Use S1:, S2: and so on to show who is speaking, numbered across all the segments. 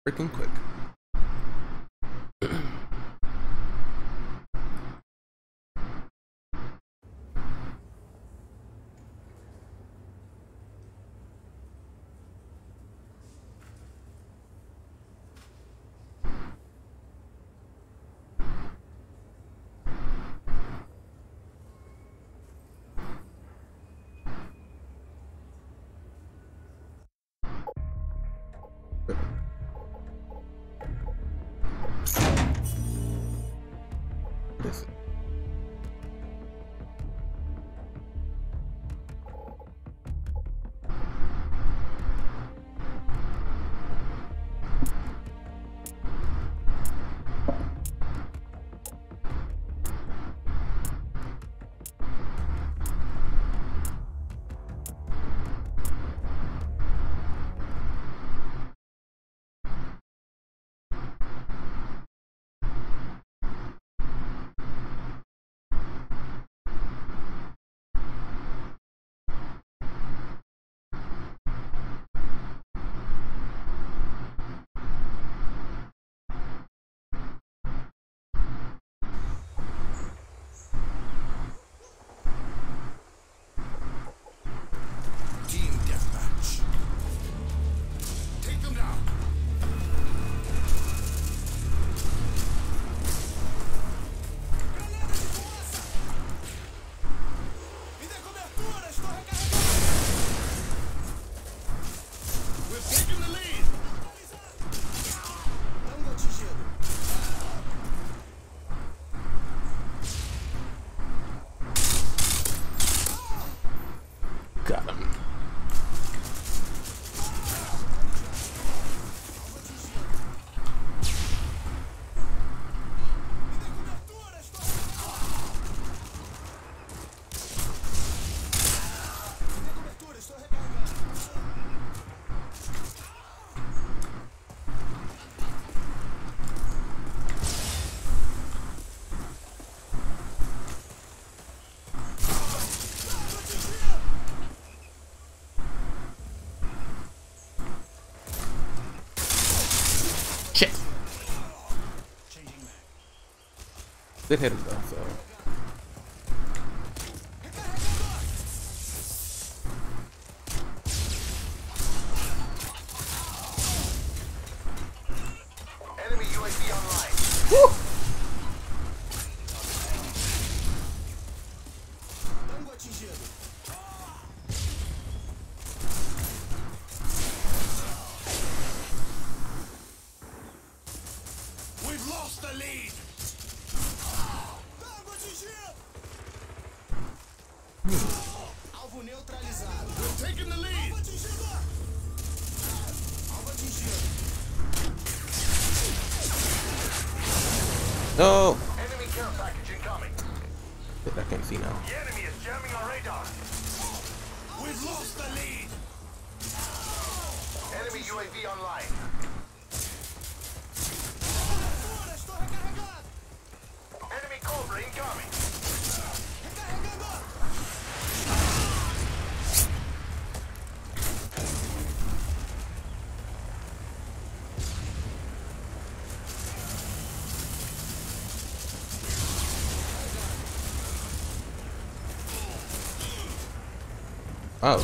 S1: freaking quick. What is it?
S2: Team deathmatch. Take them down. Granada de fumaça. Me dê cobertura, estou recarregando. We've taken the lead. Tango atingido.
S1: Got him. Shit. Did hit him though, so.
S2: Enemy UAV online.
S1: Woo!
S2: Tango atingido. We've lost the lead. Tango atingido. Alvo neutralizado. We've taken the lead. Alvo atingido. Alvo atingido.
S1: No!
S2: Enemy care package incoming.
S1: I can't see now.
S2: The enemy is jamming our radar. We've lost the lead. Enemy UAV online. Enemy Cobra incoming.
S1: Oh.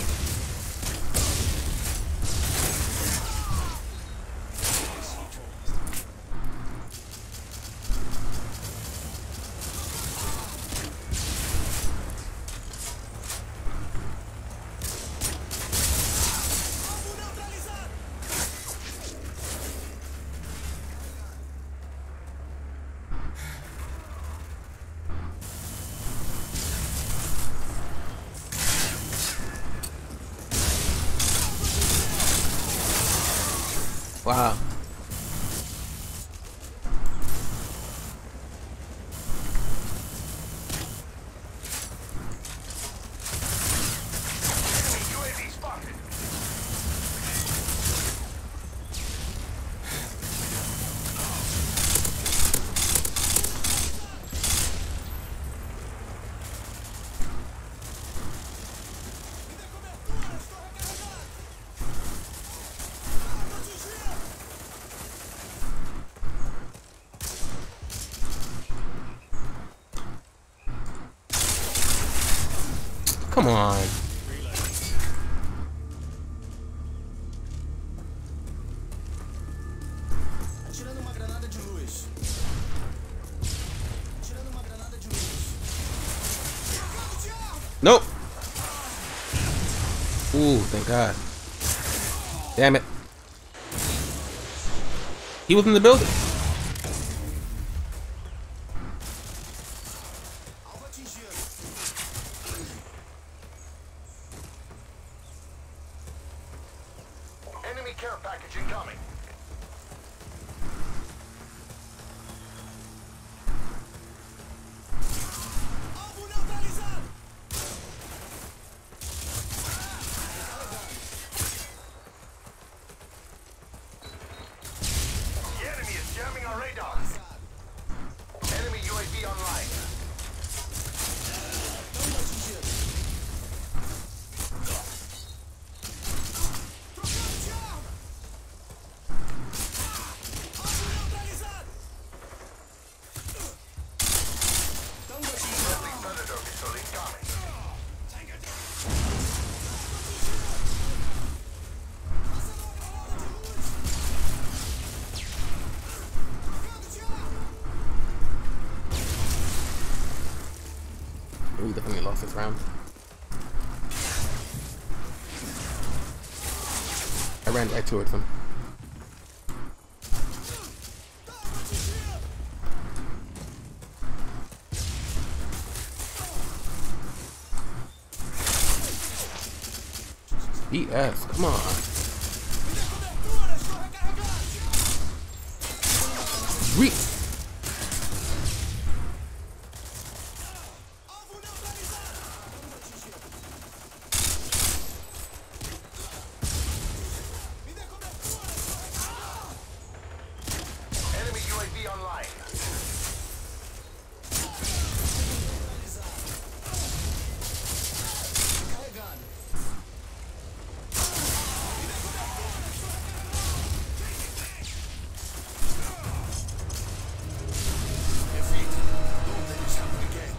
S1: Wow.
S2: Enemy UAV spotted.
S1: Come on.
S2: Atirando uma granada de luz. Atirando uma granada de luz.
S1: Nope. Ooh, thank God. Damn it. He was in the building.
S2: Alvo atingido. Enemy care package incoming. Alvo neutralizado. The enemy is jamming our radar. Enemy UAV online.
S1: We definitely lost this round. I ran right towards him. BS, come on. Reach.
S2: Enemy UAV online. Carregando. Defeat. Don't let this happen again.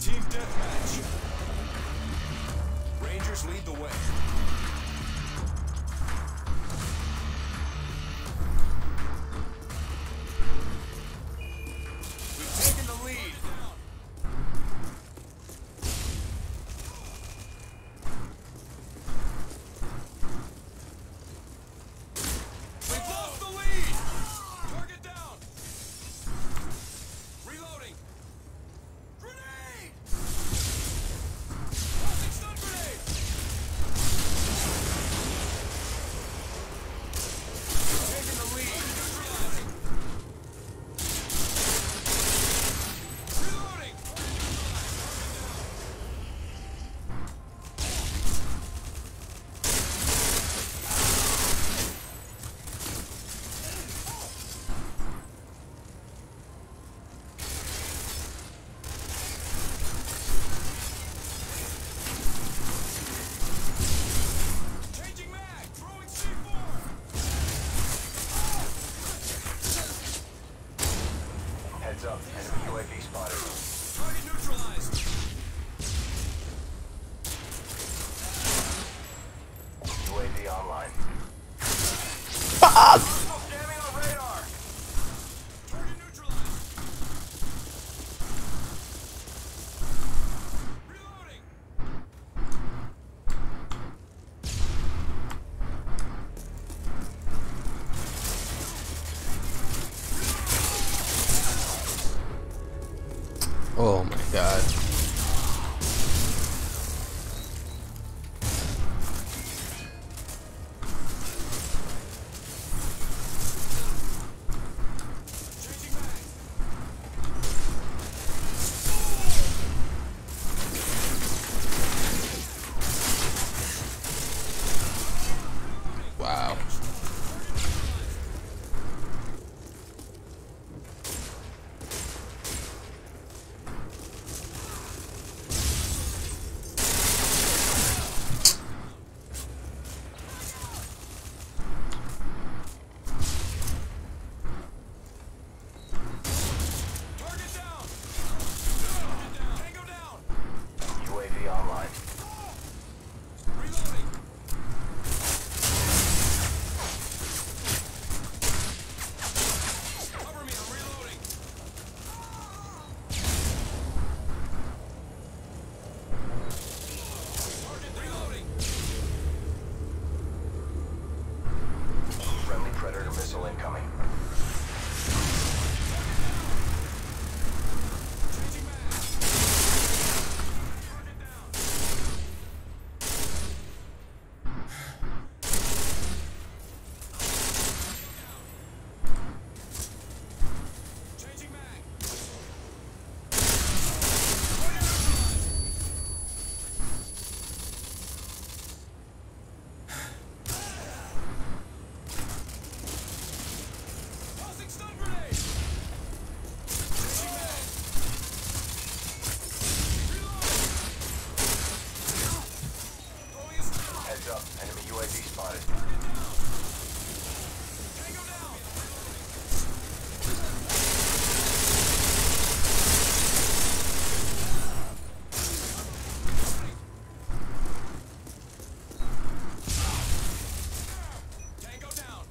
S2: Team deathmatch. Rangers lead the way. We've taken the lead. We've lost the lead. Target down. Reloading. Grenade! Tossing stun grenade!
S1: Oh my god. Wow.
S2: UAV online. Reloading. Cover me, I'm reloading. Target reloading. Friendly Predator missile incoming. Changing mag. Target down. Changing mag. Tossing stun grenade. Changing mag. Reloading. Throwing a stun. Heads up, enemy UAV spotted. Target down. Tango down. Tango down.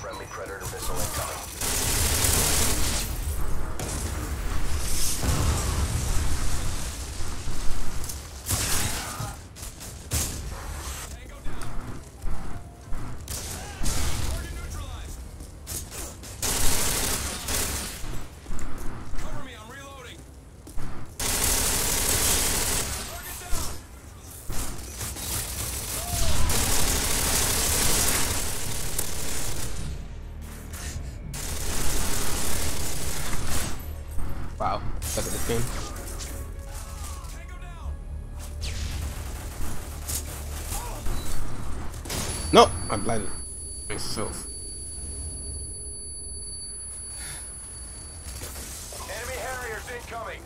S2: Friendly Predator missile incoming. Tango down. Target neutralized. Cover me, I'm reloading. Target down.
S1: Wow. Look at this game.
S2: Tango down.
S1: No! I'm blinded. Myself.
S2: Enemy Harriers incoming.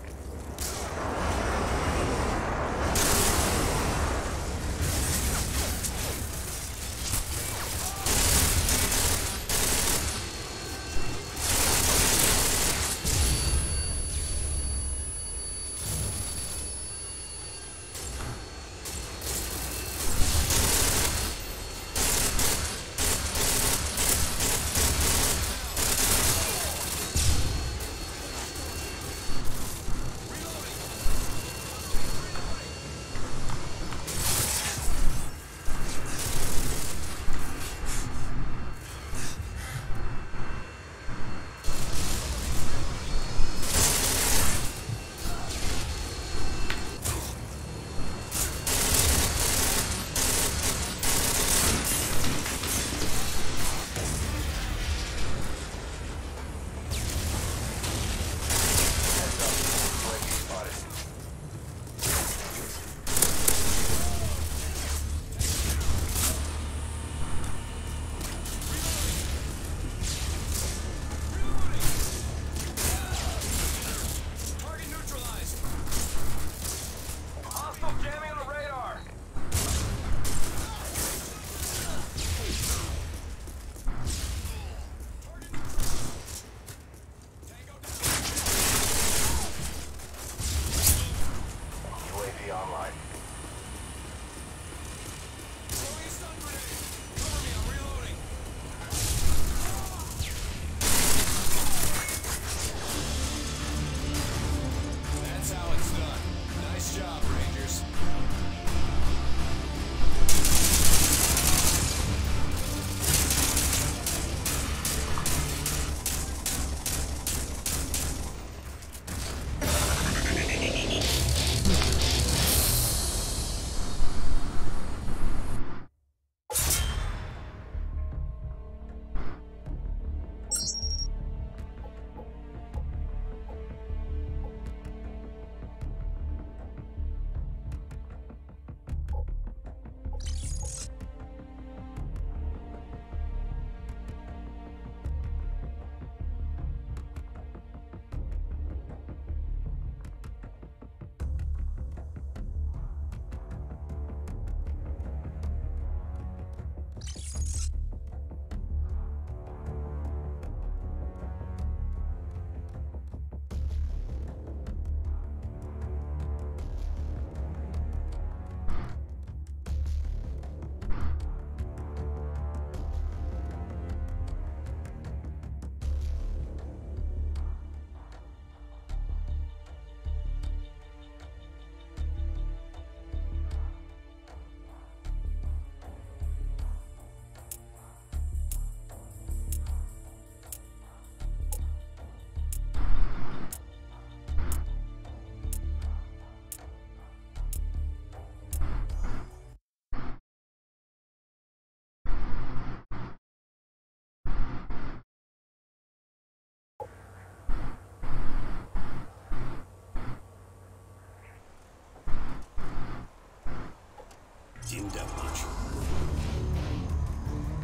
S2: Team deathmatch.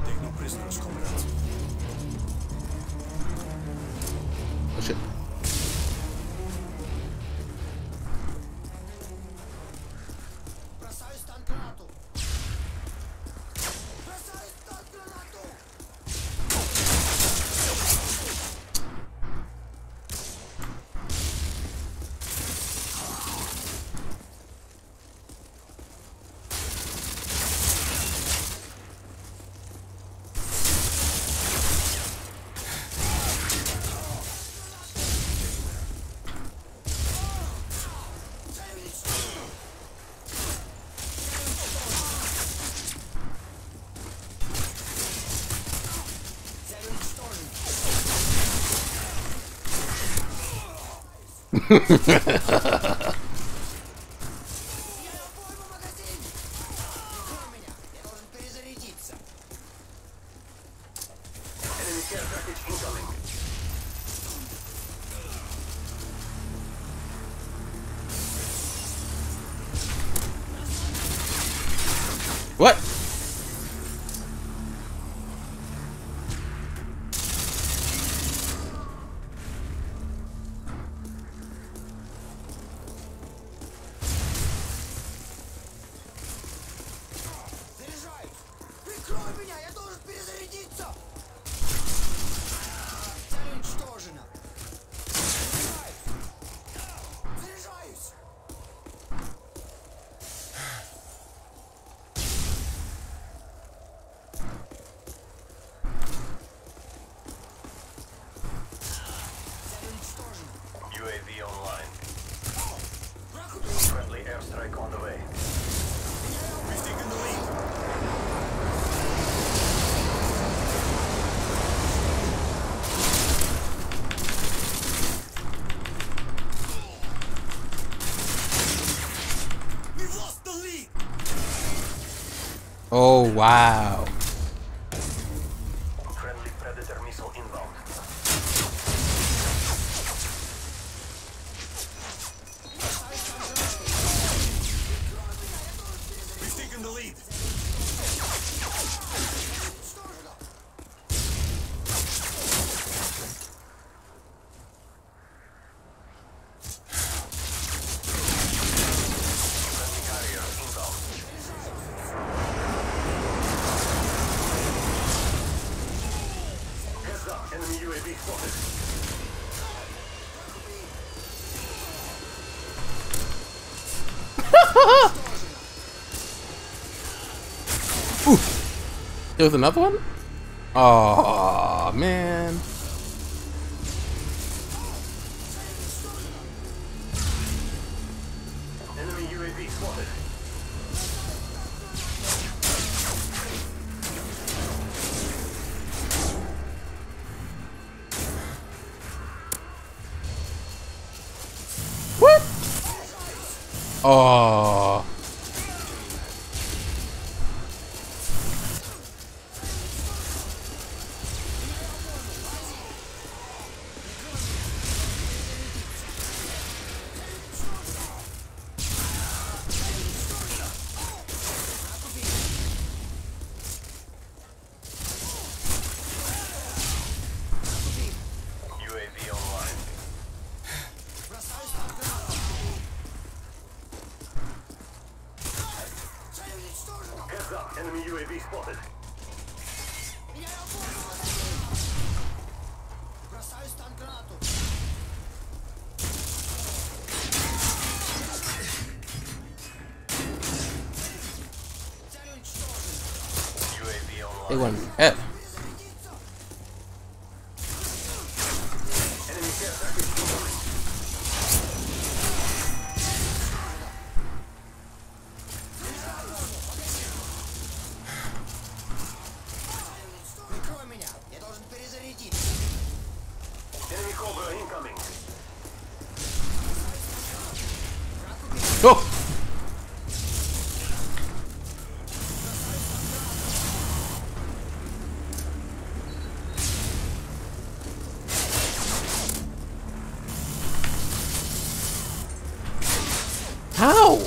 S2: Take no prisoners, comrades.
S1: Oh shit.
S2: Бросаю стан-гранату. Бросаю стан-гранату.
S1: What?
S2: Заряжаюсь! Прикрой меня! Я должен перезарядиться! Цель уничтожена! Заряжаюсь! Заряжаюсь! Цель уничтожена!
S3: UAV online.
S2: Враг убит!
S3: Friendly airstrike on the way.
S2: We've taken the lead! We've lost the lead!
S1: Oh wow.
S3: Friendly Predator missile inbound.
S2: We've taken the lead!
S3: Friendly carrier inbound. Heads up, enemy UAV spotted.
S1: There was another one? Oh man.
S3: Enemy UAV spotted.
S1: What? Oh.
S3: UAV online.
S2: Бросаю стан-гранату! Цель уничтожена!
S3: Heads up, enemy UAV spotted.
S2: Меняю опорный магазин! Бросаю стан-гранату! Цель уничтожена!
S3: UAV
S1: They
S3: online.
S1: went F.
S2: Перезарядиться!
S3: Enemy care package incoming.
S2: Прикрой меня! Я должен перезарядиться!
S3: Enemy Cobra incoming.
S1: Oh. How?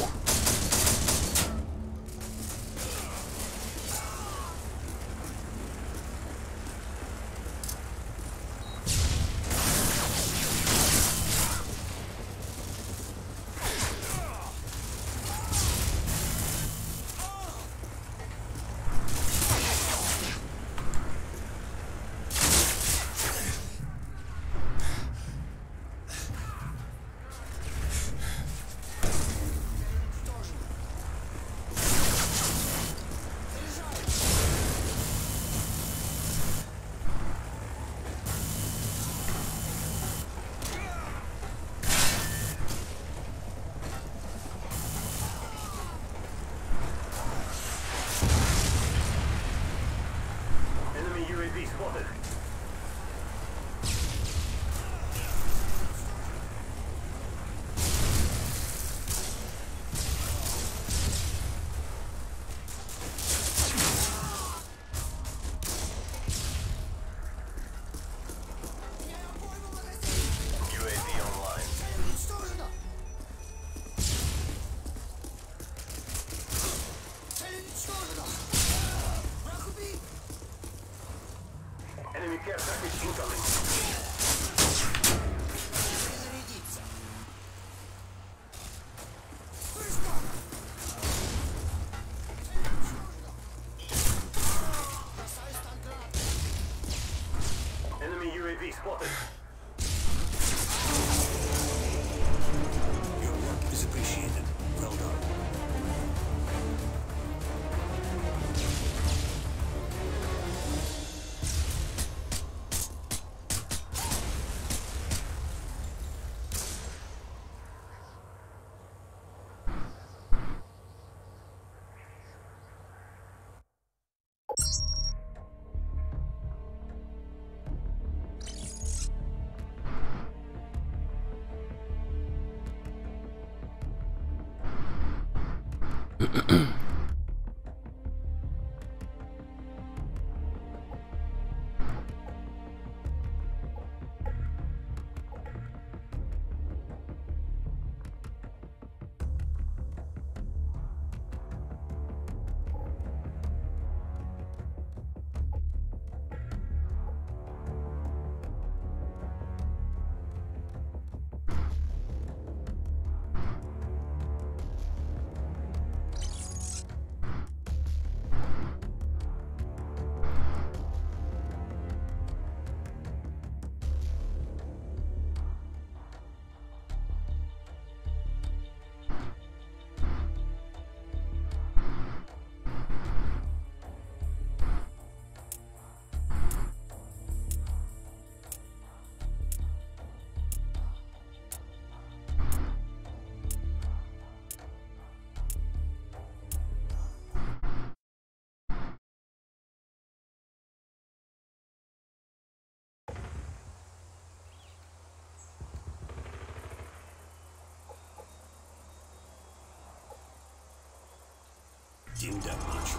S2: Team deathmatch.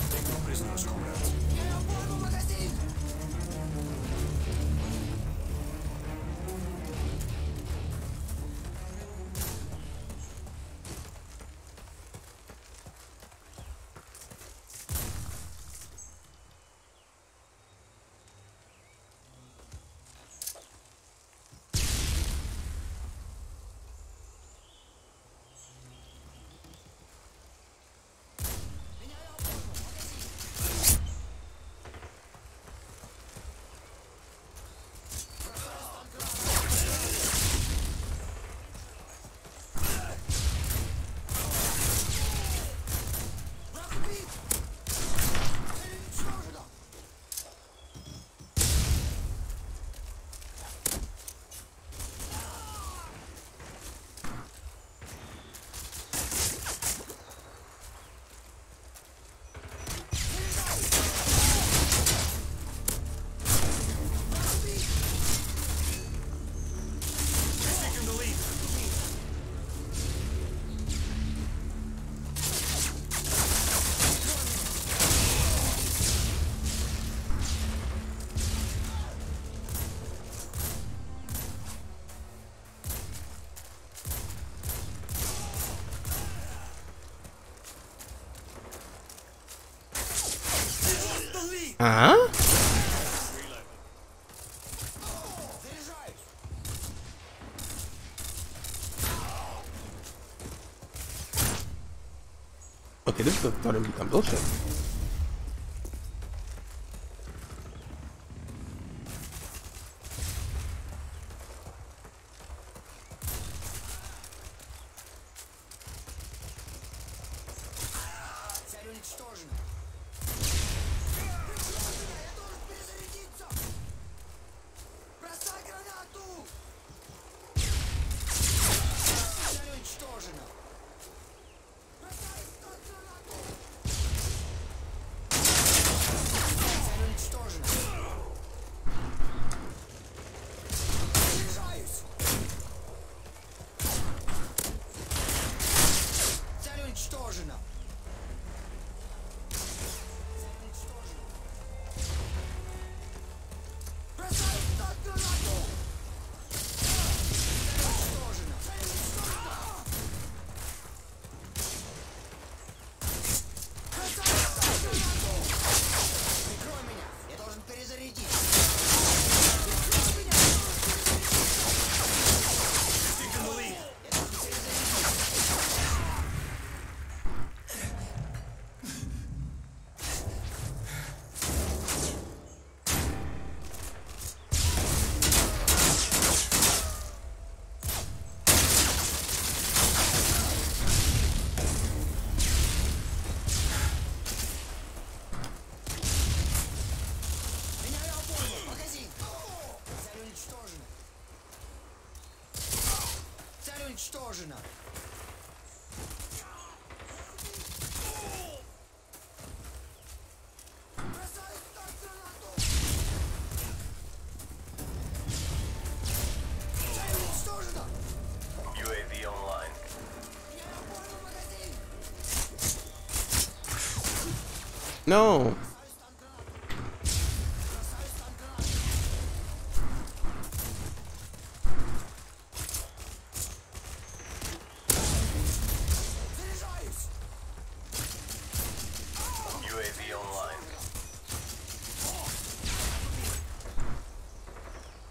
S2: Take no prisoners, comrades.
S1: А? Okay, this is starting to become bullshit.
S2: Уничтожено.
S3: UAV online.
S1: No.
S3: UAV online.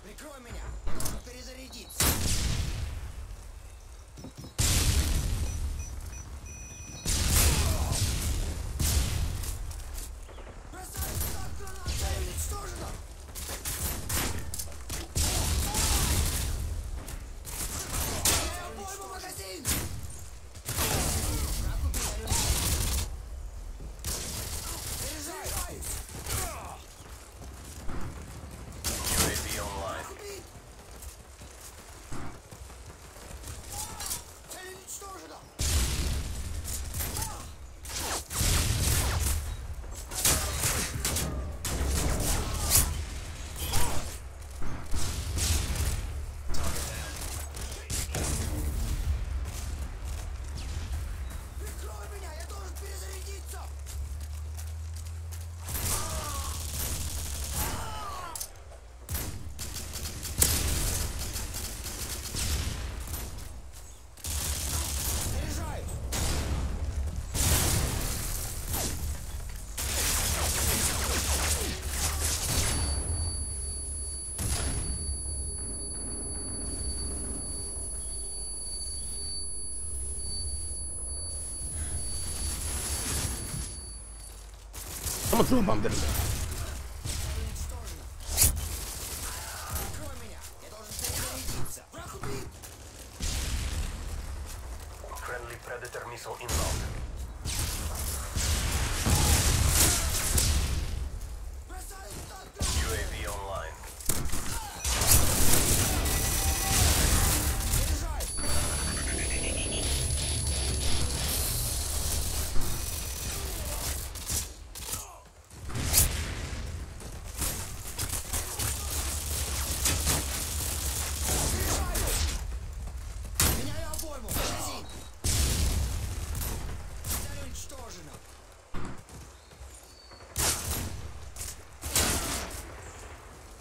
S2: Прикрой меня. Я должен перезарядиться. Бросаю стак гранат. Цель уничтожена. Меняю обойму, магазин. Враг убит. Перезаряжаюсь.
S3: UAV online.
S2: Убит. Цель уничтожена. Прикрой меня, я должен перезарядиться. Заряжаюсь.
S1: Someone threw a bomb, didn't they?
S2: Уничтожена. Прикрой меня, я должен перезарядиться. Враг убит.
S3: Friendly Predator missile inbound.
S2: Бросаю стак гранат.
S3: UAV online.
S2: Заряжаюсь. Меняю обойму, магазин. Цель уничтожена.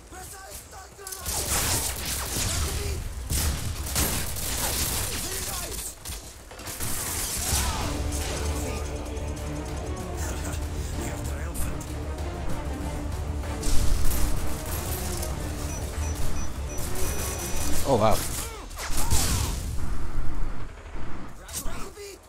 S2: Бросаю стак гранат. Враг убит. Заряжаюсь. Я в трайлфе.
S1: Oh wow.
S2: Враг убит.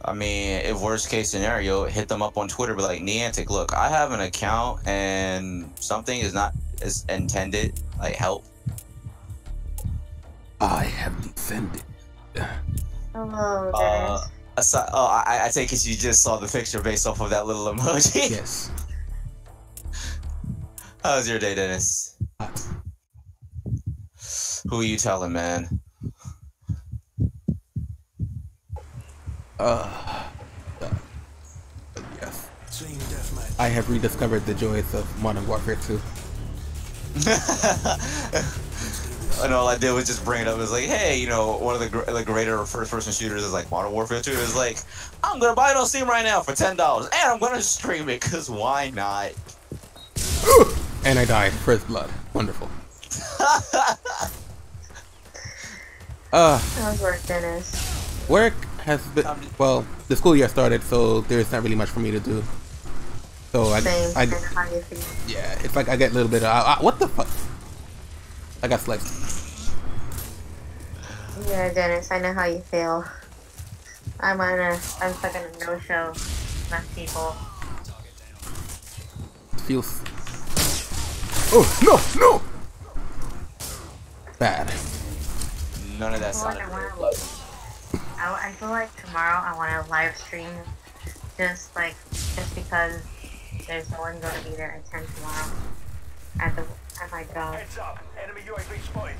S4: I mean, if worst case scenario, hit them up on Twitter, be like, Niantic, look, I have an account and something is not as intended, like help.
S1: I have defended.
S5: Hello, Dennis.
S4: I take it you just saw the picture based off of that little emoji.
S1: Yes.
S4: How's your day, Dennis? Who are you telling, man?
S1: Yes.
S2: Team deathmatch.
S1: I have rediscovered the joys of Modern Warfare 2.
S4: And all I did was just bring it up. It was like, hey, you know, one of the greater first-person shooters is like Modern Warfare 2. It was like, I'm gonna buy it on Steam right now for $10, and I'm gonna stream it, cause why not?
S1: And I died. First blood. Wonderful.
S5: How's work, Dennis?
S1: Work has been, well, the school year started, so there's not really much for me to do. So
S5: Same.
S1: I
S5: I know how you feel.
S1: yeah, it's like I get a little bit of what the fuck? I got sliced.
S5: Yeah, Dennis, I know how you feel. I'm stuck in a no-show. Not people.
S1: Feels. Oh no no! Bad.
S4: None of that
S5: I feel like
S4: sounded
S5: I
S4: very
S5: want
S4: pleasant.
S5: I feel like tomorrow I want to live stream, just because there's no one gonna be there at 10 tomorrow at my job.
S3: Heads up. Enemy UAV spotted.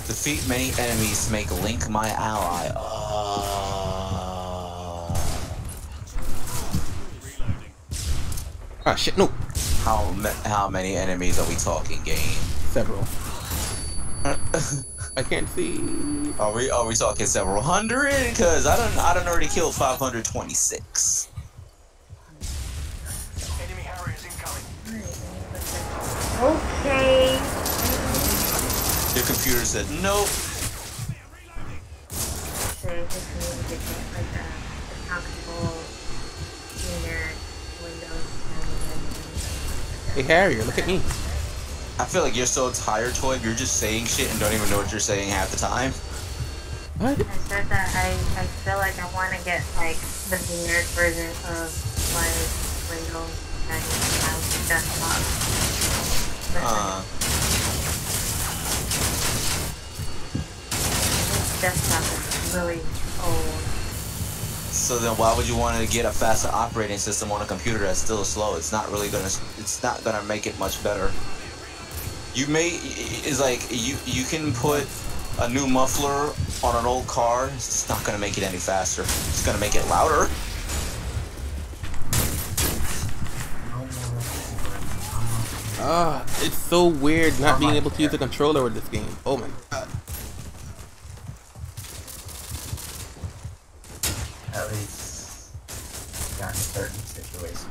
S4: Defeat many enemies to make Link my ally.
S1: Ah shit no.
S4: How many enemies are we talking, game?
S1: Several. I can't see.
S4: Are we talking several hundred? Cause I done already killed 526.
S3: Enemy Harriers incoming.
S5: Okay.
S4: Your computer said nope.
S5: They just need to get like a comfortable unit, Windows,
S1: Hey Harrier, look at me.
S4: I feel like you're so tired, Toy. You're just saying shit and don't even know what you're saying half the time.
S1: What?
S5: I said that I feel like I want to get like the generic version of like Windows and desktop. Desktop is really old.
S4: So then why would you want to get a faster operating system on a computer that's still slow? It's not gonna make it much better. It's like you can put a new muffler on an old car, it's just not gonna make it any faster. It's gonna make it louder.
S1: It's so weird not being able to use a controller with this game. Oh my god.
S6: At least not in certain situations.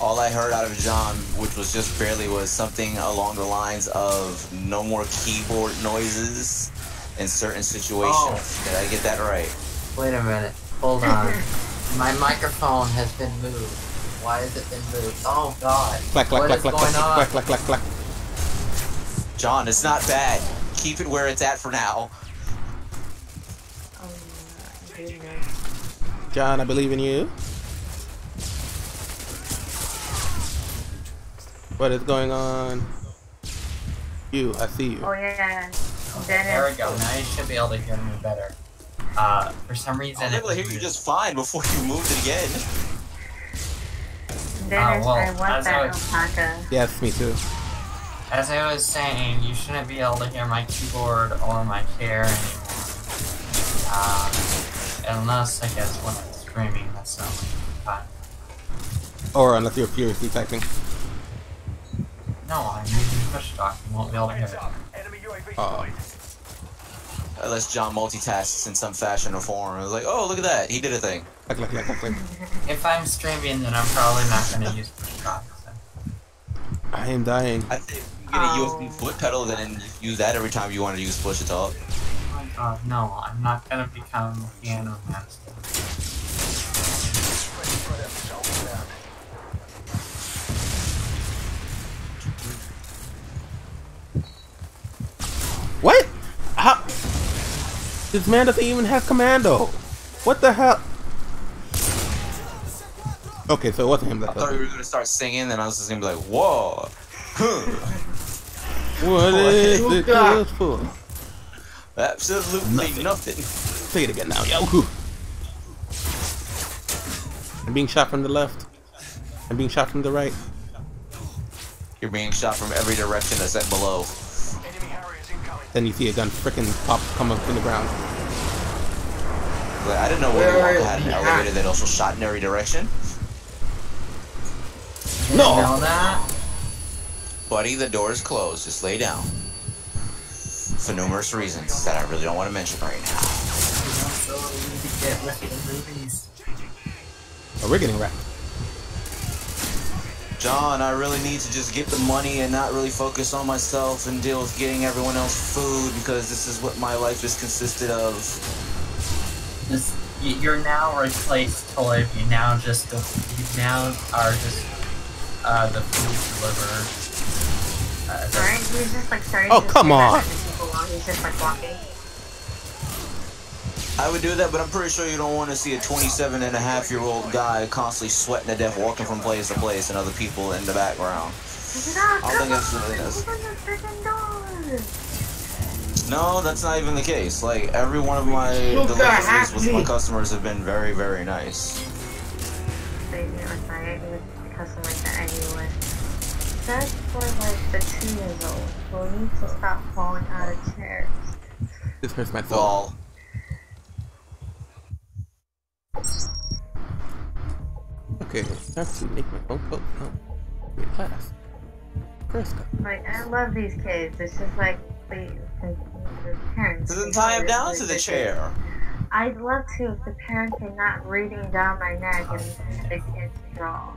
S4: All I heard out of John, which was just barely, was something along the lines of no more keyboard noises in certain situations.
S6: Oh.
S4: Did I get that right?
S6: Wait a minute. Hold on. My microphone has been moved. Why has it been moved? Oh god.
S1: Clack clack
S6: What
S1: clack
S6: is
S1: clack
S6: going
S1: clack
S6: on?
S1: clack clack clack clack.
S4: John, it's not bad. Keep it where it's at for now.
S5: Oh my goodness.
S1: John, I believe in you. What is going on? You, I see you.
S5: Oh yeah.
S6: There we
S5: Dennis.
S6: go. Now you should be able to hear me better. For some reason
S4: I was able to hear you just fine before you moved it again.
S5: Dennis,
S6: well,
S5: I want
S6: as
S5: that
S6: I was-
S5: alpaca.
S1: Yes, me too.
S6: As I was saying, you shouldn't be able to hear my keyboard or my chair anymore. Unless, I guess, when I'm screaming, that's the only time.
S1: Or unless you're furiously typing.
S6: No, I'm using push talk. You won't be able to hear
S3: Heads
S6: it.
S3: up. Enemy UAV spotted.
S4: Unless John multitasks in some fashion or form. It was like, oh, look at that. He did a thing.
S1: Clack clack clack clack clack.
S6: If I'm streaming, then I'm probably not going to use push talk. So.
S1: I am dying.
S4: I think you get a USB foot pedal, then use that every time you want to use push to talk.
S6: Oh my god, no, I'm not going to become a piano master.
S1: What? How? This man doesn't even have commando. What the hell? Okay, so it wasn't him that
S4: I thought
S1: does
S4: you were gonna start singing, then I was just gonna be like, whoa.
S1: What is it good for?
S4: Absolutely nothing.
S1: Say it again now, yo. I'm being shot from the left. I'm being shot from the right.
S4: You're being shot from every direction except below.
S3: Enemy Harriers incoming.
S1: Then you see a gun frickin' pop come up from the ground.
S4: Like, I didn't know Willy Wonka had an elevator that also shot in every direction.
S6: You
S1: No!
S6: know that?
S4: Buddy, the door is closed. Just lay down. For numerous reasons that I really don't want to mention right now.
S6: So we need to get with the movies.
S1: Oh, we're getting wrecked.
S4: John, I really need to just get the money and not really focus on myself and deal with getting everyone else food because this is what my life is consisted of.
S6: You're now replaced toy. You now are just the food deliverer.
S5: Right? He's just like starting
S1: Oh,
S5: to
S1: come
S5: say that
S1: on.
S5: to people while he's just like walking.
S4: I would do that, but I'm pretty sure you don't want to see a 27-and-a-half-year-old guy constantly sweating to death, walking from place to place, and other people in the background. I don't think that's really necessary.
S5: Open the freaking door!
S4: No, that's not even the case. Like, every one of my deliveries with my customers have been very, very nice.
S5: They do it right with the customer like that anyway. That's for like the 2 years old. We'll need to stop falling out of chairs.
S1: This hurts my soul.
S4: Well,
S1: Okay, I have to make my phone call. No. Wait, last. First go.
S5: Like, I love these kids. It's just like the parents.
S4: doesn't tie him down to the chair.
S5: I'd love to if the parents are not reading down my neck and they can't draw.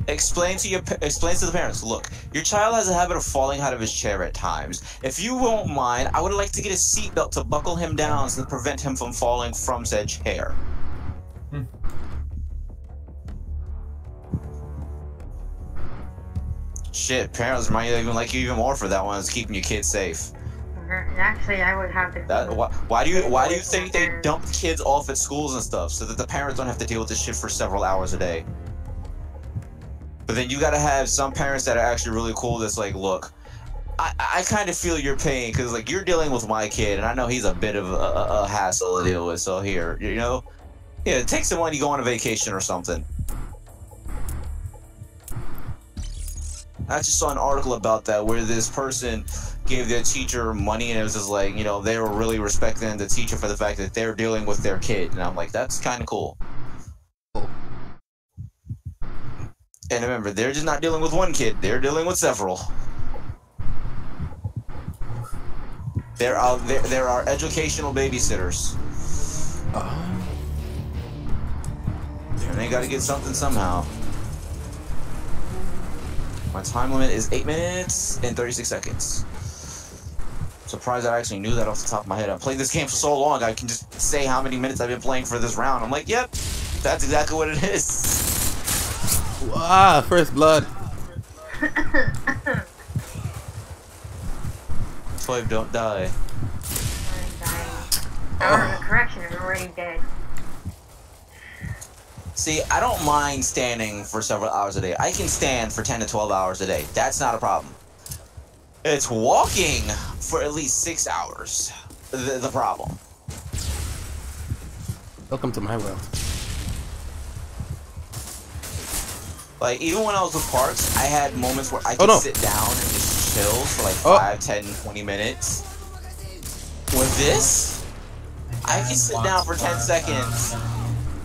S4: Explain to the parents. Look, your child has a habit of falling out of his chair at times. If you won't mind, I would like to get a seatbelt to buckle him down to prevent him from falling from said chair. Shit, parents might even like you even more for that one. It's keeping your kids safe.
S5: Actually, I would have to.
S4: Why do you think they dump kids off at schools and stuff so that the parents don't have to deal with this shit for several hours a day? But then you gotta have some parents that are actually really cool. That's like, look, I kind of feel your pain because like you're dealing with my kid, and I know he's a bit of a hassle to deal with. So here, you know, yeah, take some money, go on a vacation or something. I just saw an article about that where this person gave their teacher money, and it was just like, you know, they were really respecting the teacher for the fact that they're dealing with their kid, and I'm like, that's kind of cool. And remember, they're just not dealing with one kid; they're dealing with several. There are educational babysitters, and they got to get something somehow. My time limit is 8 minutes and 36 seconds. Surprised I actually knew that off the top of my head. I've played this game for so long, I can just say how many minutes I've been playing for this round. I'm like, yep, that's exactly what it is.
S1: Ah, first blood.
S4: Swipe, don't die.
S5: Correction, I'm already dead.
S4: See, I don't mind standing for several hours a day. I can stand for 10 to 12 hours a day. That's not a problem. It's walking for at least 6 hours. The problem.
S1: Welcome to my world.
S4: Like, even when I was with Parks, I had moments where I could sit down and just chill for like 5, 10, 20 minutes. With this, I can sit down for 10 seconds.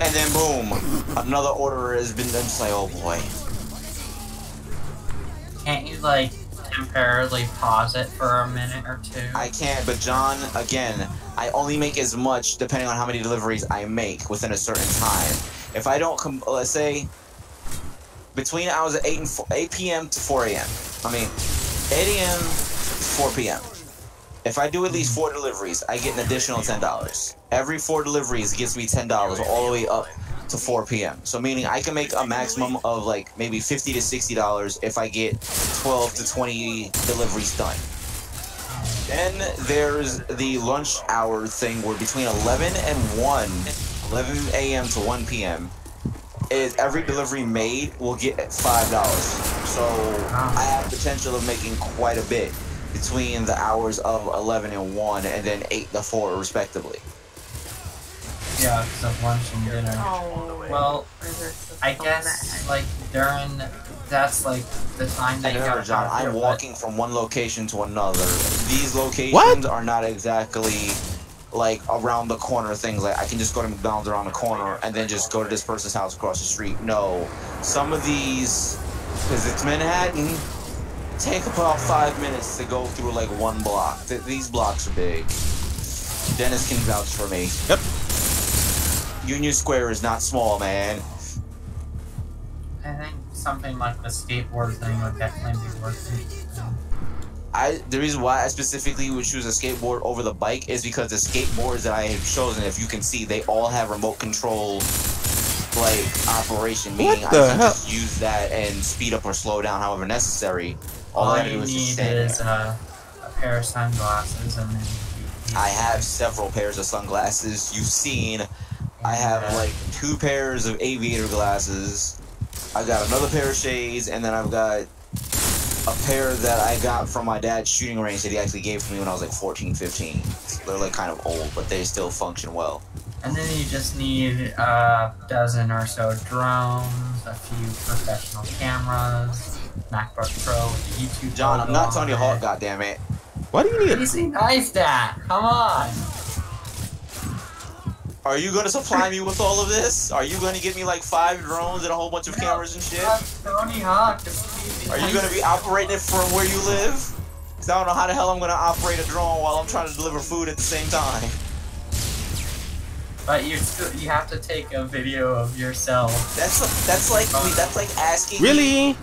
S4: And then boom, another order has been done. Just like, oh boy.
S6: Can't you like temporarily pause it for a minute or two?
S4: I can't, but John, again, I only make as much depending on how many deliveries I make within a certain time. If I don't let's say between hours of 8 p.m. to 4 a.m. I mean, 8 a.m. to 4 p.m. If I do at least 4 deliveries, I get an additional $10. Every 4 deliveries gets me $10 all the way up to 4 p.m. So meaning I can make a maximum of like maybe $50 to $60 if I get 12 to 20 deliveries done. Then there's the lunch hour thing where between 11 and 11 a.m. to 1 p.m. is every delivery made will get $5. So I have potential of making quite a bit between the hours of 11 and 1 and then 8 to 4 respectively.
S6: Yeah, because of lunch and dinner.
S5: Oh,
S6: well, I guess like during that's like the time that
S4: And
S6: you
S4: remember,
S6: gotta
S4: John, I'm
S6: but
S4: walking from one location to another. These locations are not exactly like around the corner things. Like I can just go to McDonald's around the corner and then just go to this person's house across the street. No, some of these, because it's Manhattan, take about 5 minutes to go through like one block. These blocks are big. Dennis can vouch for me.
S1: Yep.
S4: Union Square is not small, man.
S6: I think something like the skateboard thing would definitely be worth it.
S4: The reason why I specifically would choose a skateboard over the bike is because the skateboards that I have chosen, if you can see, they all have remote control like operation, meaning I can just use that and speed up or slow down however necessary.
S6: All
S4: I gotta
S6: you
S4: do is just
S6: need
S4: stand
S6: is
S4: there.
S6: a pair of sunglasses, and then
S4: I have several pairs of sunglasses. You've seen. I have like 2 pairs of aviator glasses. I got another pair of shades, and then I've got a pair that I got from my dad's shooting range that he actually gave to me when I was like 14, 15. So they're like kind of old, but they still function well.
S6: And then you just need a dozen or so drones, a few professional cameras, MacBook Pro with the YouTube.
S4: John, I'm not
S6: logo
S4: Tony
S6: on
S4: Hawk,
S6: it.
S4: goddammit.
S1: Why do you need
S6: Easy knifed that. Come on.
S4: Are you gonna supply me with all of this? Are you gonna give me like 5 drones and a whole bunch of cameras and shit?
S6: Tony Hawk is
S4: Are you gonna be operating it from where you live? Cause I don't know how the hell I'm gonna operate a drone while I'm trying to deliver food at the same time.
S6: But you have to take a video of yourself.
S4: That's like asking
S1: Really?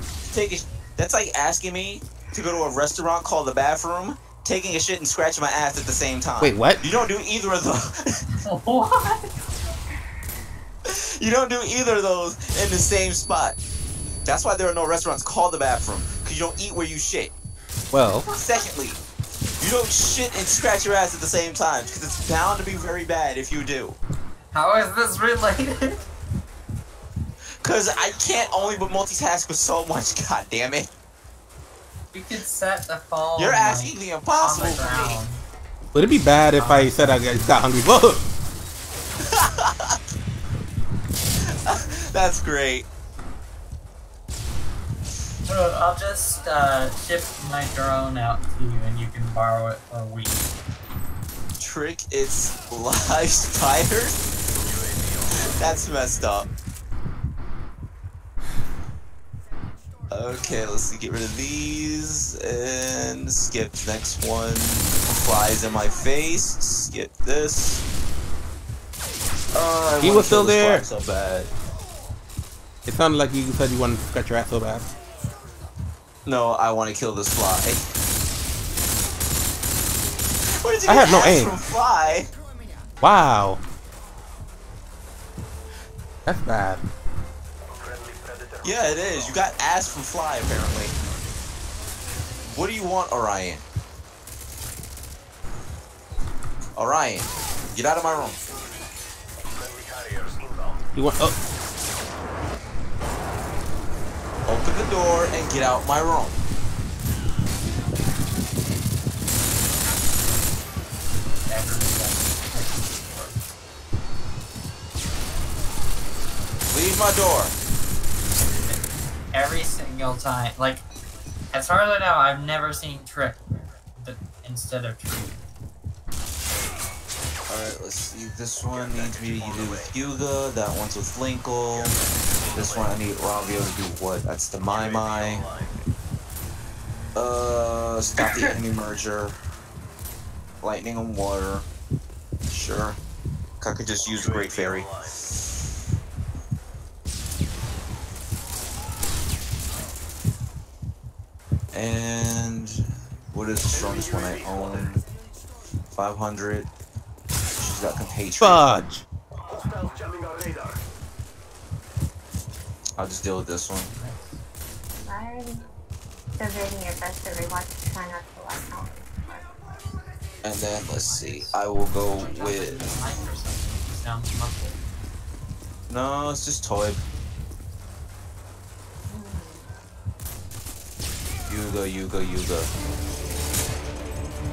S4: That's like asking me to go to a restaurant called the bathroom, taking a shit and scratching my ass at the same time.
S1: Wait, what?
S4: You don't do either of those.
S6: What?
S4: You don't do either of those in the same spot. That's why there are no restaurants called the bathroom, because you don't eat where you shit.
S1: Well,
S4: Secondly, you don't shit and scratch your ass at the same time, because it's bound to be very bad if you do.
S6: How is this related?
S4: Because I can't only but multitask with so much, god damn it.
S6: You could set the phone.
S4: You're asking the impossible
S6: on the
S4: for me.
S6: ground.
S1: would it be bad if I said I got hungry? Look!
S4: That's great.
S6: I'll just ship my drone out to you, and you can borrow it for a week.
S4: Trick its live spiders? That's messed up. Okay, let's see, get rid of these and skip next one. Flies in my face. Skip this. Oh,
S1: He was still there.
S4: So bad.
S1: It sounded like you said you wanted to scratch your ass so bad.
S4: No, I want to kill this fly. Where did you
S1: I
S4: get
S1: have no
S4: ass
S1: aim.
S4: from fly?
S1: Wow. That's bad.
S4: Yeah, it is. You got ass from fly, apparently. What do you want, Orion? Orion, get out of my room.
S1: You want? Oh,
S4: Open the door and get out my room. Leave my door.
S6: Every single time, like, as far as I know, I've never seen Trick instead of Tree.
S4: Alright, let's see. This one needs me to do with Hyuga. That one's with Linkle. This one I need Ravio to do what? That's the Mai Mai. Stop the enemy merger. Lightning and water. Sure. I could just use the Great Fairy. And what is the strongest one I own? 500. She's got compatriot.
S1: fudge.
S4: I'll just deal with this one.
S5: Alrighty. So doing your best to rewatch, try not to watch all.
S4: And then let's see. I will go with.
S6: Sounds muffled.
S4: No, it's just Toy. Yuga, Yuga, Yuga.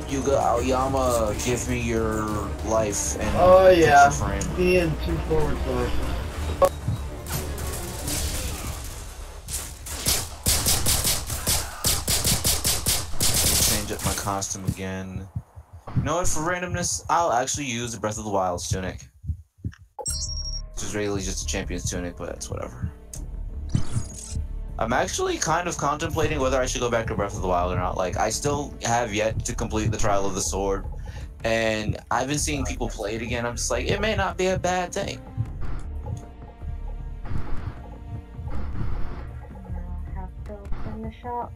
S4: Yuga Aoyama, give me your life and
S7: Oh yeah,
S4: picture frame.
S7: be in 2 forward slashes.
S4: Change up my costume again. You know what, for randomness, I'll actually use the Breath of the Wild's tunic. Which is really just a champion's tunic, but it's whatever. I'm actually kind of contemplating whether I should go back to Breath of the Wild or not. Like, I still have yet to complete the Trial of the Sword, and I've been seeing people play it again. I'm just like, it may not be a bad thing.
S5: I have to open the shop.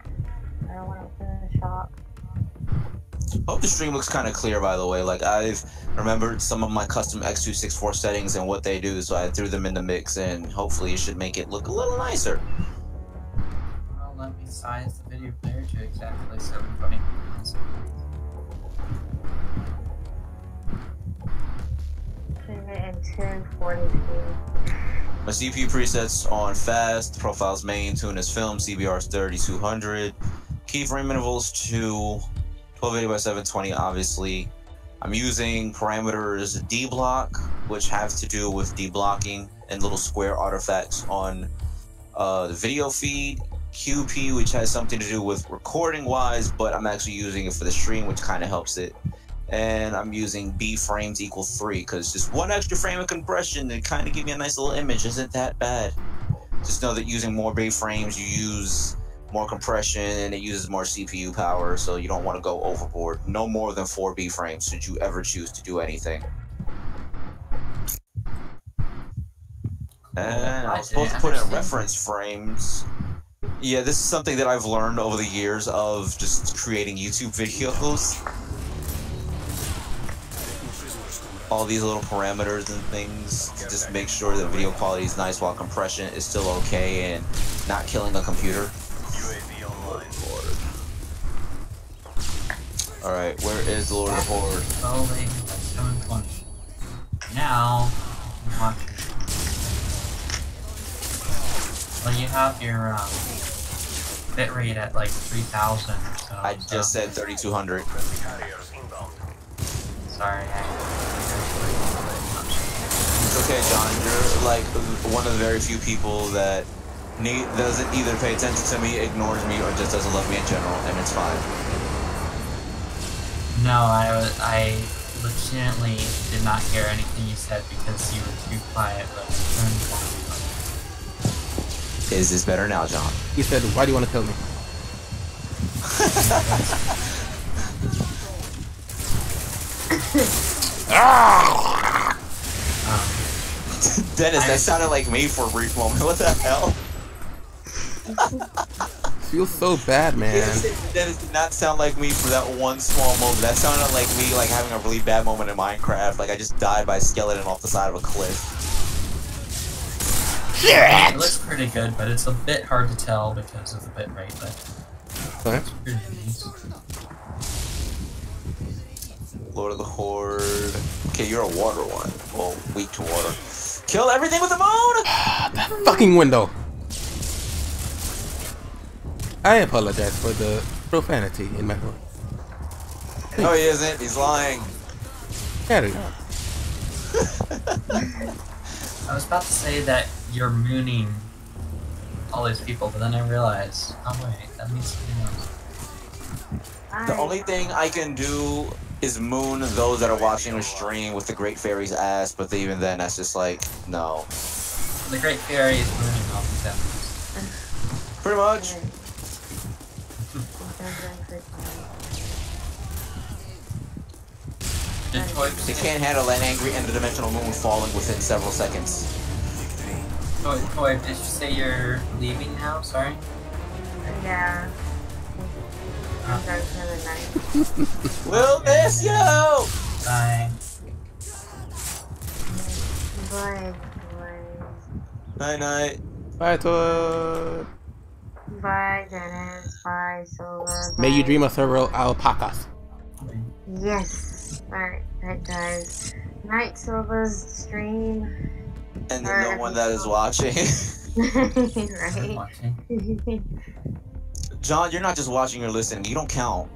S5: I don't want to open the shop.
S4: Hope the stream looks kind of clear, by the way. Like, I've remembered some of my custom X264 settings and what they do, so I threw them in the mix, and hopefully it should make it look a little nicer.
S6: Well, let me size the video player to exactly 720.
S5: And 1040p.
S4: My CPU presets on fast, profiles main, tune as film, CBR's 3200, keyframe intervals to 1280 by 720, obviously. I'm using parameters D-block, which have to do with deblocking and little square artifacts on the video feed, QP, which has something to do with recording-wise, but I'm actually using it for the stream, which kind of helps it. And I'm using B frames equal 3, because just one extra frame of compression to kind of give me a nice little image isn't that bad. Just know that using more B frames, you use more compression and it uses more CPU power, so you don't want to go overboard. No more than 4 B frames should you ever choose to do anything. And I was supposed to put in reference frames. Yeah, this is something that I've learned over the years of just creating YouTube videos. All these little parameters and things to just make sure the video quality is nice while compression is still okay and not killing a computer.
S3: UAV online.
S4: Alright, where is the Lord of the Horde?
S6: Slowly, 720. Now, watch. Well, you have your bitrate at like 3000 or so.
S4: I just said 3200.
S3: Harriers inbound.
S6: Sorry,
S4: It's okay, John. You're like one of the very few people that doesn't either pay attention to me, ignores me, or just doesn't love me in general, and it's fine.
S6: No, I legitimately did not hear anything you said because you were too quiet, but
S4: Is this better now, John?
S1: He said, "Why do you want to kill me?"
S4: Dennis, that sounded like me for a brief moment. What the hell?
S1: Feels so bad, man.
S4: Dennis did not sound like me for that one small moment. That sounded like me like having a really bad moment in Minecraft. Like I just died by a skeleton off the side of a cliff.
S6: it looks pretty good, but it's a bit hard to tell because of the bitrate, but
S1: Okay.
S6: it's pretty nice.
S4: Lord of the Horde. Okay, you're a water one. Well, weak to water. Kill everything with the moon!
S1: That fucking window. I apologize for the profanity in my voice.
S4: No, he isn't. He's lying.
S1: Carry on.
S6: I was about to say that you're mooning all these people, but then I realized, oh wait, that means something else.
S4: The only thing I can do is moon those that are watching the stream with the Great Fairy's ass, but even then, that's just like, no.
S6: The Great Fairy is mooning all these enemies.
S4: Pretty much. They can't handle an angry interdimensional moon falling within several seconds.
S6: Toy, did you say you're leaving now? Sorry?
S5: Yeah.
S4: We'll miss you!
S6: Bye.
S5: Bye,
S4: Night night.
S1: Bye, Toad.
S5: bye, Dennis. Bye, Sola.
S1: May you
S5: bye.
S1: dream of several alpacas.
S5: Yes. Alright, guys. Night Soba's stream.
S4: And then no one that is watching.
S6: I'm
S5: right?
S6: watching.
S4: John, you're not just watching, you're listening. You don't count.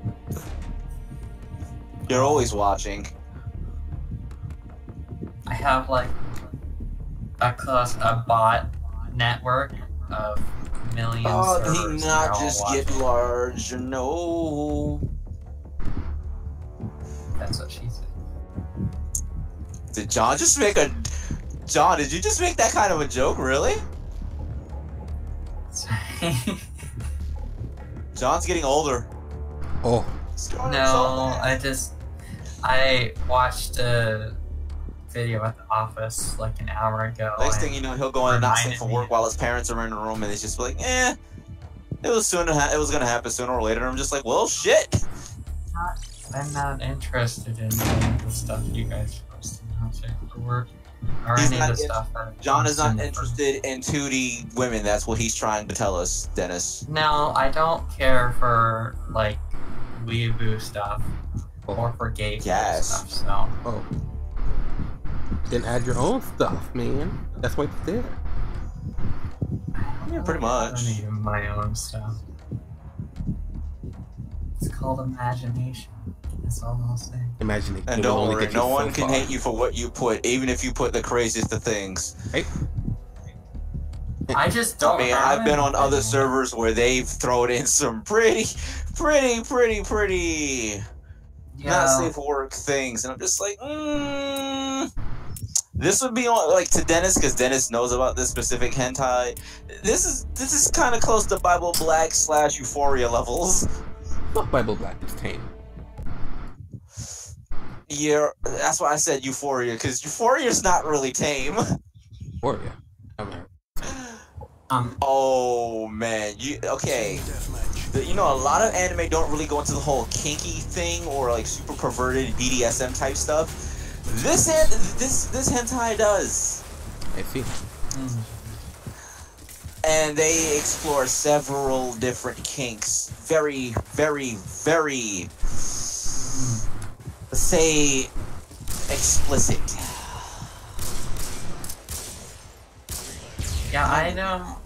S4: You're always watching.
S6: I have like a bot network of millions.
S4: Oh, did
S6: servers
S4: he
S6: and they're
S4: not
S6: all
S4: just
S6: watching.
S4: get large? No.
S6: That's what she said.
S4: Did John just make a... John, did you just make that kind of a joke, really?
S6: Sorry.
S4: John's getting older.
S1: Oh,
S6: No, I watched a video at the office like an hour ago.
S4: Next
S6: and
S4: thing you know, he'll go in and not stay
S6: reminded
S4: from
S6: me-
S4: work while his parents are in the room, and it's just like, it was gonna happen sooner or later. And I'm just like, well, shit.
S6: I'm not interested in any of the stuff you guys post on Or
S4: He's
S6: any
S4: not
S6: of the
S4: in-
S6: stuff that
S4: John is not
S6: comes in
S4: interested in 2D women. That's what he's trying to tell us, Dennis.
S6: No, I don't care for like weeaboo stuff or for gay
S4: Yes.
S6: stuff. So
S1: Oh. Then add your own stuff, man. That's what it's there.
S4: Yeah, pretty much.
S6: I don't need my own stuff. It's called imagination. That's all I'll say.
S1: Imagine it.
S4: And
S1: it will
S4: don't
S1: only
S4: worry,
S1: get you
S4: no
S1: so
S4: one can
S1: far.
S4: hate you for what you put, even if you put the craziest of things.
S1: Hey.
S6: I just don't.
S4: I mean, I've been on other servers where they've thrown in some pretty not safe for work things, and I'm just like, this would be on like to Dennis because Dennis knows about this specific hentai. This is kind of close to Bible Black / Euphoria levels.
S1: Fuck Bible Black is tame.
S4: Yeah, that's why I said Euphoria because Euphoria is not really tame.
S1: Euphoria. Okay.
S4: Oh man, okay? You know, a lot of anime don't really go into the whole kinky thing or like super perverted BDSM type stuff. This hentai does.
S1: I see.
S4: And they explore several different kinks. Very, let's say, explicit.
S6: Yeah, I don't.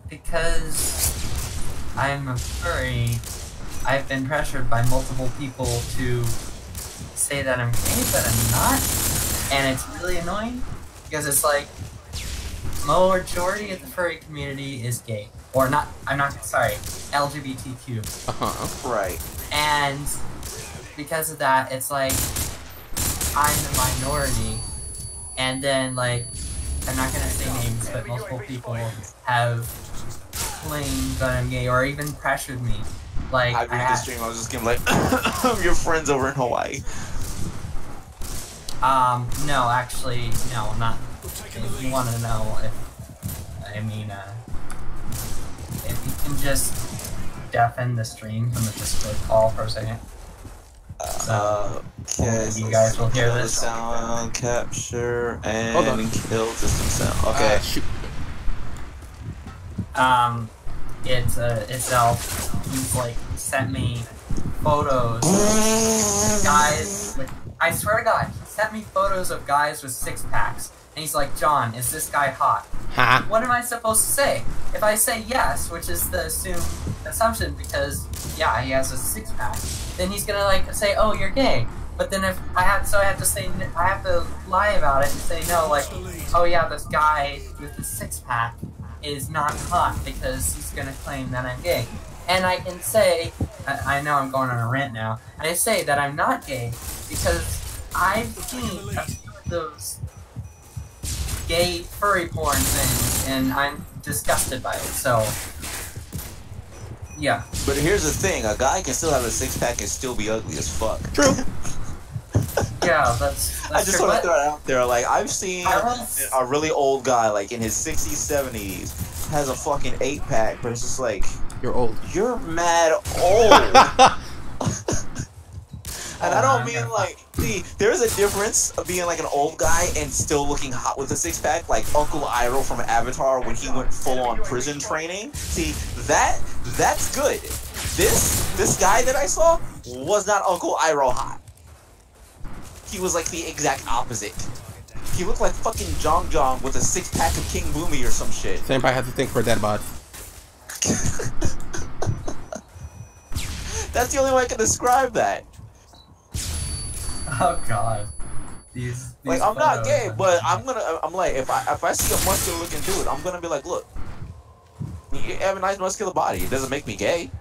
S6: Because I'm a furry, I've been pressured by multiple people to say that I'm gay, but I'm not. And it's really annoying because it's like, majority of the furry community is gay. Or not, LGBTQ.
S4: Right.
S6: And because of that, it's like, I'm the minority. And then, like, I'm not gonna say names, but multiple people have claimed that I'm gay or even pressured me. Like,
S4: I read the stream, I was just gonna like, your friends over in Hawaii.
S6: No, actually, no, not. If you want to know, if you can just deafen the stream from the Discord call for a second.
S4: Okay,
S6: you guys will hear this.
S4: Sound capture and kill system sound. Okay.
S1: Shoot.
S6: Itself, he's like sent me photos of guys with, I swear to God, he sent me photos of guys with 6-packs, and he's like, John, is this guy hot?
S1: Ha.
S6: What am I supposed to say? If I say yes, which is the assumption, because yeah, he has a 6-pack, then he's gonna like say, oh, you're gay. But then if I have to lie about it and say no, like, oh yeah, this guy with the 6-pack is not hot because he's gonna claim that I'm gay. And I can say, I know I'm going on a rant now, I say that I'm not gay because I've seen a few of those gay furry porn things and I'm disgusted by it, so yeah.
S4: But here's the thing, a guy can still have a 6-pack and still be ugly as fuck.
S1: True.
S6: Yeah, that's
S4: I just
S6: true.
S4: want to throw it out there. Like, I've seen a really old guy, like in his 60s, 70s, has a fucking 8-pack, but it's just like,
S1: You're old.
S4: you're mad old. And I don't mean like, see, there's a difference of being like an old guy and still looking hot with a 6-pack, like Uncle Iroh from Avatar when he went full on prison training. See, that's good. This guy that I saw was not Uncle Iroh hot. He was like the exact opposite. He looked like fucking Jong Jong with a 6-pack of King Boomy or some shit.
S1: Senpai has to think for a dead bod.
S4: That's the only way I can describe that.
S6: Oh god. These
S4: Like, I'm not gay, but I'm like, if I see a muscular looking dude, I'm gonna be like, look, you have a nice muscular body. It doesn't make me gay.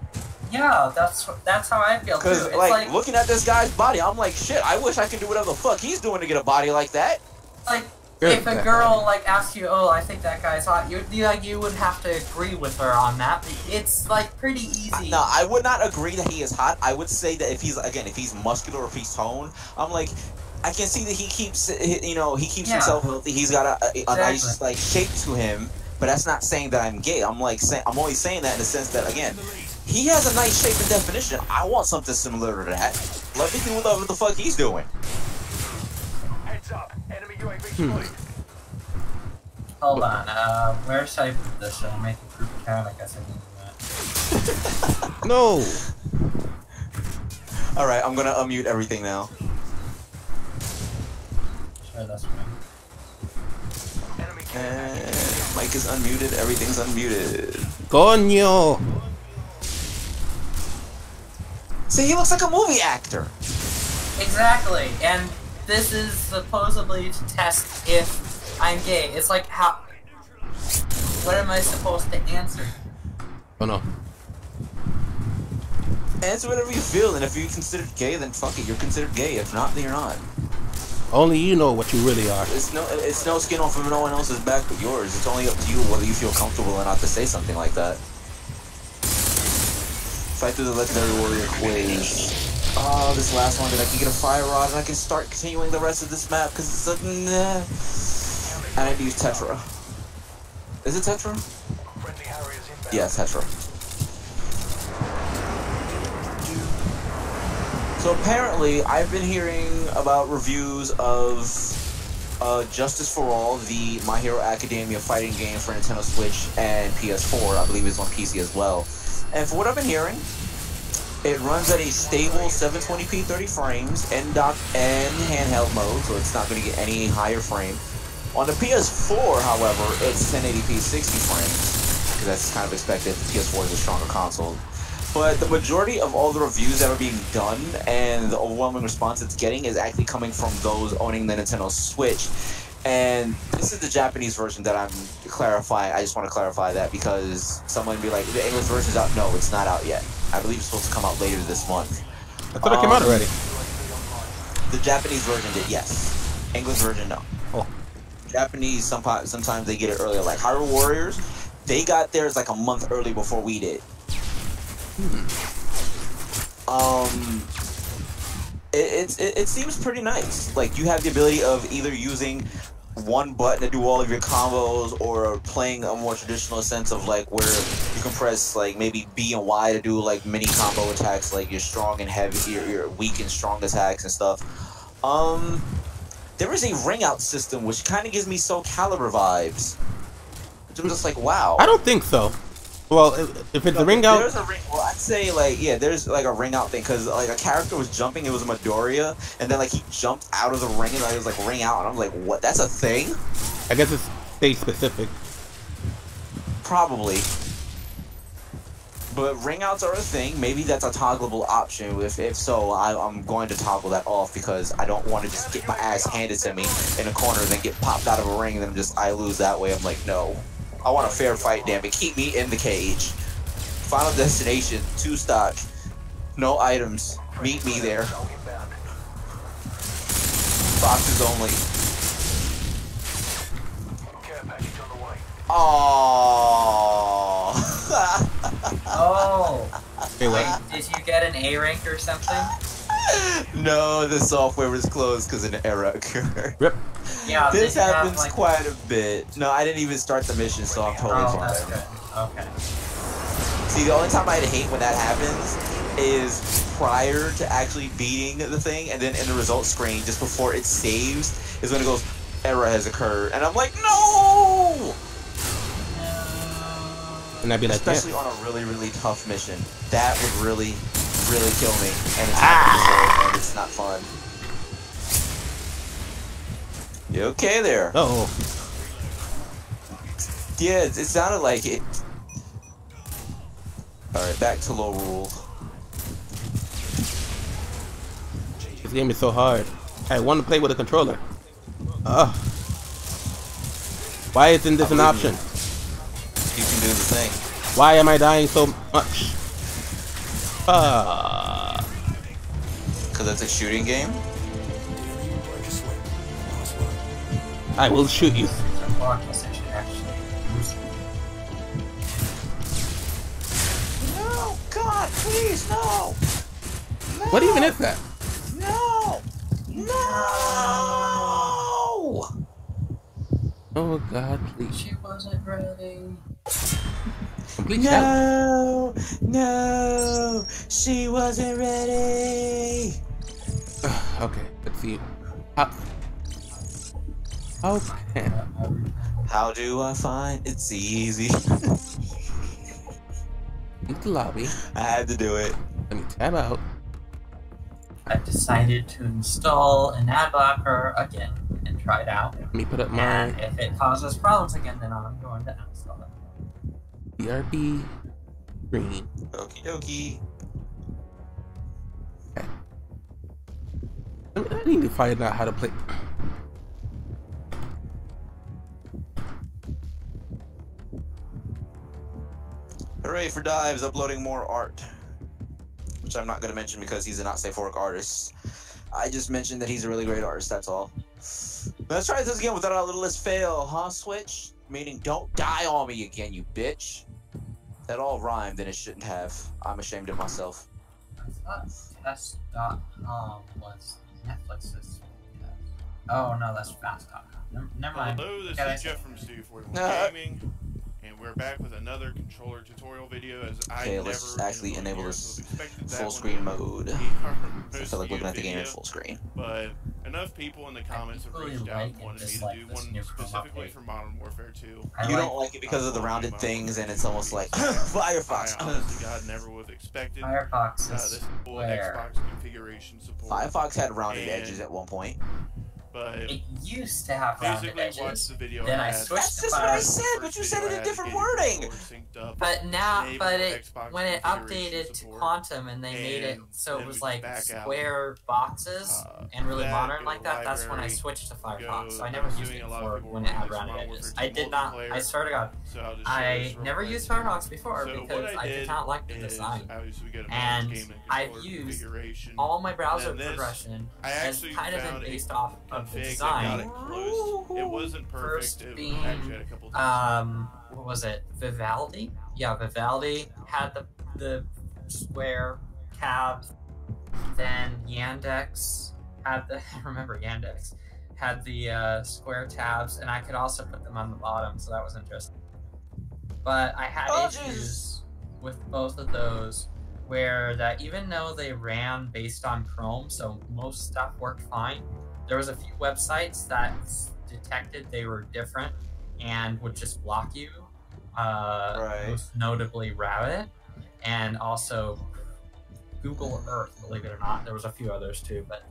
S6: Yeah, that's how I feel too.
S4: Because,
S6: It's
S4: like, looking at this guy's body, I'm like, shit, I wish I could do whatever the fuck he's doing to get a body like that.
S6: like
S1: Good.
S6: if a girl like asks you, oh, I think that guy's hot, you wouldn't have to agree with her on that. It's like pretty easy.
S4: No, I would not agree that he is hot. I would say that if he's muscular or if he's toned, I'm like, I can see that he keeps, he keeps himself healthy. He's got a nice like shape to him. But that's not saying that I'm gay. I'm only saying that in the sense that, again, he has a nice shape and definition. I want something similar to that. Let me do whatever the fuck he's doing.
S3: Heads up. Enemy UAV spotted.
S6: Hold on, where should I put this? Should I make a group account? I guess I need that.
S1: No.
S4: Alright, I'm gonna unmute everything now.
S6: Sure, that's fine.
S3: Enemy
S4: And mic is unmuted, everything's unmuted.
S1: Coño.
S4: See, he looks like a movie actor.
S6: Exactly, and this is supposedly to test if I'm gay. It's like, how... What am I supposed to answer?
S1: Oh no.
S4: Answer whatever you feel, and if you're considered gay, then fuck it, you're considered gay. If not, then you're not.
S1: Only you know what you really are.
S4: It's no skin off of no one else's back but yours. It's only up to you whether you feel comfortable or not to say something like that. Fight through the legendary warrior quiz. Oh, this last one, that I can get a fire rod and I can start continuing the rest of this map because it's like, nah. I need to use Tetra. Is it Tetra?
S3: friendly Harriers inbound.
S4: Yeah, Tetra. So apparently, I've been hearing about reviews of Justice for All, the My Hero Academia fighting game for Nintendo Switch and PS4. I believe it's on PC as well. And for what I've been hearing, it runs at a stable 720p 30 frames and dock and handheld mode, so it's not going to get any higher frame. On the PS4, however, it's 1080p 60 frames, because that's kind of expected. The PS4 is a stronger console. But the majority of all the reviews that are being done and the overwhelming response it's getting is actually coming from those owning the Nintendo Switch. And this is the Japanese version that I'm clarifying. I just want to clarify that because someone would be like, the English version's out. No, it's not out yet. I believe it's supposed to come out later this month.
S1: I thought it came out already.
S4: The Japanese version did, yes. English version, no.
S1: Oh.
S4: Japanese, sometimes they get it earlier. Like Hyrule Warriors, they got theirs like a month early before we did. It seems pretty nice. Like, you have the ability of either using one button to do all of your combos, or playing a more traditional sense of like where you can press like maybe B and Y to do like mini combo attacks, like your strong and heavy, your weak and strong attacks and stuff. There is a ring out system which kind of gives me Soul Calibur vibes. I'm just like, wow.
S1: I don't think so. Well, if it's a ring out,
S4: there's a ring. Well, I'd say like, yeah, there's like a ring out thing, because like a character was jumping, it was a Midoriya, and then like he jumped out of the ring and like, it was like ring out, and I'm like, what? That's a thing?
S1: I guess it's stage specific.
S4: Probably. But ring outs are a thing. Maybe that's a toggleable option. If so, I'm going to toggle that off, because I don't want to just get my ass handed to me in a corner and then get popped out of a ring and then I lose that way. I'm like, no. I want a fair fight, damn it. Keep me in the cage. Final destination, 2 stock. No items. Meet me there. Boxes only.
S3: Care package on the way.
S4: Aww.
S6: Oh!
S1: Wait, what?
S6: Did you get an A rank or something?
S4: No, the software was closed because an error occurred.
S1: Rip.
S6: Yeah,
S4: This
S6: did you have,
S4: happens
S6: like...
S4: quite a bit. No, I didn't even start the mission, so I'm totally
S6: Oh,
S4: fine.
S6: that's good. Okay.
S4: See, the only time I'd hate when that happens is prior to actually beating the thing, and then in the results screen, just before it saves, is when it goes, error has occurred. And I'm like, no!
S1: And I'd be like,
S4: Especially
S1: yeah.
S4: on a really, really tough mission. That would really, really kill me. And it's happened before, and it's not fun. You okay there?
S1: Uh-oh.
S4: Yeah, it sounded like it. Alright, back to low rule.
S1: This game is so hard. I want to play with a controller. Why isn't this an option?
S4: You can do the thing.
S1: Why am I dying so much?
S4: Because it's a shooting game?
S1: I will shoot you.
S4: No! God, please, no! No!
S1: What even is that?
S4: No! No!
S1: Oh God, please.
S6: She was wasn't ready.
S1: Complete shadow.
S4: No, she wasn't ready.
S1: Okay, let's see. Okay.
S4: How do I find it's easy?
S1: Into the lobby.
S4: I had to do it.
S1: Let me tab out.
S6: I've decided to install an ad blocker again and try it out.
S1: Let me put up my
S6: And if it causes problems again, then I'm going to uninstall it.
S1: BRB screen.
S4: Okie dokie.
S1: I need to find out how to play.
S4: Hooray for Dives uploading more art. Which I'm not going to mention because he's a not safe for work artist. I just mentioned that he's a really great artist, that's all. Let's try this again without a littlest fail, huh, Switch? Meaning, don't die on me again, you bitch. That all rhymed and it shouldn't have. I'm ashamed of myself.
S6: I thought test.com was Netflix's. Oh no, that's fast.com. Never mind.
S7: Hello, this
S6: Yeah,
S7: is Jeff from Studio41 Gaming, and we're back with another controller tutorial video. As
S4: Okay,
S7: I
S4: let's
S7: never
S4: actually
S7: in a million
S4: enable
S7: years
S4: this
S7: would have expected that
S4: full
S7: one
S4: screen
S7: to
S4: mode.
S7: be our
S4: I
S7: most
S4: feel like
S7: viewed
S4: looking at the game in
S7: video,
S4: full screen.
S7: But enough people in the comments have
S6: equally
S7: reached out
S6: like
S7: and
S6: and
S7: wanted me to
S6: dislike
S7: do
S6: this
S7: one
S6: new Chrome
S7: specifically
S6: update.
S7: for Modern Warfare 2.
S6: I
S4: You
S6: like
S4: don't like it because of the rounded
S7: Modern
S4: things and
S7: Warfare
S4: it's almost
S7: 2
S4: like
S7: I
S4: Firefox.
S7: honestly, God, never would have expected
S6: Firefox
S7: this
S6: is
S7: full
S6: where
S7: Xbox configuration support.
S4: Firefox had rounded
S7: And-
S4: edges at one point.
S7: But
S6: it used to have rounded
S7: basically, watch
S6: edges.
S7: the video.
S6: Then I
S7: had-
S6: switched
S4: That's
S6: to
S4: just what I
S6: Firefox.
S4: said, but you said it in different wording.
S6: But now,
S7: Enable
S6: but it
S7: Xbox
S6: when it
S7: configuration
S6: updated to
S7: support,
S6: Quantum and they made it
S7: and
S6: so it
S7: then
S6: was
S7: we
S6: like
S7: back out.
S6: square boxes and really
S7: that,
S6: modern
S7: go
S6: like
S7: to
S6: that. That's when I
S7: library,
S6: switched to Firefox. So I
S7: I'm
S6: never used
S7: assuming
S6: it
S7: a lot of
S6: before
S7: people
S6: when
S7: were
S6: it had
S7: on this
S6: rounded
S7: Modern
S6: edges.
S7: Warfare
S6: I
S7: 2
S6: did not. I
S7: multiplayer.
S6: swear to God,
S7: So I'll just show
S6: I
S7: this real
S6: never
S7: quick.
S6: used Firefox before
S7: So
S6: because
S7: what
S6: I did not like the
S7: is,
S6: design.
S7: obviously we get a
S6: And
S7: game and
S6: I've
S7: controller
S6: used
S7: configuration.
S6: all my browser
S7: And then this,
S6: progression
S7: I
S6: has
S7: actually
S6: kind of
S7: found
S6: been
S7: a
S6: based off of the
S7: config that got
S6: design.
S7: it closed. It wasn't perfect.
S6: First
S7: It
S6: being,
S7: actually had a couple things.
S6: what was it? Vivaldi? Yeah, Vivaldi had the square tabs. Then Yandex had the remember Yandex had the square tabs, and I could also put them on the bottom, so that was interesting. But I had issues with both of those, where that even though they ran based on Chrome, so most stuff worked fine, there was a few websites that detected they were different and would just block you. Most notably Rabbit, and also Google Earth, believe it or not. There was a few others too, but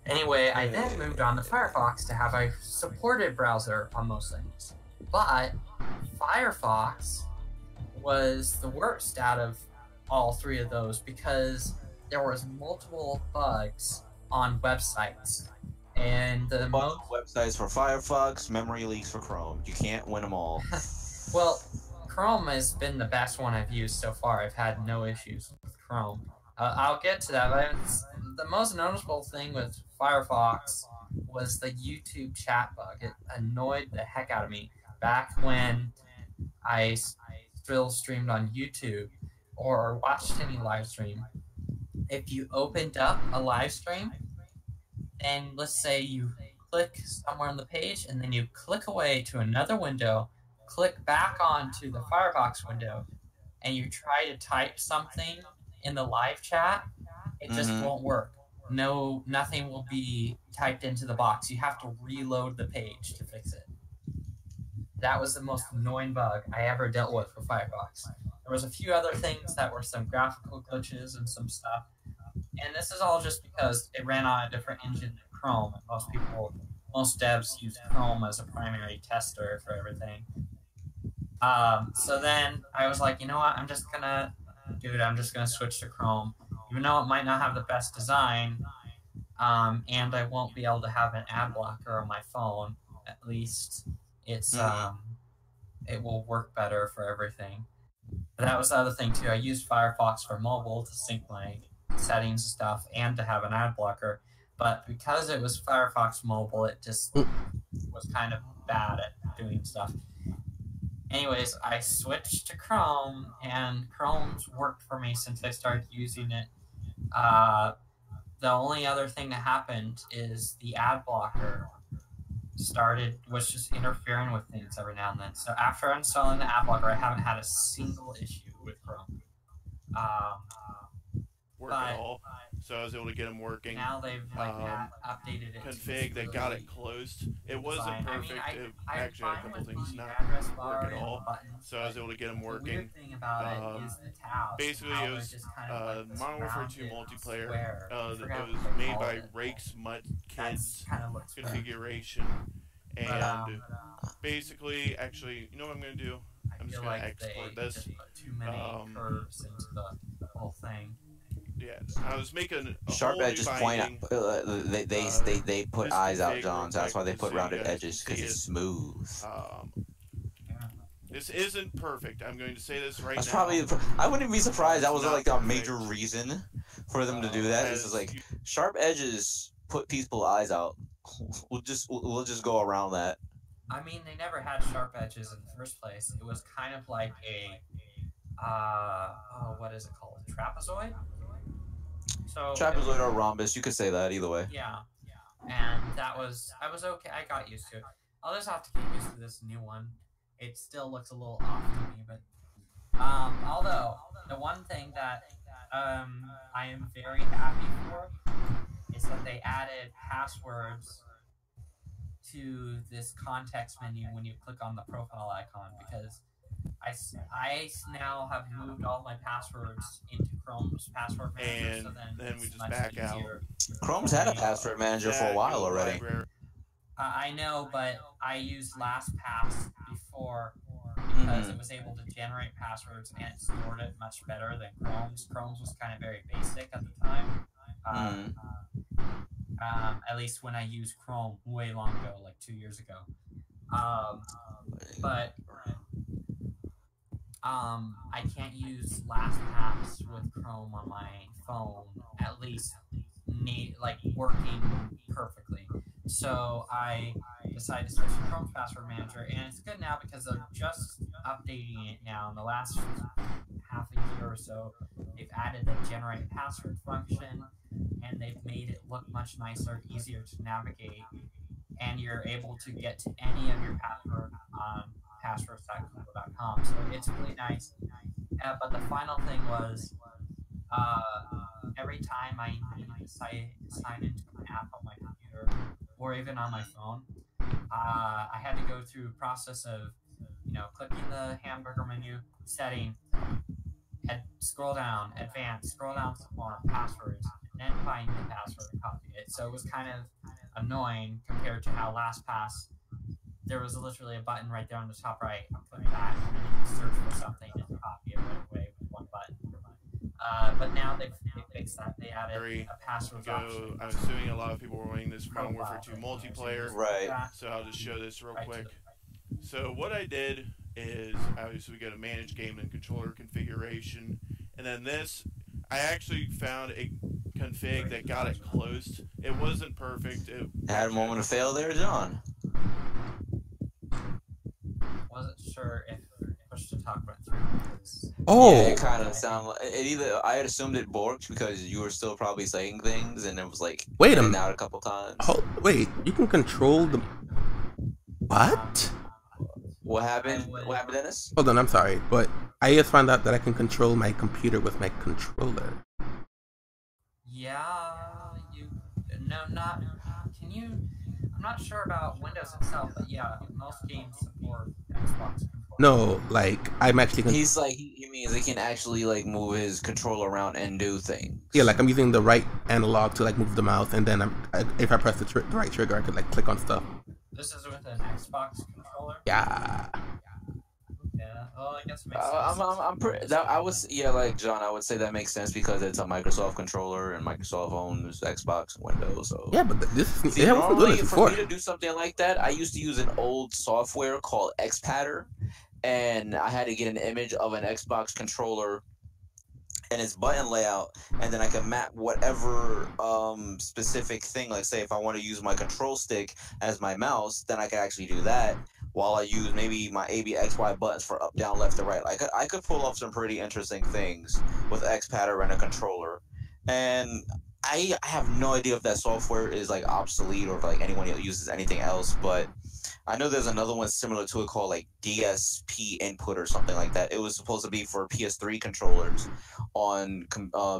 S6: anyway, I then moved on to Firefox to have a supported browser on most things. But Firefox was the worst out of all three of those because there was multiple bugs on websites. And the most
S4: websites for Firefox, memory leaks for Chrome. You can't win them all.
S6: well, Chrome has been the best one I've used so far. I've had no issues with Chrome. I'll get to that, but the most noticeable thing with Firefox was the YouTube chat bug. It annoyed the heck out of me back when I still streamed on YouTube or watched any live stream. If you opened up a live stream, and let's say you click somewhere on the page and then you click away to another window, click back onto the Firefox window, and you try to type something in the live chat, it just won't work. Nothing will be typed into the box. You have to reload the page to fix it. That was the most annoying bug I ever dealt with Firefox. There was a few other things that were some graphical glitches and some stuff. And this is all just because it ran on a different engine than Chrome. Most devs use Chrome as a primary tester for everything. So then I was like, you know what? I'm just gonna switch to Chrome, even though it might not have the best design, and I won't be able to have an ad blocker on my phone. At least it's it will work better for everything. But that was the other thing too. I used Firefox for mobile to sync my settings and stuff, and to have an ad blocker. But because it was Firefox mobile, it just was kind of bad at doing stuff. Anyways, I switched to Chrome, and Chrome's worked for me since I started using it. The only other thing that happened is the ad blocker was just interfering with things every now and then. So after installing the app logger, I haven't had a single issue with Chrome.
S7: Work at all. So I was able to get them working.
S6: Now they've updated it.
S7: Config, they got it closed. It wasn't perfect. It actually had a couple things not work at all. So I was able to get them working.
S6: The weird thing about it is the tabs.
S7: Basically, it was Modern Warfare 2 multiplayer. It was made by Rake's Mutt Kids configuration. And basically, actually, you know what I'm going to do? I'm just going to export this.
S6: Too many curves into the whole thing.
S7: Yeah, I was making a
S4: Sharp
S7: whole
S4: edges
S7: new
S4: point
S7: binding.
S4: out. They put
S7: this
S4: eyes out,
S7: config
S4: John. So that's why they put
S7: so you
S4: rounded
S7: guys
S4: edges,
S7: can
S4: because
S7: see
S4: it's
S7: it.
S4: smooth.
S7: This isn't perfect. I'm going to say this right
S4: That's
S7: now.
S4: probably. I wouldn't be surprised. That was
S7: It's
S4: like
S7: not
S4: a major
S7: perfect.
S4: reason for them to do that. It's just like sharp edges put people's eyes out. We'll just go around that.
S6: I mean, they never had sharp edges in the first place. It was kind of like a what is it called? Trapezoid? So
S4: Trapezoid or rhombus, you could say that either way.
S6: Yeah. And I was okay. I got used to it. I'll just have to get used to this new one. It still looks a little off to me, but although the one thing that I am very happy for is that they added passwords to this context menu when you click on the profile icon, because I now have moved all my passwords into Chrome's password manager,
S7: And
S6: so
S7: then we
S6: it's
S7: just
S6: much
S7: back
S6: easier.
S4: Chrome's had a password manager for a while already.
S6: I know, but I used LastPass before because it was able to generate passwords and it stored it much better than Chrome's. Chrome's was kind of very basic at the time. At least when I used Chrome way long ago, like 2 years ago. But I can't use LastPass with Chrome on my phone, at least working perfectly. So I decided to switch to Chrome's password manager, and it's good now because they're just updating it now. In the last half a year or so, they've added the generate password function, and they've made it look much nicer, easier to navigate, and you're able to get to any of your password on passwords.google.com. So it's really nice. But the final thing was, every time I needed to sign into an app on my computer or even on my phone, I had to go through a process of, clicking the hamburger menu, setting, scroll down, advanced, scroll down some more, passwords, and then find the password and copy it. So it was kind of annoying compared to how LastPass, there was literally a button right there on the top right. Click that, and then you can search for something and copy it right away with one button. But now they've fixed that. They added a password option.
S7: I'm assuming a lot of people were running this Modern Warfare 2 multiplayer.
S4: Right.
S7: So I'll just show this real quick. So what I did is, obviously we go to manage game and controller configuration. And then this, I actually found a config that got it closed. It wasn't perfect. It
S4: Had a moment of fail there, John.
S6: Wasn't sure if push to talk went through.
S1: Oh,
S4: Yeah, it kind of sounded like it. Either I had assumed it borked because you were still probably saying things, and it was like
S1: wait a
S4: in and
S1: minute.
S4: out a couple times.
S1: Wait, you can control the what?
S4: What happened? What happened, Dennis?
S1: Hold on, I'm sorry, but I just found out that I can control my computer with my controller.
S6: Yeah, can you? I'm not sure about Windows itself, but yeah, most games support Xbox controller.
S1: No, like I'm actually.
S4: He's like he means he can actually like move his controller around and do things.
S1: Yeah, like I'm using the right analog to like move the mouse, and then if I press the right trigger, I could like click on stuff.
S6: This is with an Xbox controller.
S1: Yeah.
S6: Yeah. Well, I guess it makes sense.
S4: I'm pretty. Like John, I would say that makes sense because it's a Microsoft controller and Microsoft owns Xbox and Windows. So
S1: Yeah, but this is
S4: see,
S1: I wasn't doing
S4: normally
S1: this
S4: for
S1: before.
S4: me to do something like that, I used to use an old software called Xpatter, and I had to get an image of an Xbox controller and its button layout, and then I can map whatever specific thing. Like say if I want to use my control stick as my mouse, then I can actually do that while I use maybe my A, B, X, Y buttons for up, down, left, or right. Like I could pull off some pretty interesting things with Xpatter and a controller. And I have no idea if that software is like obsolete or if like anyone uses anything else, but I know there's another one similar to it called like DSP input or something like that. It was supposed to be for PS3 controllers on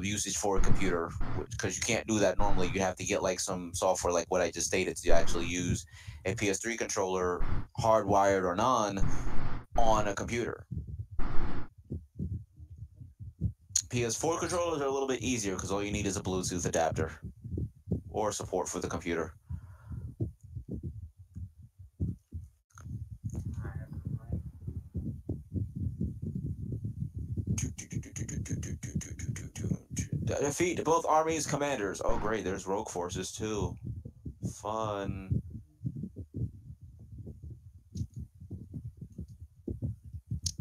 S4: usage for a computer, because you can't do that normally. You have to get like some software like what I just stated to actually use a PS3 controller, hardwired or non, on a computer. PS4 controllers are a little bit easier because all you need is a Bluetooth adapter or support for the computer. Defeat both armies' commanders. Oh, great. There's rogue forces, too. Fun.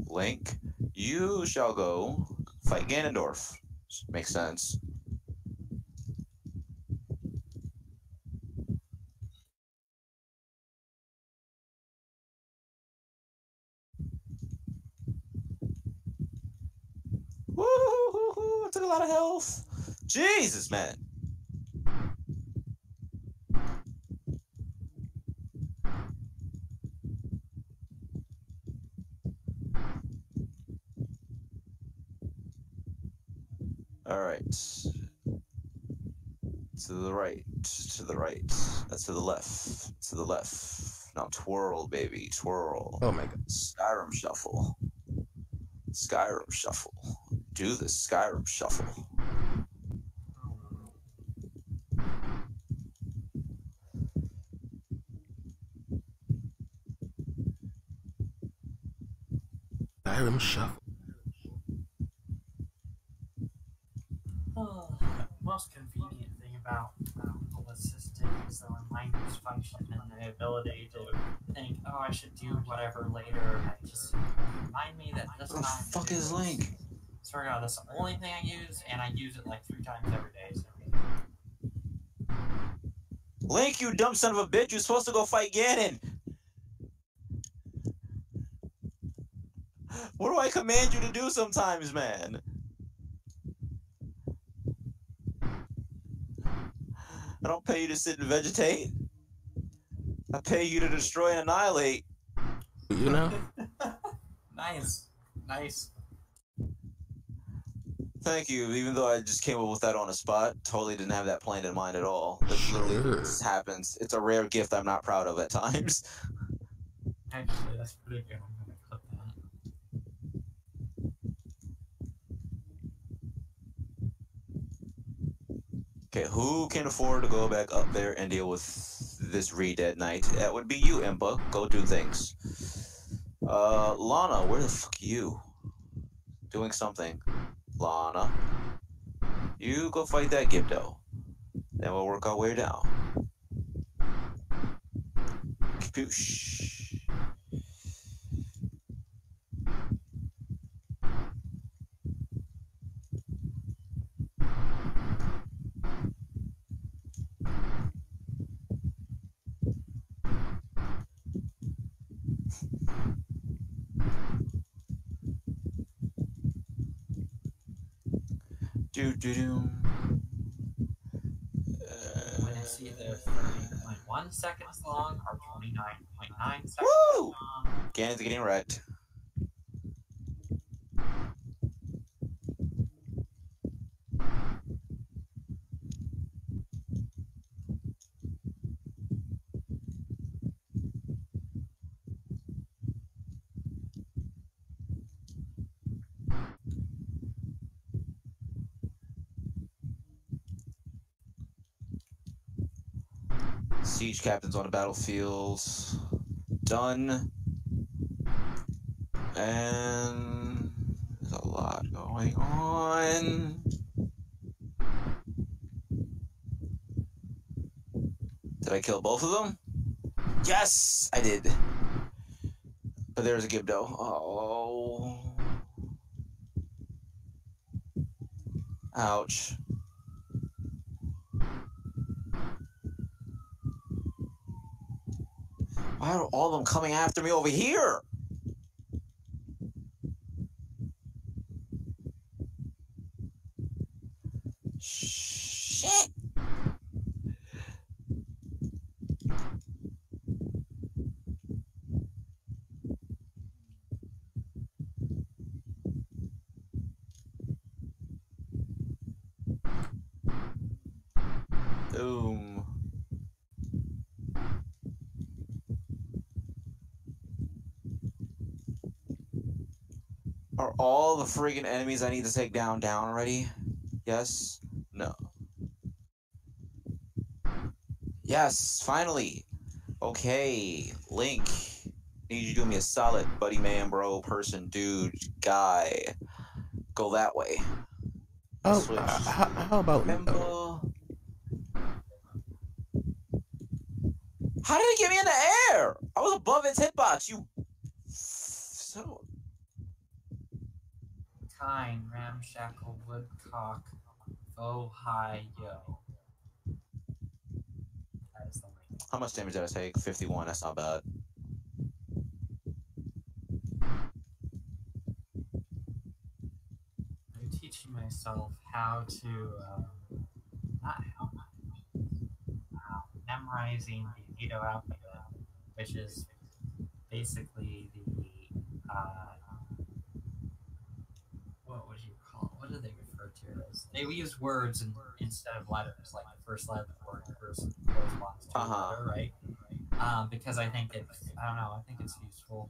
S4: Link, you shall go fight Ganondorf. Makes sense. Woo-hoo-hoo-hoo. I took a lot of health. Jesus, man. All right. To the right. To the right. That's to the left. To the left. Now twirl, baby. Twirl.
S1: Oh my god.
S4: Skyrim shuffle. Skyrim shuffle. Do the Skyrim shuffle.
S1: Skyrim shuffle.
S6: Oh, the most convenient thing about Google Assistant is the reminders function and the ability to think, oh, I should do whatever later. And just remind me that this
S4: What the
S6: time.
S4: fuck is Link?
S6: Swear to God, that's the only thing I use, and I use it like 3 times every day. So.
S4: Link, you dumb son of a bitch! You're supposed to go fight Ganon. What do I command you to do sometimes, man? I don't pay you to sit and vegetate. I pay you to destroy and annihilate.
S1: You know?
S6: Nice. Nice.
S4: Thank you, even though I just came up with that on the spot. Totally didn't have that planned in mind at all. This literally just happens. It's a rare gift I'm not proud of at times.
S6: Actually, that's pretty good. I'm gonna clip that.
S4: Okay, who can afford to go back up there and deal with this Re-Dead Knight? That would be you, Impa. Go do things. Lana, where the fuck are you? Doing something. Lana. You go fight that Gibdo. Then we'll work our way down. Kapoosh. Do-do-do.
S6: When I see the 30.1 seconds long or 29.9 seconds
S4: Woo!
S6: long.
S4: Ganon's getting wrecked. Siege captains on the battlefield. Done. And there's a lot going on. Did I kill both of them? Yes, I did. But there's a Gibdo. Oh. Ouch. Why are all of them coming after me over here? shit. Boom. Are all the friggin' enemies I need to take down already? Yes? No. Yes, finally. Okay, Link. Need you to do me a solid, buddy, man, bro, person, dude, guy. Go that way.
S1: Oh,
S4: Switch.
S1: how about
S4: Remember? How did it get me in the air? I was above its hitbox, you. So.
S6: Kind, ramshackle, woodcock, Ohio. That is the link.
S4: How much damage did I take? 51, that's not bad.
S6: I'm teaching myself how to, not how, memorizing the Nato alphabet, which is basically the, what would you call it? What do they refer to it as? They use words instead of letters, like the first letter of the word corresponds to a letter, right? Because I think it's, I don't know, I think it's useful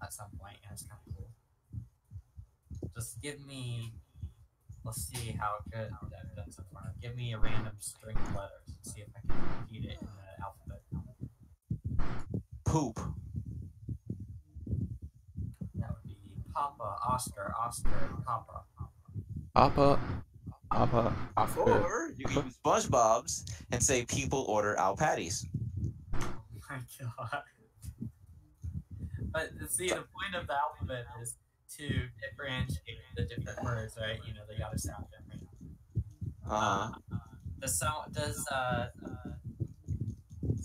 S6: at some point, and it's kind of cool. Just give me, let's see how good I've done so far. Give me a random string of letters and see if I can repeat it in the alphabet.
S4: Poop.
S6: That would be Papa, Oscar, Oscar, Papa.
S1: Papa, Oscar.
S4: Or you can use SpongeBob's and say people order out patties.
S6: Oh my god. But see, the point of the alphabet is to differentiate the different words, right? You know, they gotta sound different. Does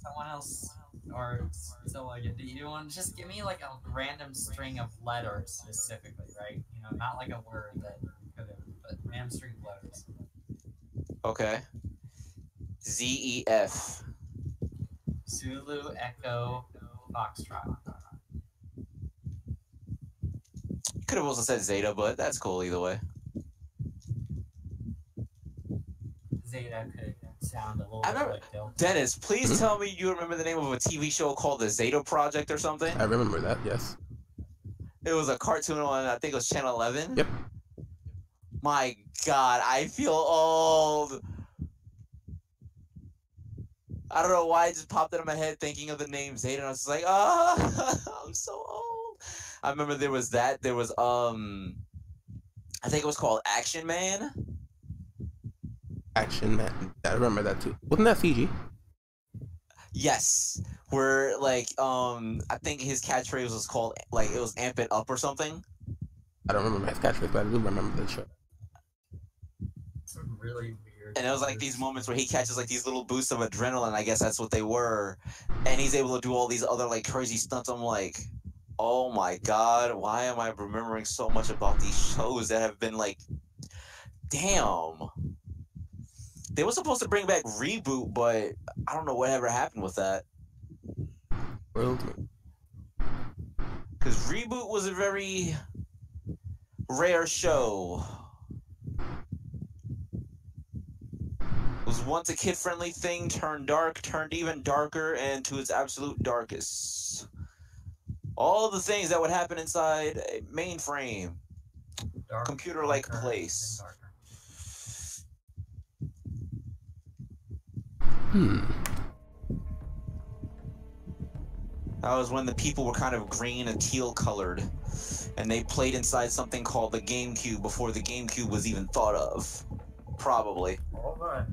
S6: someone else, or so do you want to just give me like a random string of letters specifically, right? You know, not like a word that could have, but random string of letters.
S4: Okay. ZEF.
S6: Zulu, Echo, Foxtrot.
S4: Could have also said Zeta, but that's cool either way.
S6: Zeta could sound a little bit like Delta.
S4: Dennis, please tell me you remember the name of a TV show called The Zeta Project or something?
S1: I remember that, yes.
S4: It was a cartoon on, I think it was Channel 11?
S1: Yep.
S4: My god, I feel old. I don't know why it just popped into my head thinking of the name Zeta, and I was just like, I'm so old. I remember there was that. There was, I think it was called Action Man.
S1: Action Man. I remember that too. Wasn't that Fiji?
S4: Yes. Where, like, I think his catchphrase was called, like, it was Amp It Up or something.
S1: I don't remember his catchphrase, but I do remember the show.
S6: Some really weird.
S4: And it was like these moments where he catches like these little boosts of adrenaline, I guess that's what they were. And he's able to do all these other like crazy stunts. I'm like, oh my god, why am I remembering so much about these shows that have been like, damn. They were supposed to bring back Reboot, but I don't know whatever happened with that.
S1: World.
S4: Because Reboot was a very rare show. Was once a kid-friendly thing, turned dark, turned even darker, and to its absolute darkest. All the things that would happen inside a mainframe, computer-like place. That was when the people were kind of green and teal-colored, and they played inside something called the GameCube before the GameCube was even thought of. Probably.
S6: All right.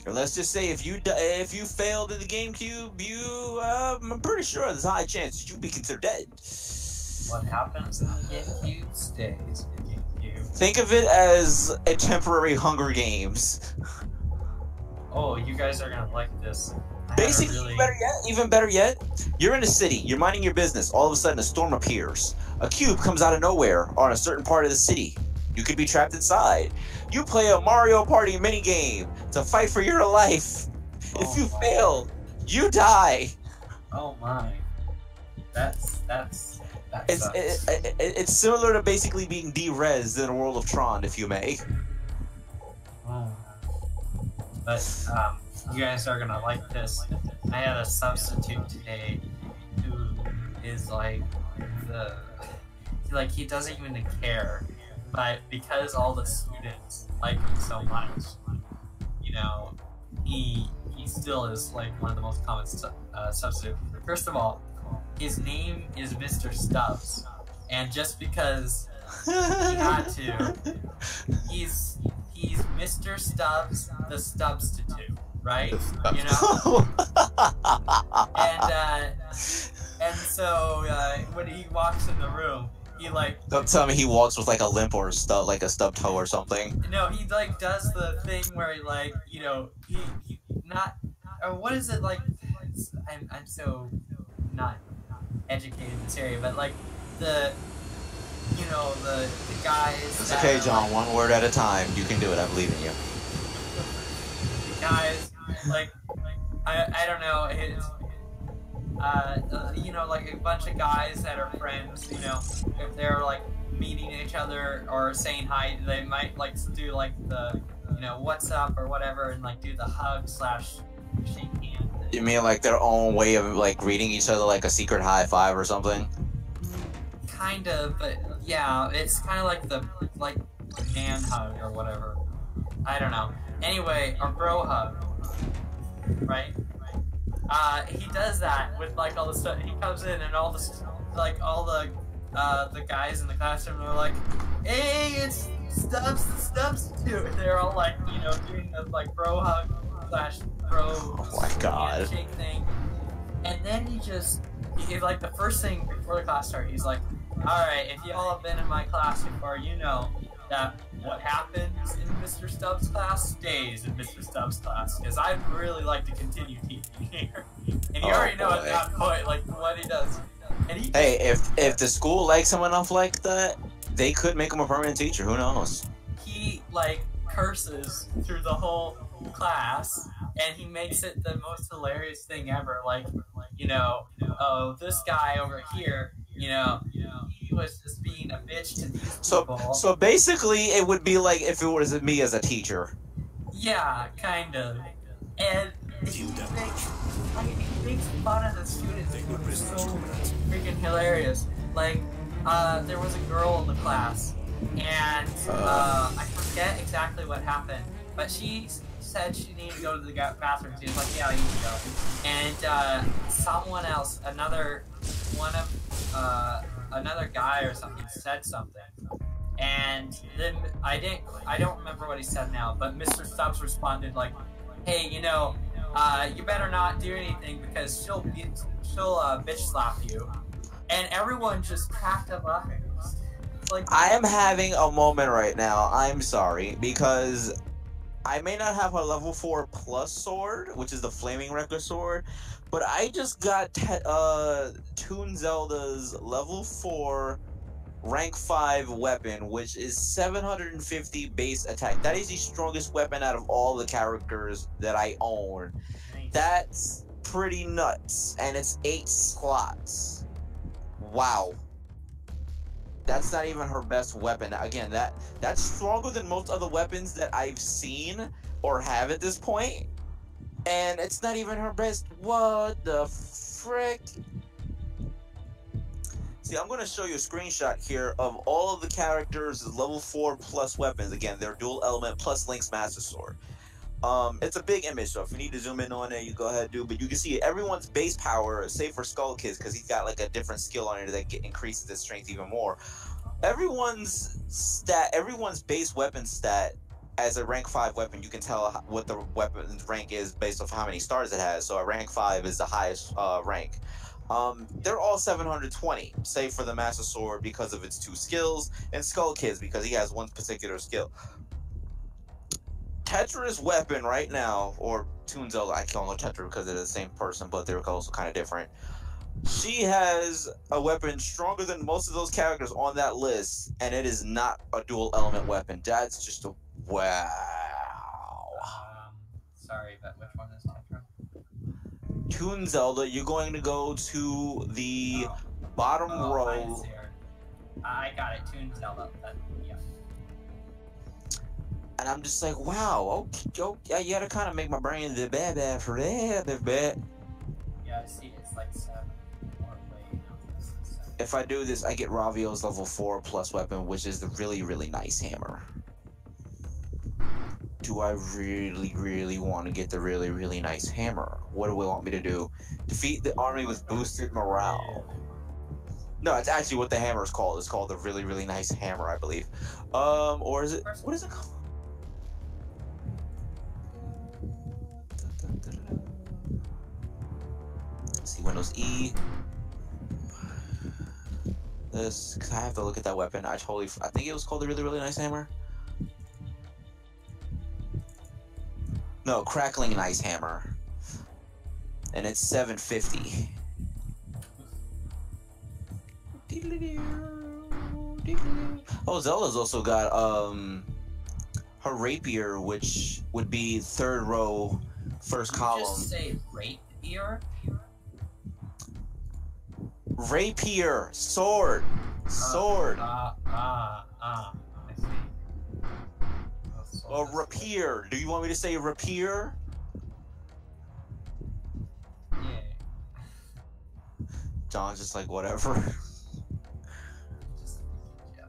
S4: Or let's just say if you failed in the GameCube, I'm pretty sure there's a high chance you'd be considered dead.
S6: What happens in the GameCube stays in the GameCube.
S4: Think of it as a temporary Hunger Games.
S6: Oh, you guys are gonna like this.
S4: Basically,
S6: really...
S4: even better yet, you're in a city, you're minding your business, all of a sudden a storm appears. A cube comes out of nowhere on a certain part of the city. You could be trapped inside. You play a Mario Party minigame to fight for your life. If you fail, you die.
S6: Oh my. That sucks.
S4: It's similar to basically being de-res in a world of Tron, if you may.
S6: Oh. But, you guys are gonna like this. I had a substitute today who is like he doesn't even care, but because all the students like him so much, you know, he still is like one of the most common substitutes. First of all, his name is Mr. Stubbs, and just because he had to, he's Mr. Stubbs the Stubbstitute, right? You know, and so when he walks in the room, he like...
S4: Don't tell me he walks with like a limp or a stub, like a stub toe or something.
S6: No, he like does the thing where he like, you know, he not, or what is it like? I'm so not educated in this area, but like the, you know, the guys.
S4: It's okay, John. Like, one word at a time. You can do it. I believe in you.
S6: The guys, like I don't know. It's, you know, like a bunch of guys that are friends, you know, if they're like meeting each other or saying hi, they might like do like the, you know, what's up or whatever, and like do the hug / shake hand.
S4: You mean like their own way of like greeting each other, like a secret high five or something?
S6: Kind of, but yeah, it's kind of like the man hug or whatever. I don't know. Anyway, or bro hug, right? He does that with like all the stuff. He comes in and all the guys in the classroom are like, "Hey, it's Stubbs the Substitute." And they're all like, you know, doing the like bro hug / bro handshake thing. And then he like the first thing before the class started, he's like, "All right, if y'all have been in my class before, you know that what happens in Mr. Stubbs' class stays in Mr. Stubbs' class, because I'd really like to continue teaching here." And you already know at that point, like, what he does. And
S4: hey, if the school likes him enough like that, they could make him a permanent teacher. Who knows?
S6: He, like, curses through the whole class, and he makes it the most hilarious thing ever. Like, you know, oh, this guy over here, you know, he was just being a bitch to these people.
S4: So basically, it would be like if it was me as a teacher.
S6: Yeah, kind of. And he makes fun of the students, which is so freaking hilarious. Like, there was a girl in the class, and I forget exactly what happened, but she said she needed to go to the bathroom. She was like, "Yeah, you can go." And someone else, another guy or something said something, and then I don't remember what he said now, but Mr. Stubbs responded like, "Hey, you know, you better not do anything because she'll bitch slap you," and everyone just cracked up laughing. It's like,
S4: I am having a moment right now. I'm sorry, because I may not have a level 4 plus sword, which is the Flaming Wrecker sword, but I just got Toon Zelda's level 4 rank 5 weapon, which is 750 base attack. That is the strongest weapon out of all the characters that I own.
S6: nice.
S4: That's pretty nuts, and it's 8 slots. Wow. That's not even her best weapon. Again, that's stronger than most other weapons that I've seen or have at this point. And it's not even her best. What the frick? See, I'm going to show you a screenshot here of all of the characters' level 4 plus weapons. Again, they're dual element plus Link's Master Sword. It's a big image, so if you need to zoom in on it, you go ahead and do. But you can see everyone's base power, save for Skull Kids, because he's got like a different skill on it that increases his strength even more. Everyone's base weapon stat as a rank 5 weapon, you can tell what the weapon's rank is based off how many stars it has. So a rank 5 is the highest rank. They're all 720, save for the Master Sword because of its 2 skills, and Skull Kids because he has one particular skill. Tetra's weapon right now, or Toon Zelda, I can only touch her because they're the same person, but they're also kind of different. She has a weapon stronger than most of those characters on that list, and it is not a dual element weapon. That's just a wow.
S6: Sorry, but which one is Tetra?
S4: Toon Zelda, you're going to go to the bottom row.
S6: I got it, Toon Zelda. Yeah.
S4: And I'm just like, wow, okay, you gotta kind of make my brain the bad for that, the bad.
S6: Yeah, I see, it's like 7. Or wait, no, this is 7.
S4: If I do this, I get Ravio's level 4 plus weapon, which is the really, really nice hammer. Do I really want to get the really, really nice hammer? What do we want me to do? Defeat the army with boosted morale. No, it's actually what the hammer is called. It's called the really, really nice hammer, I believe. Or is it? What is it called? Let's see, Windows E. This, cause I have to look at that weapon. I think it was called the really, really nice hammer. No, crackling nice hammer. And it's 750. Oh, Zelda's also got her rapier, which would be 3rd row, 1st column.
S6: Did you just say rapier?
S4: Rapier, sword, sword.
S6: I see.
S4: Or rapier. Do you want me to say rapier?
S6: Yeah.
S4: John's just like, whatever.
S6: Just, yeah.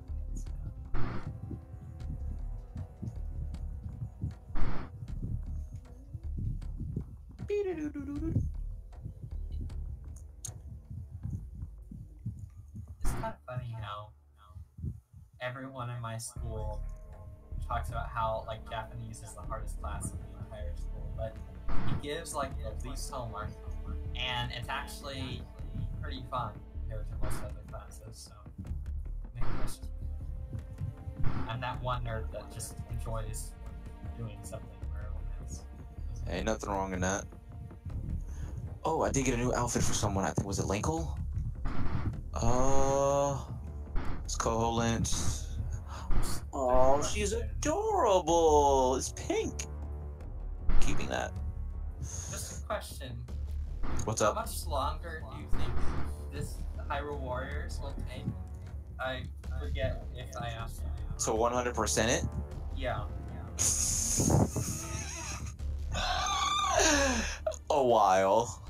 S6: It's kind of funny how everyone in my school talks about how like Japanese is the hardest class in the entire school, but he gives like the least homework, and it's actually pretty fun compared to most other classes. So maybe that's just I'm that one nerd that just enjoys doing something where everyone else doesn't.
S4: Ain't nothing wrong in that. Oh, I did get a new outfit for someone. I think was it Linkle? It's Koholint. Oh, she's adorable. It's pink. Keeping that.
S6: Just a question.
S4: What's
S6: How
S4: up?
S6: much longer do you think this Hyrule Warriors will take? I forget if I asked you.
S4: So 100% it?
S6: Yeah.
S4: A while.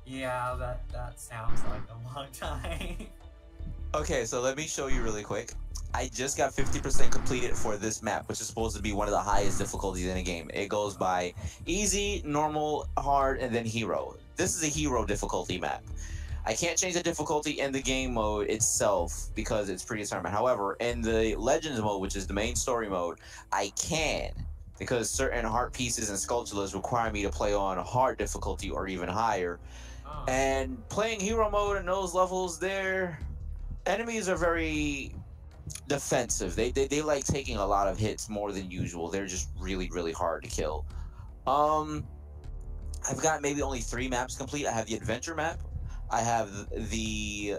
S6: Yeah, that sounds like a long time.
S4: Okay, so let me show you really quick. I just got 50% completed for this map, which is supposed to be one of the highest difficulties in a game. It goes by easy, normal, hard, and then hero. This is a hero difficulty map. I can't change the difficulty in the game mode itself because it's predetermined. However, in the Legends mode, which is the main story mode, I can, because certain heart pieces and sculptures require me to play on hard difficulty or even higher.
S6: Oh.
S4: And playing hero mode in those levels, enemies are very defensive. They like taking a lot of hits more than usual. They're just really, really hard to kill. I've got maybe only 3 maps complete. I have the adventure map, I have the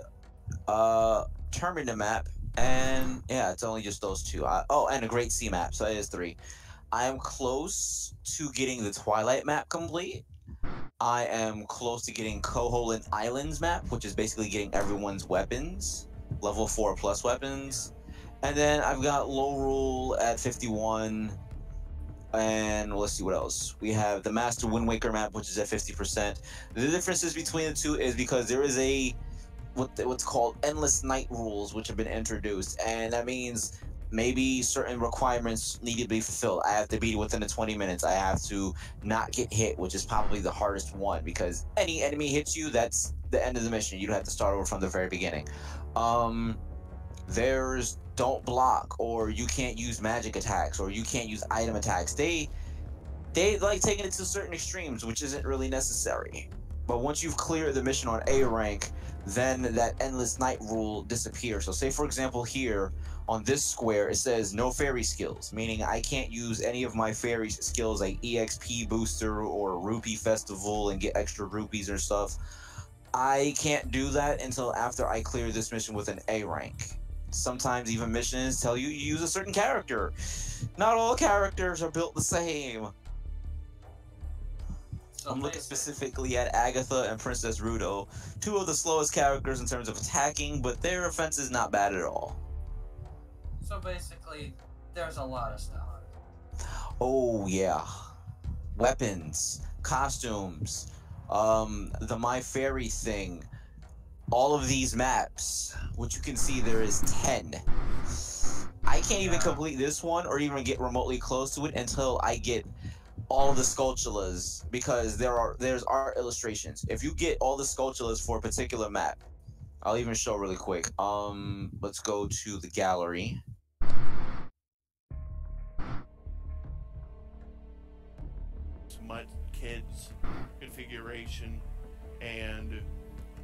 S4: Termina map, and yeah, it's only just those 2. And a Great Sea map, so that is 3. I am close to getting the Twilight map complete. I am close to getting Koholint Islands map, which is basically getting everyone's weapons, level 4 plus weapons. And then I've got Lorule at 51. And let's see what else. We have the Master Wind Waker map, which is at 50%. The differences between the 2 is because there is what's called endless night rules, which have been introduced. And that means maybe certain requirements need to be fulfilled. I have to beat it within the 20 minutes. I have to not get hit, which is probably the hardest one, because any enemy hits you, that's the end of the mission. You'd have to start over from the very beginning. There's don't block, or you can't use magic attacks, or you can't use item attacks. They like taking it to certain extremes, which isn't really necessary. But once you've cleared the mission on A rank, then that endless night rule disappears. So say for example here on this square it says no fairy skills, meaning I can't use any of my fairy skills like EXP booster or rupee festival and get extra rupees or stuff. I can't do that until after I clear this mission with an A rank. Sometimes even missions tell you use a certain character. Not all characters are built the same.
S6: So
S4: I'm looking
S6: basically,
S4: specifically at Agatha and Princess Rudo, two of the slowest characters in terms of attacking, but their offense is not bad at all.
S6: so basically, there's a lot of stuff.
S4: Oh yeah, weapons, costumes, the My Fairy thing, all of these maps, which you can see there is 10. I can't even complete this one or even get remotely close to it until I get all the sculptulas, because there's art illustrations. If you get all the sculptulas for a particular map, I'll even show really quick. Let's go to the gallery.
S7: Smut kids configuration, and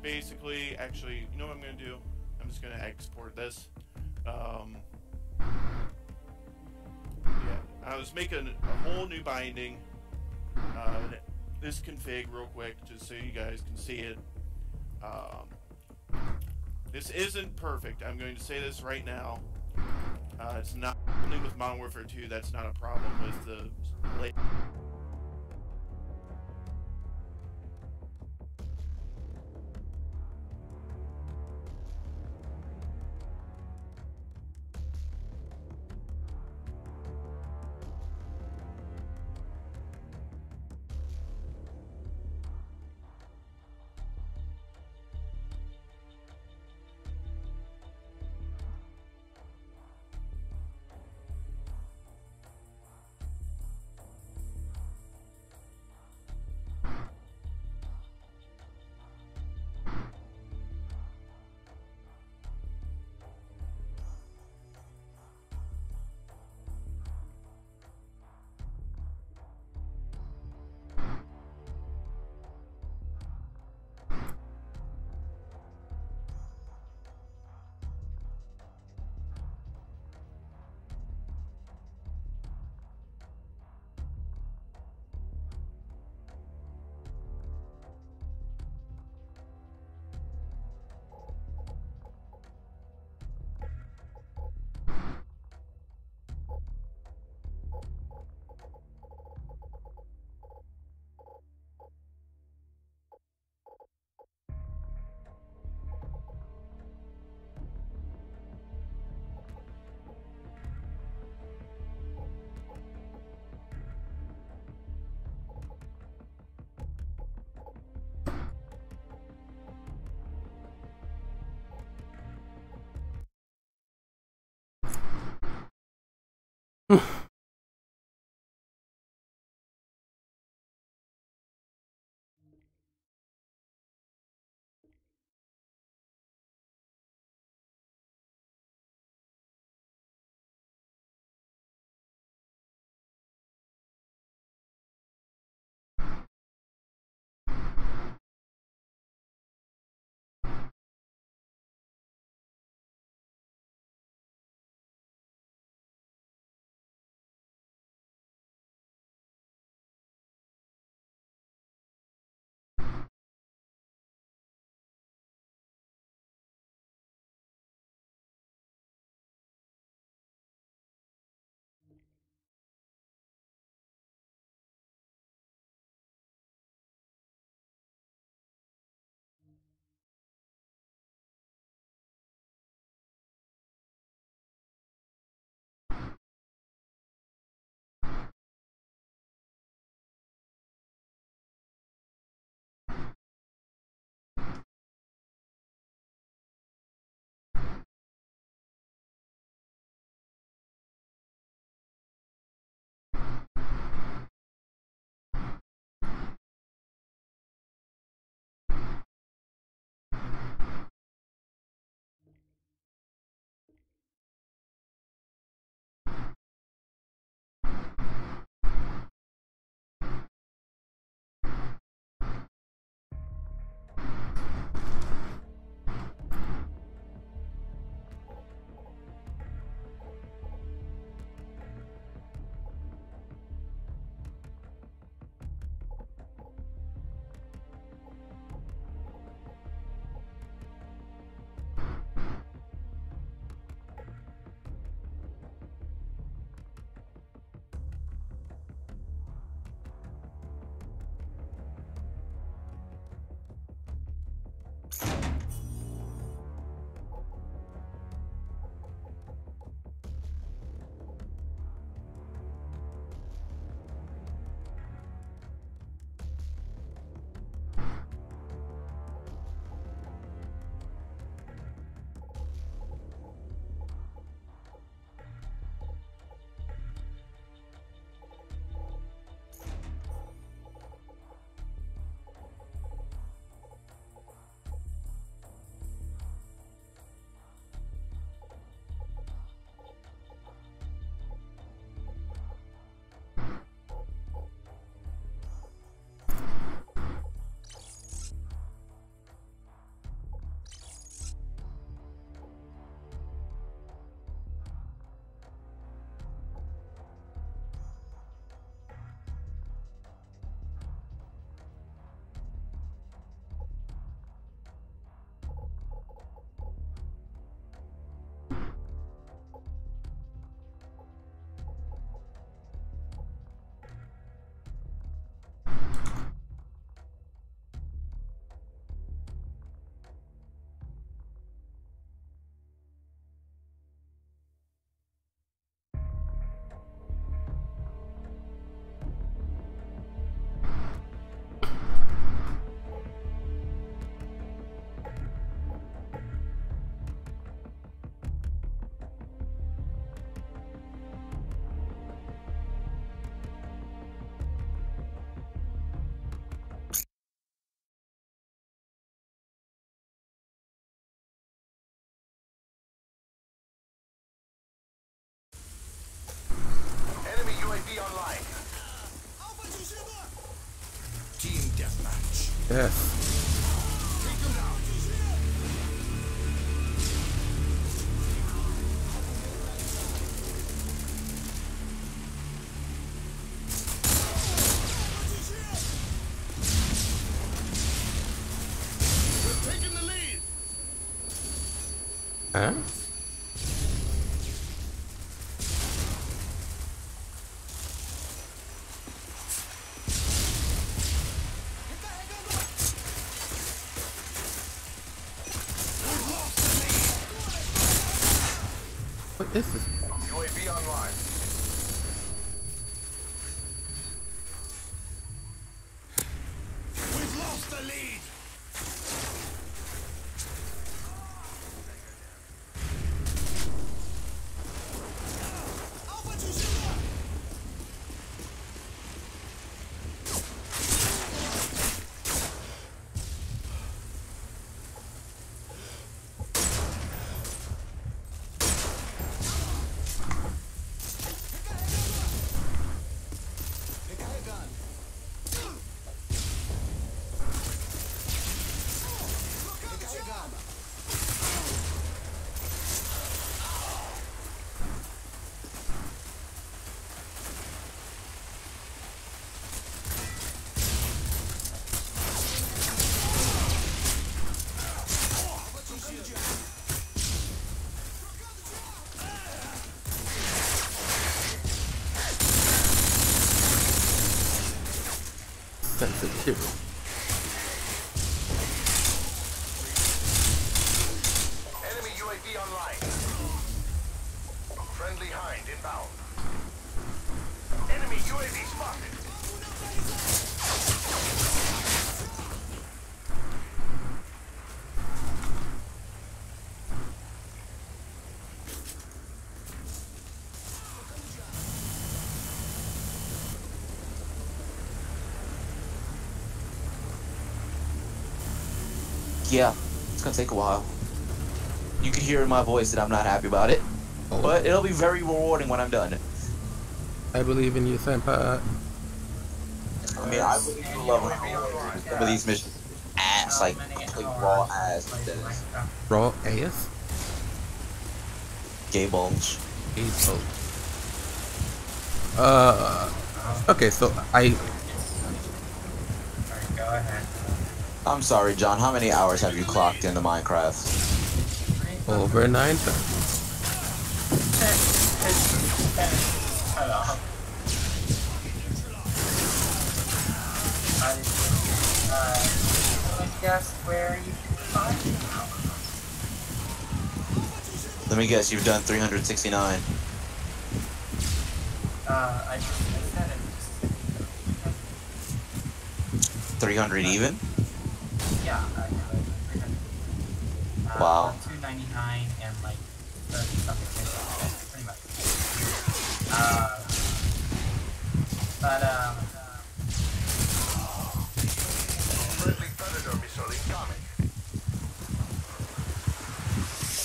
S7: basically, actually, you know what I'm gonna do? I'm just gonna export this. Yeah, I was making a whole new binding. This config real quick, just so you guys can see it. This isn't perfect. I'm going to say this right now. It's not only with Modern Warfare 2. That's not a problem with the.
S1: Yes.
S2: We're taking the lead.
S1: Huh? What is this?
S3: UAV online.
S2: We've lost the lead.
S1: Sensitivity.
S3: Enemy UAV online. Friendly Hind inbound. Enemy UAV spotted.
S4: Yeah, it's gonna take a while. You can hear in my voice that I'm not happy about it,
S1: Oh,
S4: but it'll be very rewarding when I'm done.
S1: I believe in you, senpai.
S4: I mean, I really do love some of these missions. Ass, like complete raw ass. That is
S1: Raw ass?
S4: gay bulge.
S1: Evil. Okay, so
S6: Alright, go ahead.
S4: I'm sorry, John. How many hours have you clocked into Minecraft?
S1: over 9 times.
S6: Cut off. I guess where you can find it.
S4: Let me guess. You've done 369.
S6: I said it.
S4: 300 even?
S6: Yeah, I know. 300.
S4: Wow.
S6: 299 and like 30 something. Pretty much. But
S3: Friendly Predator missile incoming.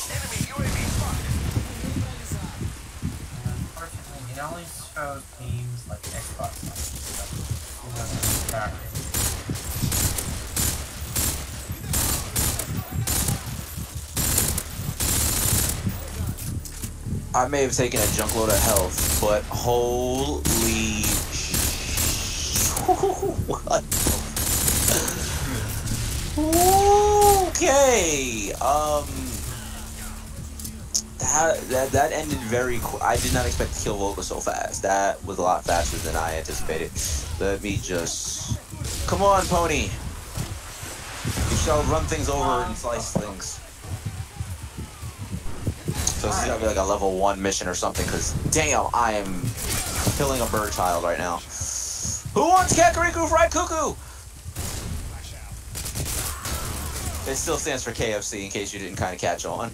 S3: Enemy UAV spotted.
S6: unfortunately, it only shows games like Xbox. It doesn't track it.
S4: I may have taken a junk load of health, but holy what? Okay. That ended very quick. I did not expect to kill Volga so fast. That was a lot faster than I anticipated. Let me just come on, pony. You shall run things over and slice things. So this is gonna be like a level 1 mission or something, because damn, I am killing a bird child right now. Who wants Kakariko Fried Cuckoo? It still stands for KFC, in case you didn't kind of catch on.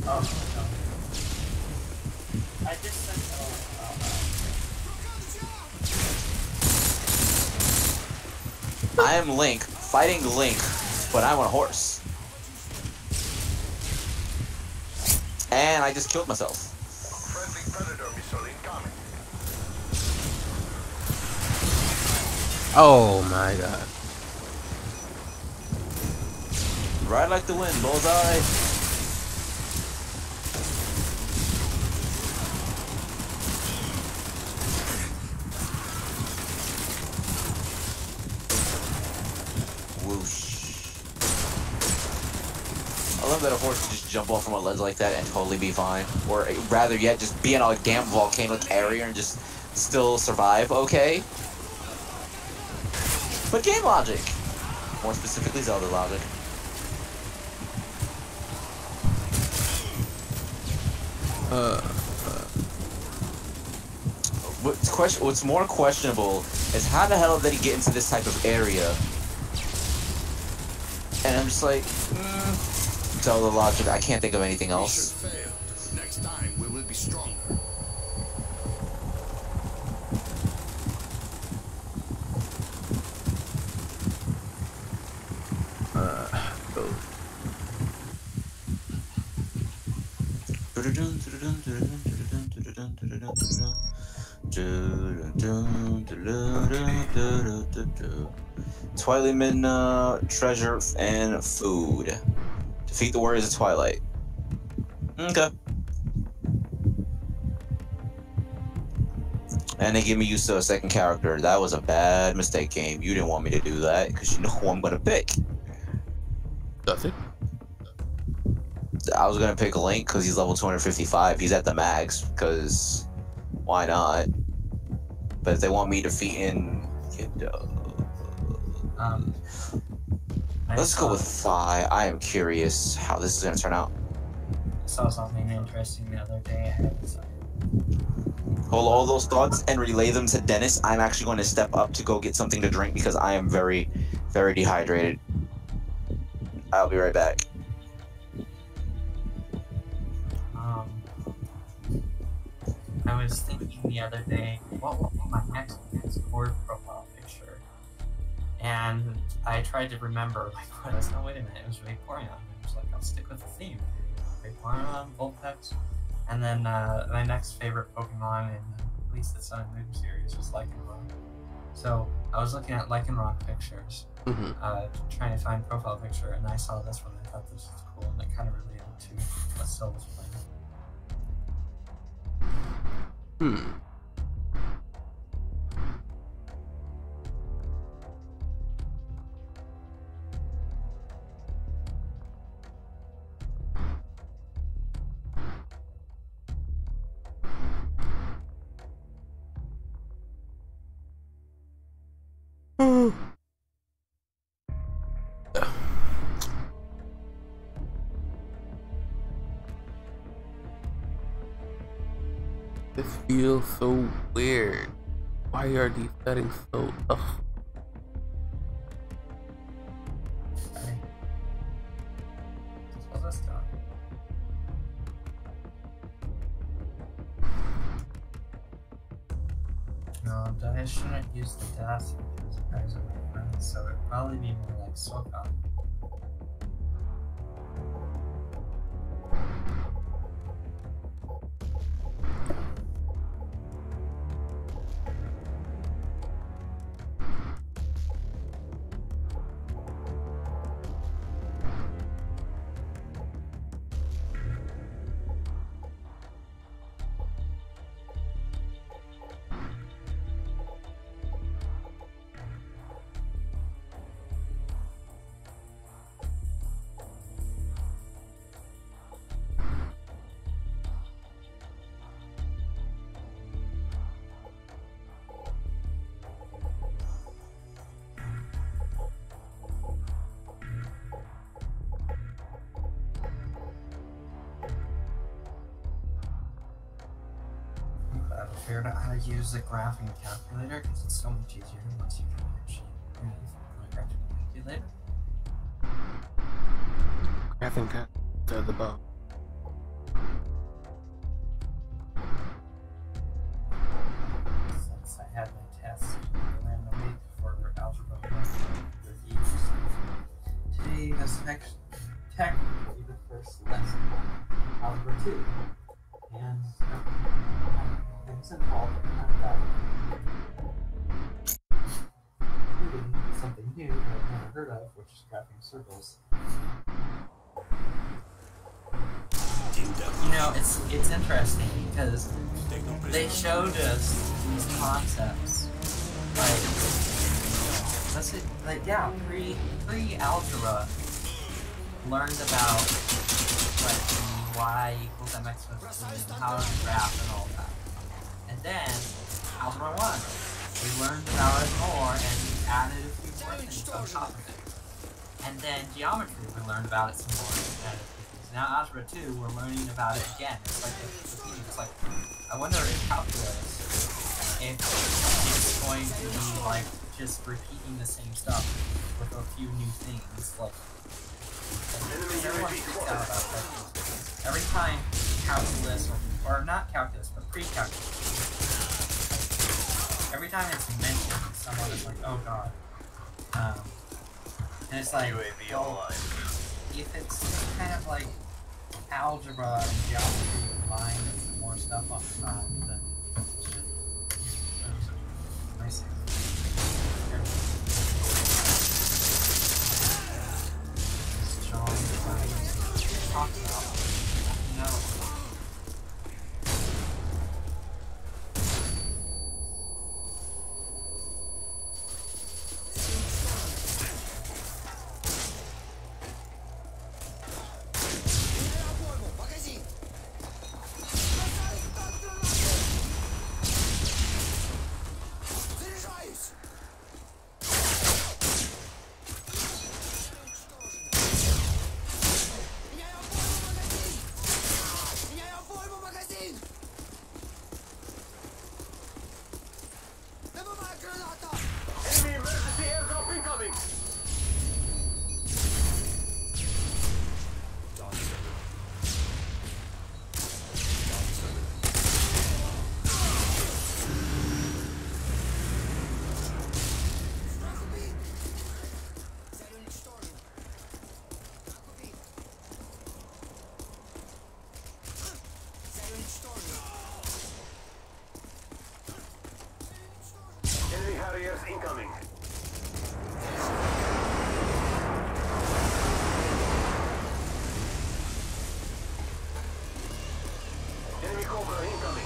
S6: Oh, no. I just said
S4: I am Link, fighting Link, but I'm on a horse. And I just killed myself.
S3: Friendly Predator missile incoming.
S1: Oh my god.
S4: Ride like the wind, bullseye. Whoosh. I love that a horse can just jump off from a ledge like that and totally be fine. Or rather yet, just be in a damn volcanic area and just still survive, okay? But game logic. More specifically, Zelda logic. What's more questionable is how the hell did he get into this type of area? And I'm just like, Zelda logic. I can't think of anything else.
S2: Next time we will be stronger.
S4: Twilight Midna, treasure, and food. Defeat the warriors of Twilight. Okay. And they give me used to a second character. That was a bad mistake, game. You didn't want me to do that, because you know who I'm gonna pick.
S1: Does it?
S4: I was gonna pick Link, because he's level 255. He's at the max, because why not? But if they want me defeating... let's go with Fi. I am curious how this is gonna turn out.
S6: I saw something interesting the other day. I had decided.
S4: Hold all those thoughts and relay them to Dennis. I'm actually going to step up to go get something to drink because I am very, very dehydrated. I'll be right back.
S6: I was thinking the other day, what will be my next Discord profile picture? And I tried to remember, like, what I was, no, wait a minute, it was Vaporeon. I was like, I'll stick with the theme. Vaporeon, Vulpix, and then my next favorite Pokemon in at least the Sun and Moon series was Lycanroc. So I was looking at Lycanroc pictures, trying to find profile picture, and I saw this one. I thought this was cool, and it kind of related to what Syl was playing.
S1: This feels so weird. Why are these settings so ugh?
S6: Let's go. No, I shouldn't use the death because the guys are my friends, so it'd probably be more like Soka. I figured out how to use the graphing calculator because it's so much easier once you can actually use the graphing calculator.
S1: Graphing to the bow.
S6: Since I had my test in the week for algebra 1 reviews, today is technically the first lesson of algebra 2. And things involved including something new that I've never heard of, which is graphing circles. you know, it's interesting because they showed us these concepts, like, let's say, like, yeah, pre-algebra, learned about, like, y equals mx plus 3 and how to graph and all that. And then, algebra 1, we learned about it more and added a few more things on top of it. And then geometry, we learned about it some more and added a few things. Now algebra 2, we're learning about it again. It's like it's like, I wonder if calculus, if it's going to be like just repeating the same stuff with a few new things. Like everyone freaks out about calculus. Every time calculus, or not calculus, but pre-calculus, every time it's mentioned, someone is like, oh god. And it's like, well, if it's kind of like algebra and geometry combined with more stuff on top, then it should nice. John talk about, no.
S3: Enemy Harriers incoming. Enemy Cobra incoming.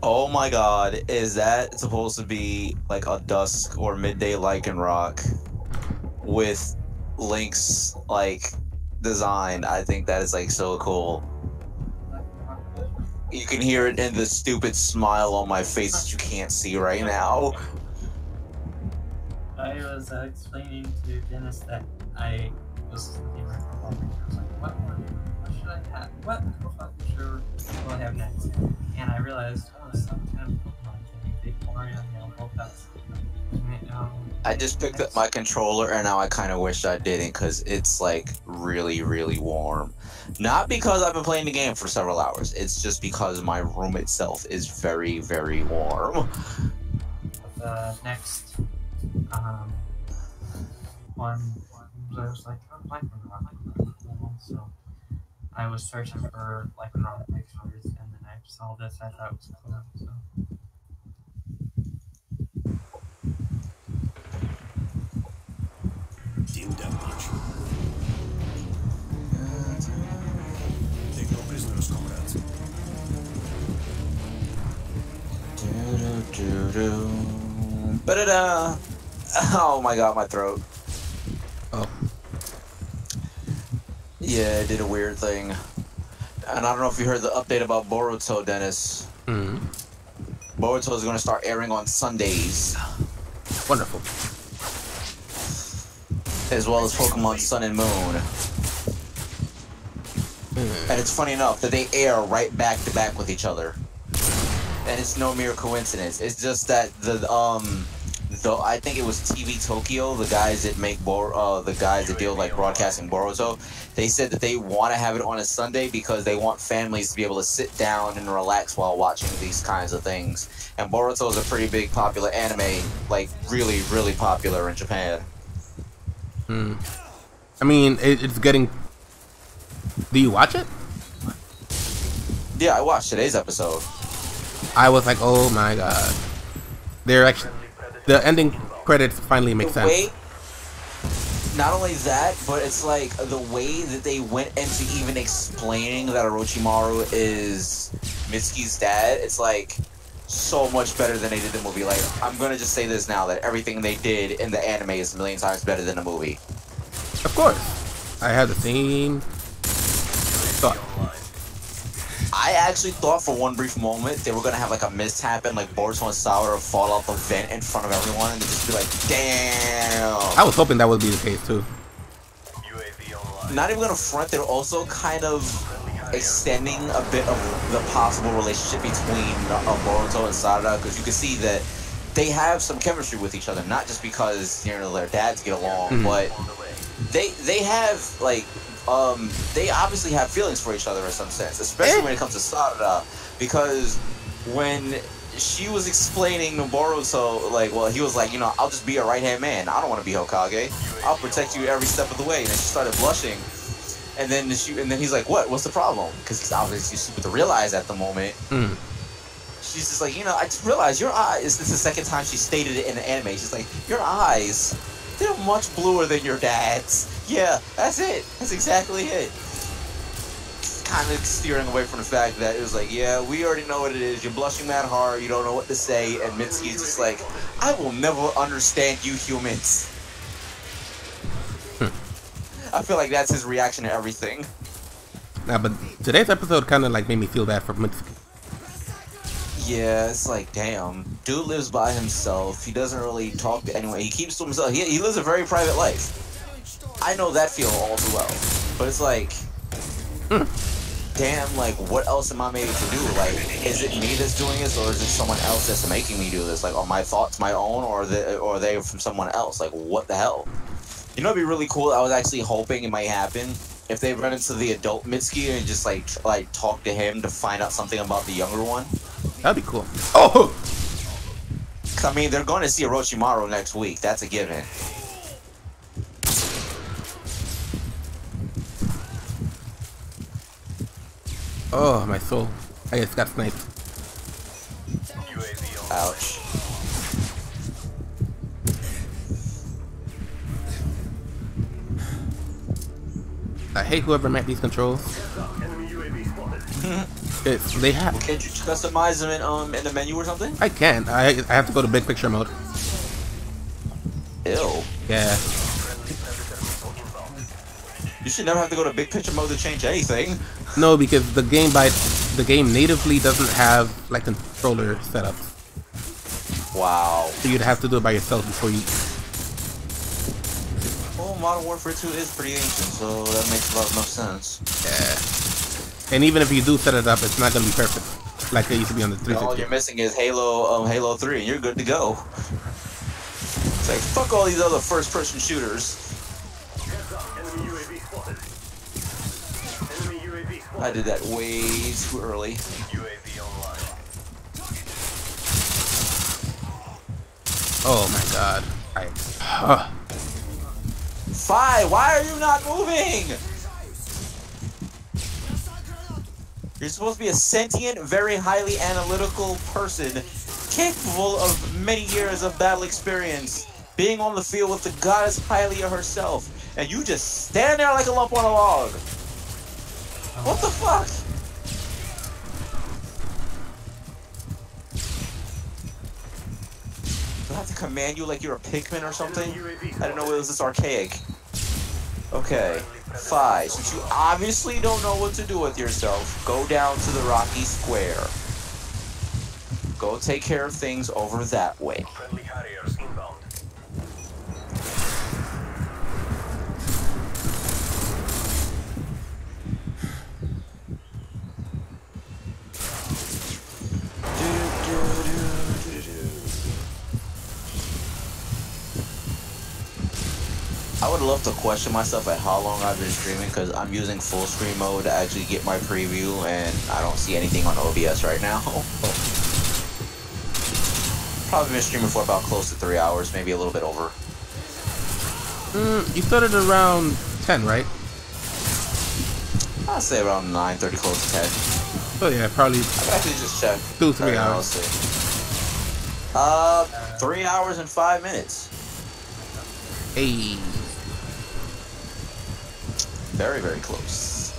S4: Oh my god, is that supposed to be like a dusk or midday lichen rock with Link's like design? I think that is like so cool. You can hear it in the stupid smile on my face that you can't see right now.
S6: I was explaining to Dennis that I was looking at my profile picture. I was like, what should I have? What profile picture will I have next? And I realized, oh, some kind of Pokemon game. Big Orion, Voltas.
S4: I just picked up my controller and now I kind of wish I didn't because it's like really, really warm. Not because I've been playing the game for several hours. It's just because my room itself is very, very warm.
S6: The next one, I was like, oh, Lycanroc. So I was searching for Lycanroc pictures and then I saw this. I thought it was cool. So.
S2: Team deathmatch. Take no prisoners, comrades.
S4: Ba-da-da. Oh my god, my throat.
S1: Oh.
S4: Yeah, it did a weird thing. And I don't know if you heard the update about Boruto, Dennis. Boruto is going to start airing on Sundays.
S1: Wonderful.
S4: As well as Pokemon Sun and Moon. And it's funny enough that they air right back to back with each other. And it's no mere coincidence. It's just that I think it was TV Tokyo, the guys that make the guys that deal like broadcasting Boruto, they said that they want to have it on a Sunday because they want families to be able to sit down and relax while watching these kinds of things. And Boruto is a pretty big popular anime, like really, really popular in Japan.
S1: I mean, it's getting. Do you watch it?
S4: Yeah, I watched today's episode.
S1: I was like, oh my god. They're actually. The ending credits finally make sense.
S4: Not only that, but it's like the way that they went into even explaining that Orochimaru is Mitsuki's dad, it's like so much better than they did in the movie. Like, I'm gonna just say this now, that everything they did in the anime is a million times better than the movie.
S1: Of course. I had the same thought.
S4: I actually thought for one brief moment they were gonna have like a mishap and like Boruto and Sakura fall out the vent in front of everyone and just be like, damn.
S1: I was hoping that would be the case too.
S4: Not even gonna front, they're also kind of extending a bit of the possible relationship between Boruto and Sakura, because you can see that they have some chemistry with each other, not just because, you know, their dads get along, but they have like they obviously have feelings for each other in some sense, especially when it comes to Sakura, because when she was explaining to Boruto, like, well, he was like, you know, I'll just be a right-hand man. I don't want to be Hokage. I'll protect you every step of the way. And then she started blushing. And then he's like, what's the problem? Because he's obviously stupid to realize at the moment. She's just like, you know, I just realized your eyes. This is the second time she stated it in the anime. She's like, your eyes, they're much bluer than your dad's. Yeah, that's it. That's exactly it. Kind of steering away from the fact that it was like, yeah, we already know what it is. You're blushing that hard. You don't know what to say. And Mitsuki's just like, I will never understand you humans. I feel like that's his reaction to everything.
S1: Nah, but today's episode kind of like made me feel bad for Mitsuki.
S4: Yeah, it's like, damn. Dude lives by himself. He doesn't really talk to anyone. He keeps to himself. He lives a very private life. I know that feeling all too well. But it's like, damn, like, what else am I made to do? Like, is it me that's doing this, or is it someone else that's making me do this? Like, are my thoughts my own, or are they from someone else? Like, what the hell? You know, it'd be really cool. I was actually hoping it might happen if they run into the adult Mitsuki and just like talk to him to find out something about the younger one.
S1: That'd be cool. Oh!
S4: I mean, they're going to see Orochimaru next week. That's a given.
S1: Oh, my soul. I just got sniped.
S4: Ouch.
S1: I hate whoever made these controls. They have.
S4: Can't you customize them in the menu or something?
S1: I can. I have to go to big picture mode.
S4: Ew.
S1: Yeah.
S4: You should never have to go to big picture mode to change anything.
S1: No, because the game natively doesn't have like controller setup.
S4: Wow.
S1: So you'd have to do it by yourself before you.
S4: Well, Modern Warfare 2 is pretty ancient, so that makes a lot of sense.
S1: Yeah. And even if you do set it up, it's not gonna be perfect like it used to be on the 360.
S4: All you're missing is Halo 3, and you're good to go. It's like, fuck all these other first-person shooters.
S3: Enemy UAV spotted. Enemy UAV spotted.
S4: I did that way too early.
S3: UAV online.
S1: Oh my god.
S4: Fi, why are you not moving? You're supposed to be a sentient, very highly analytical person, capable of many years of battle experience, being on the field with the goddess Hylia herself, and you just stand there like a lump on a log. What the fuck? Do I have to command you like you're a Pikmin or something? I don't know, it was this archaic. Okay, Fi, since you obviously don't know what to do with yourself, go down to the Rocky Square. Go take care of things over that way.
S3: Friendly Harriers inbound.
S4: I would love to question myself at how long I've been streaming, because I'm using full screen mode to actually get my preview, and I don't see anything on OBS right now. Probably been streaming for about close to 3 hours, maybe a little bit over.
S1: You started around 10, right?
S4: I'd say around 9:30, close to 10.
S1: Oh yeah, probably
S4: I can actually just check.
S1: 2-3
S4: Let's
S1: hours.
S4: see. 3 hours and 5 minutes.
S1: Hey.
S4: Very, very close.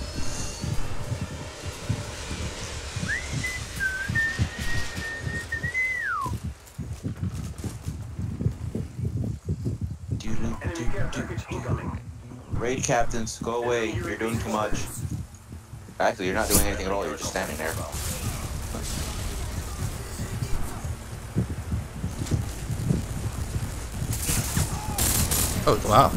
S3: Enemy care package incoming.
S4: Raid captains, go away. You're doing too much. Actually, you're not doing anything at all. You're just standing there.
S1: Oh wow.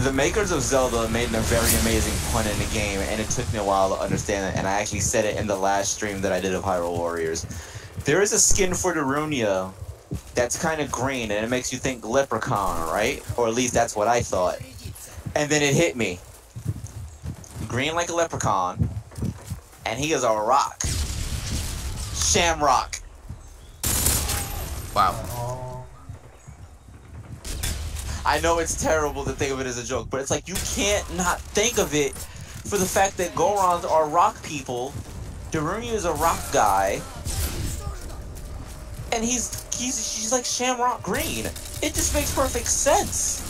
S4: The makers of Zelda made a very amazing pun in the game, and it took me a while to understand it, and I actually said it in the last stream that I did of Hyrule Warriors. There is a skin for Darunia that's kind of green, and it makes you think leprechaun, right? Or at least that's what I thought. And then it hit me. Green like a leprechaun, and he is a rock. Shamrock.
S1: Wow.
S4: I know it's terrible to think of it as a joke, but it's like you can't not think of it for the fact that Gorons are rock people, Darunia is a rock guy, and she's like Shamrock Green. It just makes perfect sense.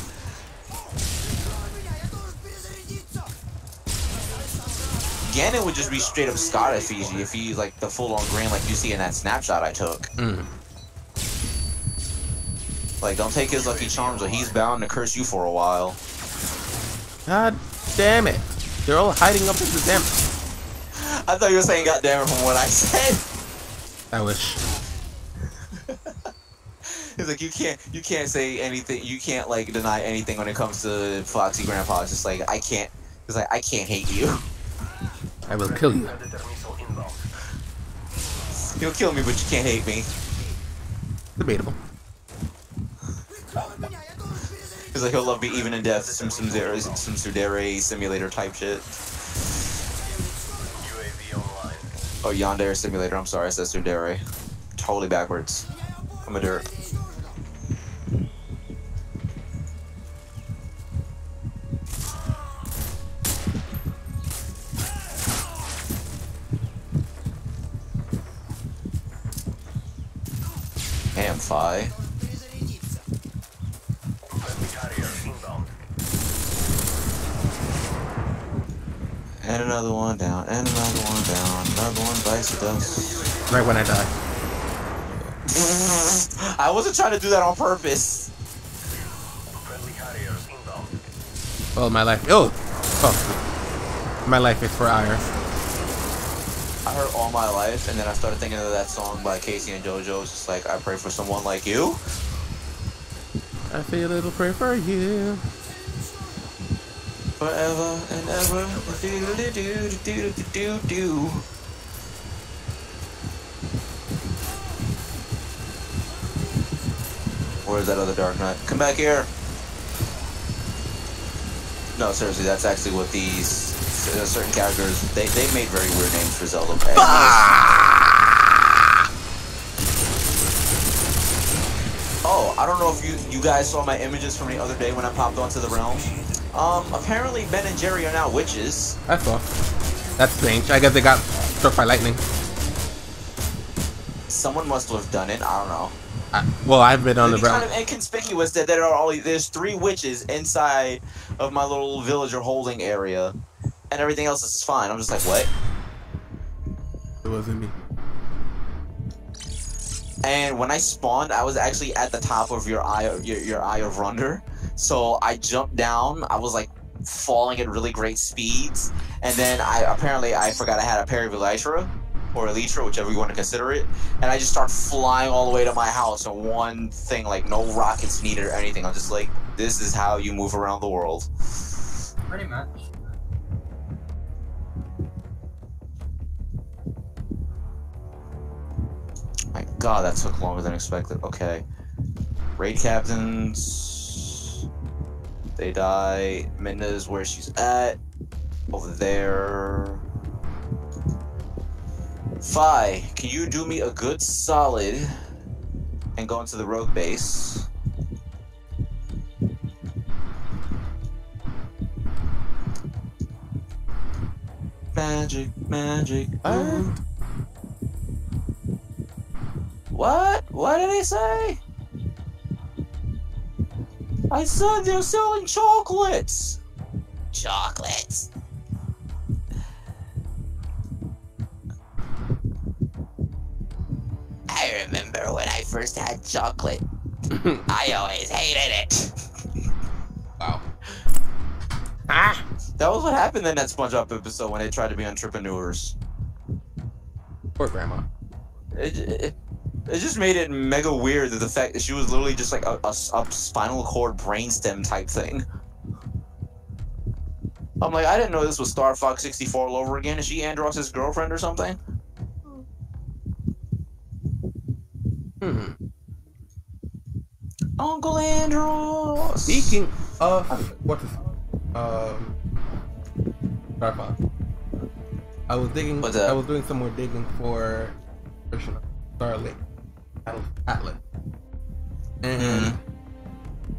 S4: Ganon would just be straight up Scottish if he's like the full on green like you see in that snapshot I took. Like, don't take his lucky charms or he's bound to curse you for a while.
S1: God damn it. They're all hiding up in the damn.
S4: I thought you were saying God damn it from what I said.
S1: I wish.
S4: It's like you can't say anything, you can't like deny anything when it comes to Foxy Grandpa. It's just like I can't hate you.
S1: I will kill you.
S4: You'll kill me, but you can't hate me.
S1: Debatable.
S4: It's like he'll love me even in death. Some Tsundere simulator type shit.
S3: UAV online.
S4: Oh, Yandere simulator. I'm sorry, I said Tsundere. Totally backwards. I'm a dirt. Damn, Fi.
S3: Friendly Harrier inbound.
S4: And another one down, and another one down, another one bites the dust.
S1: Right when I die.
S4: I wasn't trying to do that on purpose.
S3: Friendly carriers inbound.
S1: Oh, my life. Oh! My life is for Iris.
S4: I heard All My Life, and then I started thinking of that song by Casey and JoJo. It's just like, I pray for someone like you.
S1: I say a little prayer for you.
S4: Forever and ever. Do. Where's that other Dark Knight? Come back here. No, seriously, that's actually what these certain characters they made very weird names for Zelda. Oh, I don't know if you guys saw my images from the other day when I popped onto the realm. Apparently Ben and Jerry are now witches.
S1: I saw. That's strange. I guess they got struck by lightning.
S4: Someone must have done it. I don't know.
S1: Well, I've been on the
S4: It's
S1: realm.
S4: kind of inconspicuous that there are there's 3 witches inside of my little villager holding area, and everything else is fine. I'm just like, what?
S1: It wasn't me.
S4: And when I spawned, I was actually at the top of your eye of Wonder. So I jumped down. I was like falling at really great speeds, and then I forgot I had a parry of Elytra or Elytra, whichever you want to consider it. And I just start flying all the way to my house on one thing, like no rockets needed or anything. I'm just like, this is how you move around the world.
S6: Pretty much.
S4: My God, that took longer than expected. Okay. Raid captains. They die. Minna is where she's at. Over there. Fi, can you do me a good solid and go into the rogue base? Magic, magic. What? What did he say? I said they're selling chocolates. Chocolates. I remember when I first had chocolate. I always hated it.
S1: Wow.
S4: That was what happened in that SpongeBob episode when they tried to be entrepreneurs.
S1: Poor grandma.
S4: It just made it mega weird that the fact that she was literally just like a spinal cord brainstem type thing. I'm like, I didn't know this was Star Fox 64 all over again. Is she Andross's girlfriend or something? Uncle Andros!
S1: Speaking of what is Star Fox. I was digging.
S4: What's that?
S1: I was doing some more digging for Starlink Atlas, and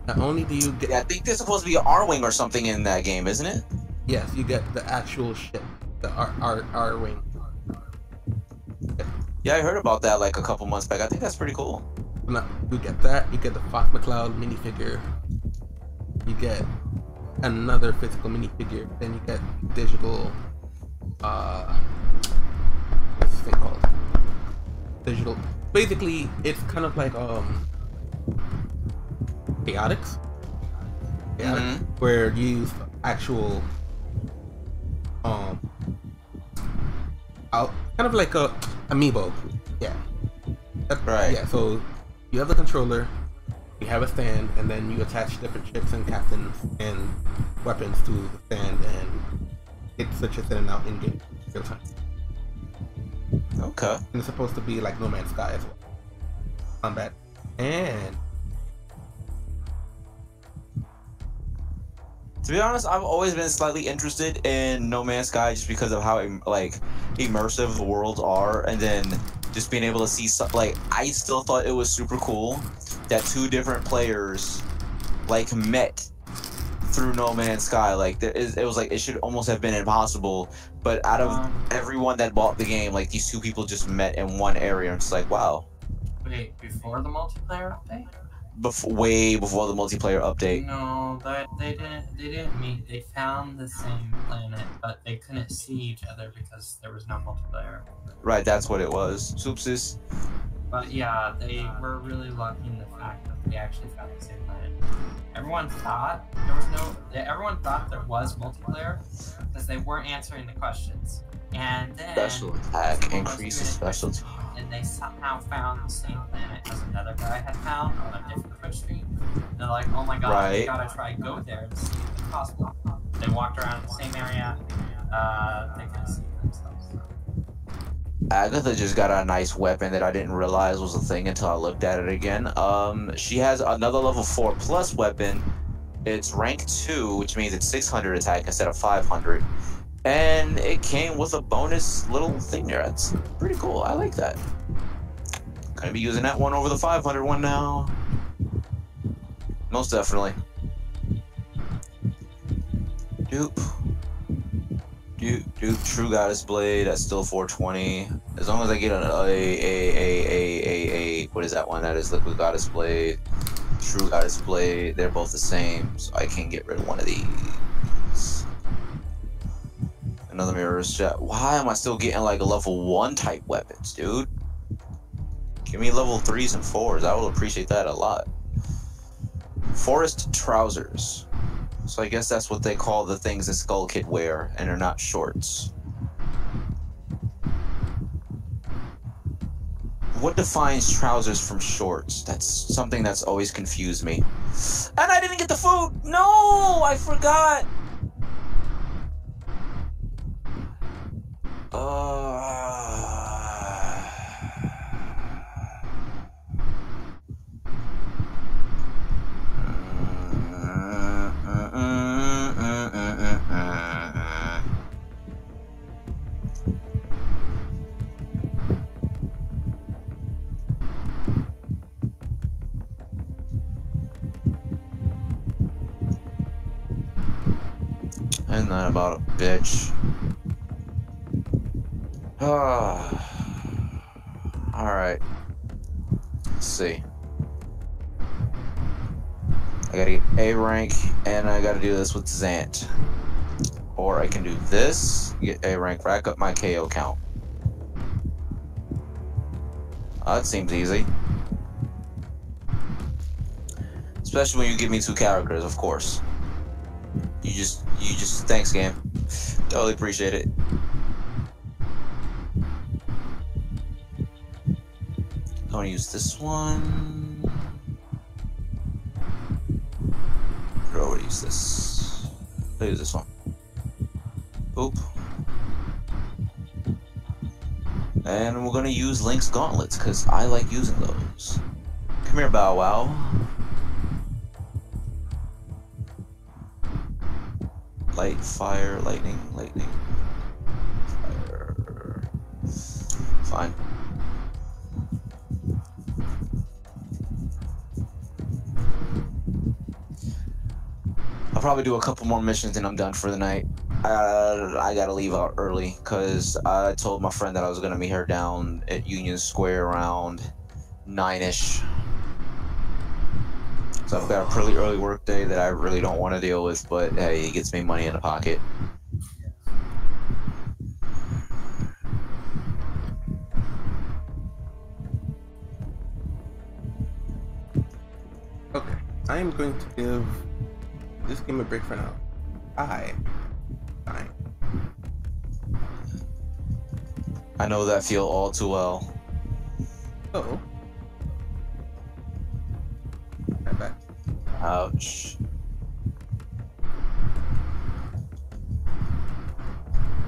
S1: not only do you get,
S4: Yeah, I think there's supposed to be an R-Wing or something in that game, isn't it?
S1: yes, you get the actual ship, the R wing.
S4: Yeah, I heard about that like a couple months back. I think that's pretty cool.
S1: You get that. You get the Fox McCloud minifigure. You get another physical minifigure. Then you get digital. What's this thing called? Digital. Basically, it's kind of like chaotix. Chaotix, where you use actual kind of like a amiibo. Yeah.
S4: Right.
S1: Yeah. So you have the controller, you have a stand, and then you attach different ships and captains and weapons to the stand, and it switches in and out in game real time.
S4: Okay.
S1: And it's supposed to be like No Man's Sky as well. Combat. And
S4: to be honest, I've always been slightly interested in No Man's Sky just because of how like immersive the worlds are, and then just being able to see I still thought it was super cool that 2 different players like met through No Man's Sky. Like it was like it should almost have been impossible, but out of everyone that bought the game, like these 2 people just met in one area. And it's like, wow.
S6: Wait, before the multiplayer update?
S4: way before the multiplayer update.
S6: No, they didn't meet. They found the same planet, but they couldn't see each other because there was no multiplayer.
S4: Right, that's what it was. Soupsis.
S6: But yeah, they were really lucky in the fact that they actually found the same planet. Everyone thought there was everyone thought there was multiplayer because they weren't answering the questions. And then
S4: Special attack, increase the special.
S6: And they somehow found the same planet as another guy had found on a different Twitch stream. And they're like, oh my god,
S4: Right.
S6: we gotta try go there to see if it's possible. They walked around the same area. They couldn't see themselves.
S4: Agatha just got a nice weapon that I didn't realize was a thing until I looked at it again. She has another level 4+ weapon. It's rank 2, which means it's 600 attack instead of 500. And it came with a bonus little thing there. That's pretty cool. I like that. Gonna be using that one over the 500 one now. Most definitely. Dupe. True Goddess Blade. That's still 420. As long as I get what is that one? That is Liquid Goddess Blade. True Goddess Blade. They're both the same, so I can get rid of one of these. Another mirror's shot. Why am I still getting like level 1 type weapons, dude? Give me level 3s and 4s. I will appreciate that a lot. Forest trousers. So I guess that's what they call the things that Skull Kid wear, and they're not shorts. What defines trousers from shorts? That's something that's always confused me. And I didn't get the food! No! I forgot! Isn't that about a bitch? Alright. Let's see. I gotta get A rank, and I gotta do this with Zant. Or I can do this, get A rank, rack up my KO count. That seems easy. Especially when you give me 2 characters, of course. You just, thanks game. Totally appreciate it. I'm gonna use this one. Or I would use this. I'll use this one. Boop. And we're gonna use Link's gauntlets, because I like using those. Come here, Bow Wow. Light, fire, lightning, fire. Fine. I'll probably do a couple more missions and I'm done for the night. I gotta leave out early because I told my friend that I was gonna meet her down at Union Square around 9-ish. So I've got a pretty early work day that I really don't want to deal with, but hey, it gets me money in the pocket.
S1: Okay, I am going to give this game a break for now. Fine.
S4: I know that feel all too well.
S1: So, right back.
S4: Ouch.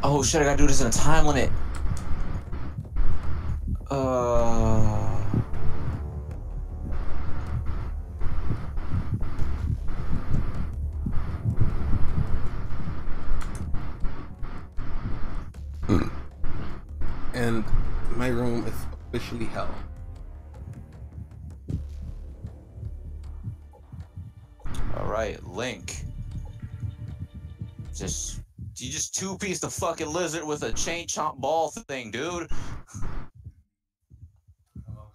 S4: Oh shit, I gotta do this in a time limit.
S1: And my room is officially hell.
S4: Alright, Link. You just two-piece the fucking lizard with a chain chomp ball thing, dude.
S6: Why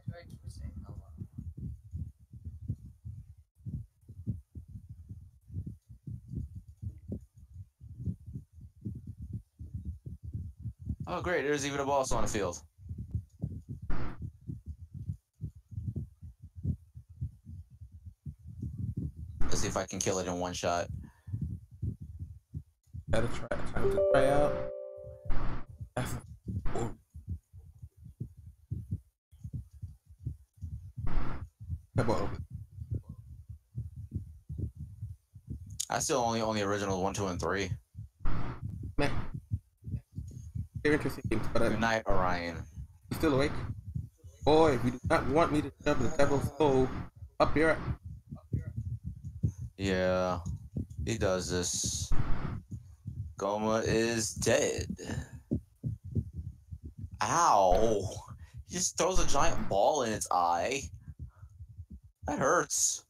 S6: do I keep saying hello?
S4: Oh great, there's even a boss on the field. Let's see if I can kill it in one shot.
S1: Gotta try. Time to try out. That's
S4: I still only own the original 1, 2, and 3.
S1: man. They're interesting games, but
S4: Good night, Orion.
S1: you still awake? Boy, if you do not want me to shove the devil's soul up your.
S4: Yeah, he does this. Goma is dead. Ow! He just throws a giant ball in its eye. That hurts.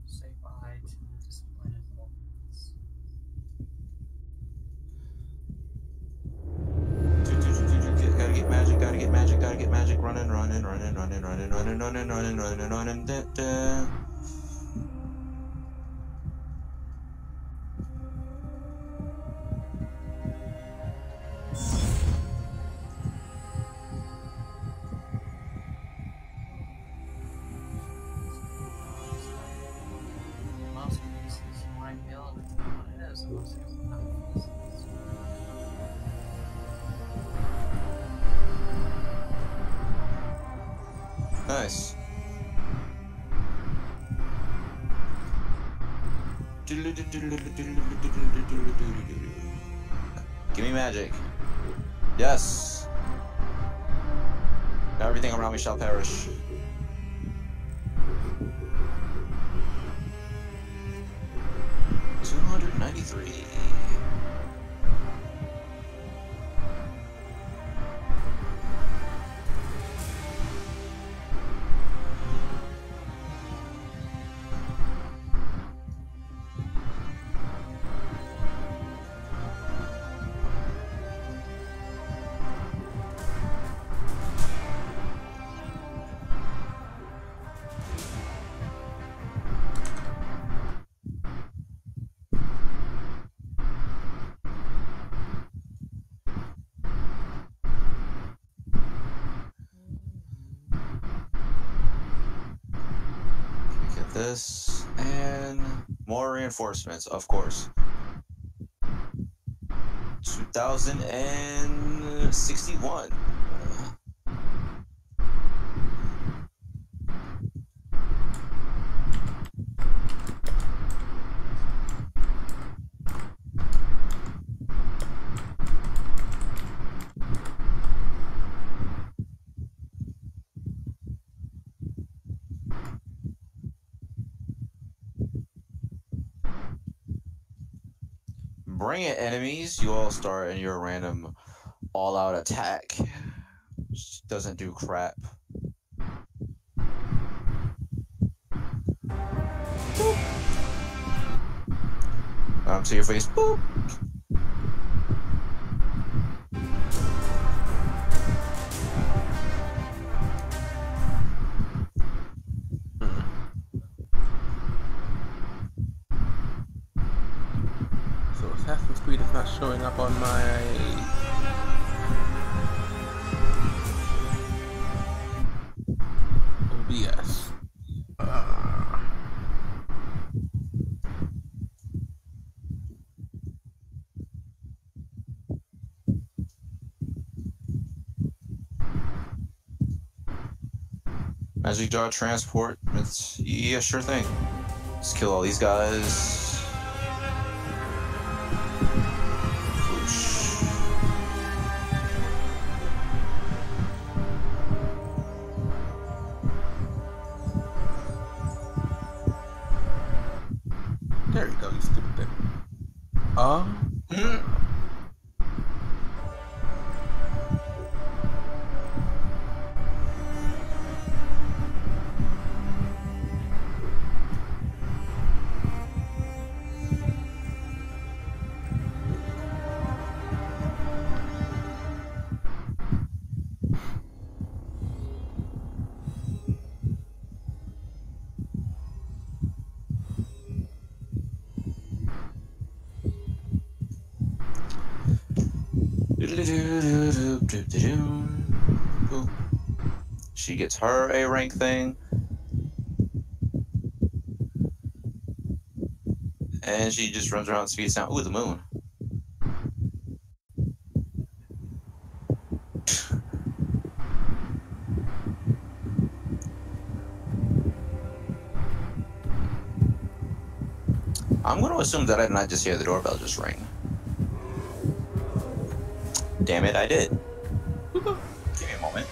S6: Say bye to the disappointed moments.
S4: Gotta get magic, gotta get magic, gotta get magic. Running, running, running, running, running, running, running, running, running, running, da, da.
S6: Most pieces you might be able to know what it is, and most pieces not pieces.
S4: Nice. Give me magic. Yes. Now everything around me shall perish. $293. Get this and more reinforcements, of course. 2061. Bring it, enemies. You all start in your random all-out attack. Which doesn't do crap. To your face. Boop.
S1: So Assassin's Creed is not showing up on my. OBS.
S4: Magic jar transport. It's yeah, sure thing. Let's kill all these guys. Whoosh.
S1: There you go, you stupid thing.
S4: She gets her A rank thing. And she just runs around and speeds down. Ooh, the moon. I'm going to assume that I did not just hear the doorbell just ring. Damn it, I did. Give me a moment.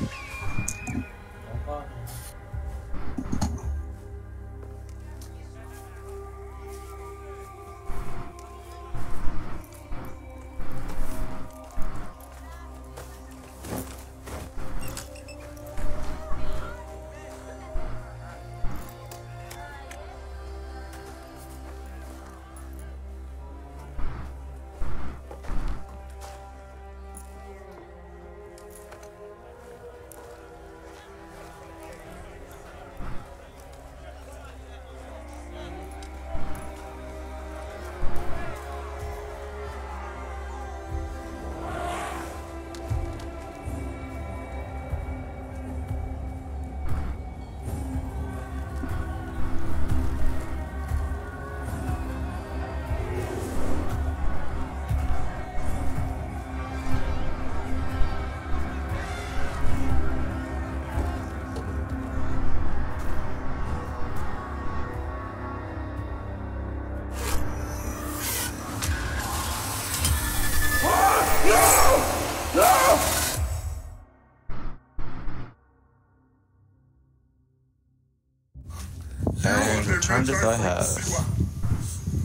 S4: And returned if I have.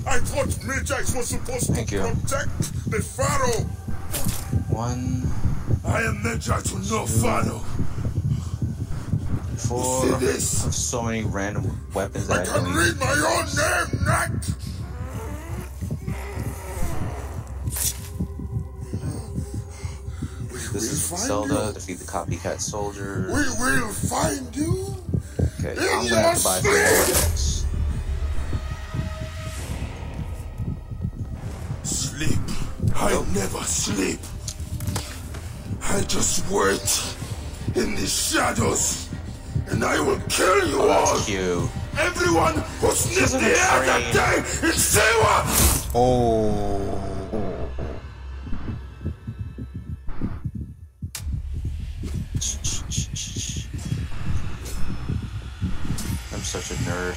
S2: I thought Mages was supposed to protect the Pharaoh.
S4: One.
S2: I am Magi to no Pharaoh.
S4: 4. I have so many random weapons that I
S2: can read my own name, Nat.
S4: This is Zelda. Defeat the copycat soldier.
S2: We will find you.
S4: Okay, I'm gonna have to buy 3 more weapons.
S2: Sleep. I never sleep. I just wait in the shadows, and I will kill you all.
S4: Cute.
S2: Everyone who sniffed the air that day in Sewa.
S1: Oh.
S4: I'm such a nerd.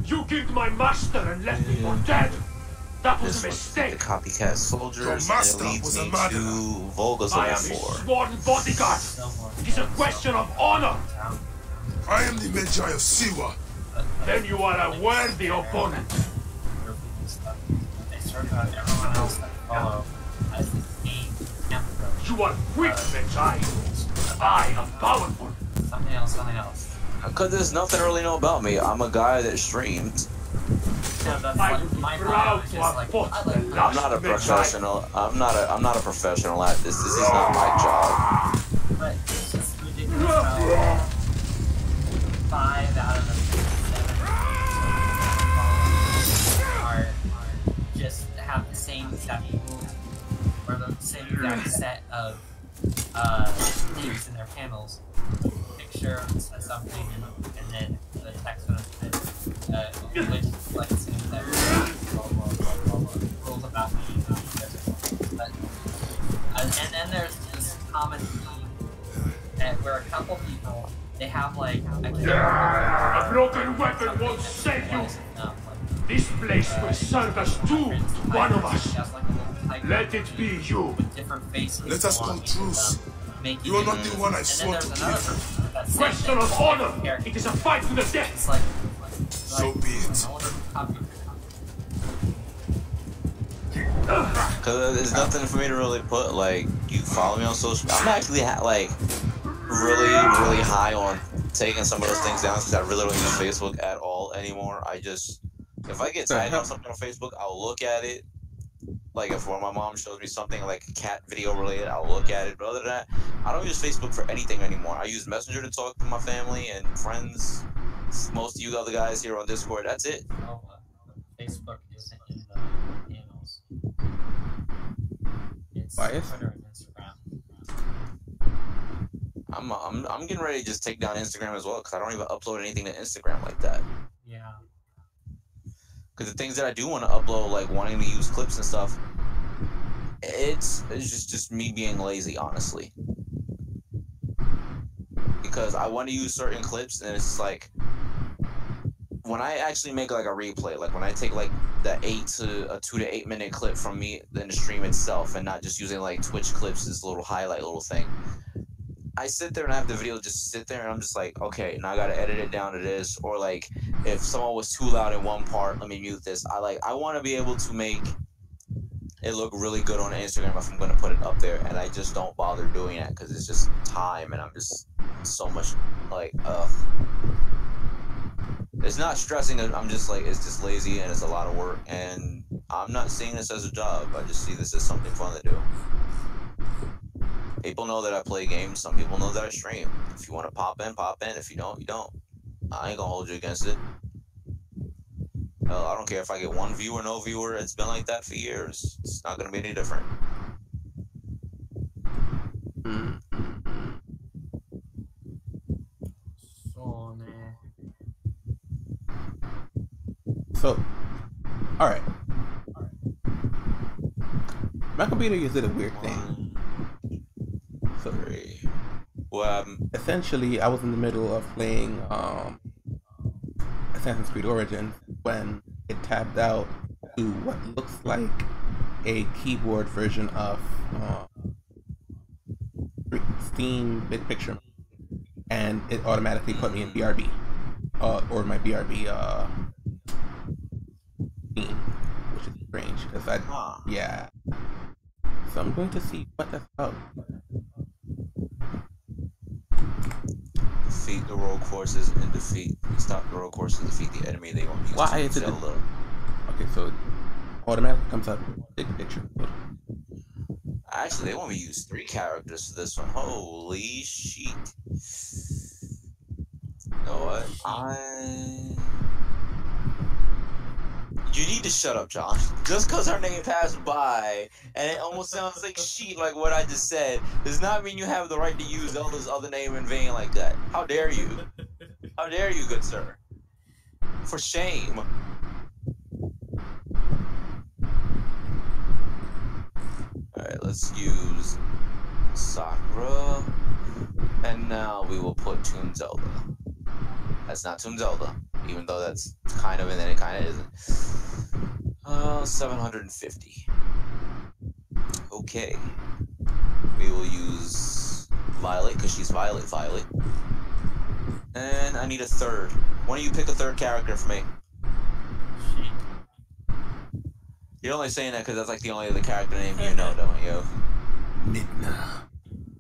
S3: You killed my master and left me for dead. That was a
S4: The
S3: mistake.
S4: copycat soldiers, and it
S2: master
S4: leads
S2: was
S4: me
S2: a murderer.
S4: to Volga's
S3: I am
S4: level
S3: his
S4: 4.
S3: sworn bodyguard. It is a question of honor.
S2: I am the Magi of Siwa.
S3: Then you are a worthy opponent.
S6: They sort of everyone else that follow as the same emperor.
S3: You are weak, Magi. I am powerful.
S6: Something else.
S4: Because there's nothing to really know about me. I'm a guy that streams.
S6: No, that's
S3: I
S6: like
S3: would be
S6: my
S3: proud
S6: bio is
S3: to
S6: just
S3: have
S6: like,
S3: fought
S6: I
S3: the
S6: like
S4: I'm not a professional. I'm not a professional at this. This is not my job.
S6: but it's just ridiculous how 5 out of the 7 are just have the same exact rules or the same exact set of things in their panels. Picture says something and then the text on it which like assumes that rules about me. But and then there's this common theme where a couple people they have like
S3: A broken weapon won't save you. This place will serve as two to one of us. Let it be you.
S6: Different faces.
S2: Let us come truce. You are not the one I swore to kill.
S3: Question of honor. It is a fight to the death.
S6: It's like
S2: So be it.
S4: Cause there's nothing for me to really put. Like, you follow me on social. I'm actually like really high on taking some of those things down because I really don't use Facebook at all anymore. I just if I get tagged on something on Facebook, I'll look at it, Like if when my mom shows me something like a cat video related, I'll look at it. But other than that, I don't use Facebook for anything anymore. I use Messenger to talk to my family and friends. Most of you other guys here on Discord, that's it.
S6: Oh, Facebook isn't in the handles. It's
S1: Bias?
S6: Twitter and Instagram.
S4: I'm getting ready to just take down Instagram as well because I don't even upload anything to Instagram like that.
S6: Yeah.
S4: Because the things that I do want to upload, like wanting to use clips and stuff, it's just me being lazy, honestly. Because I want to use certain clips, and it's like when I actually make like a replay, like when I take like the 2 to 8 minute clip from me in the stream itself, and not just using like Twitch clips, this little highlight little thing. I sit there and I have the video just sit there and I'm just like, okay, now I gotta edit it down to this, or like if someone was too loud in one part, let me mute this. I want to be able to make it look really good on Instagram if I'm gonna put it up there, and I just don't bother doing that because it's just time and I'm just so much like it's not stressing. I'm just like it's just lazy and it's a lot of work, and I'm not seeing this as a job. I just see this as something fun to do. People know that I play games. Some people know that I stream. If you want to pop in, pop in. If you don't, you don't. I ain't gonna hold you against it. Hell, I don't care if I get one viewer, no viewer. It's been like that for years. It's not gonna be any different.
S1: So, alright. My computer just did a weird thing. So,
S4: Well,
S1: essentially, I was in the middle of playing Assassin's Creed Origins when it tabbed out to what looks like a keyboard version of Steam Big Picture, and it automatically put me in BRB, or my BRB theme, which is strange because yeah. So I'm going to see what that's about.
S4: Defeat the rogue forces and stop the rogue forces, defeat the enemy. They won't use
S1: Why is it
S4: Zelda.
S1: Okay, so it automatically comes up Big Picture.
S4: Actually, they want me to use 3 characters for this one. Holy shit. You know what? You need to shut up, John. Just because her name passed by, and it almost sounds like sheet, like what I just said, does not mean you have the right to use Zelda's other name in vain like that. How dare you? How dare you, good sir? For shame. Alright, let's use Sakura. And now we will put Toon Zelda. That's not Toon Zelda, even though that's kind of and then it kind of isn't. 750. Okay. We will use Violet, because she's Violet. And I need a third. Why don't you pick a third character for me? You're only saying that because that's like the only other character name you know, don't you?
S1: Midna.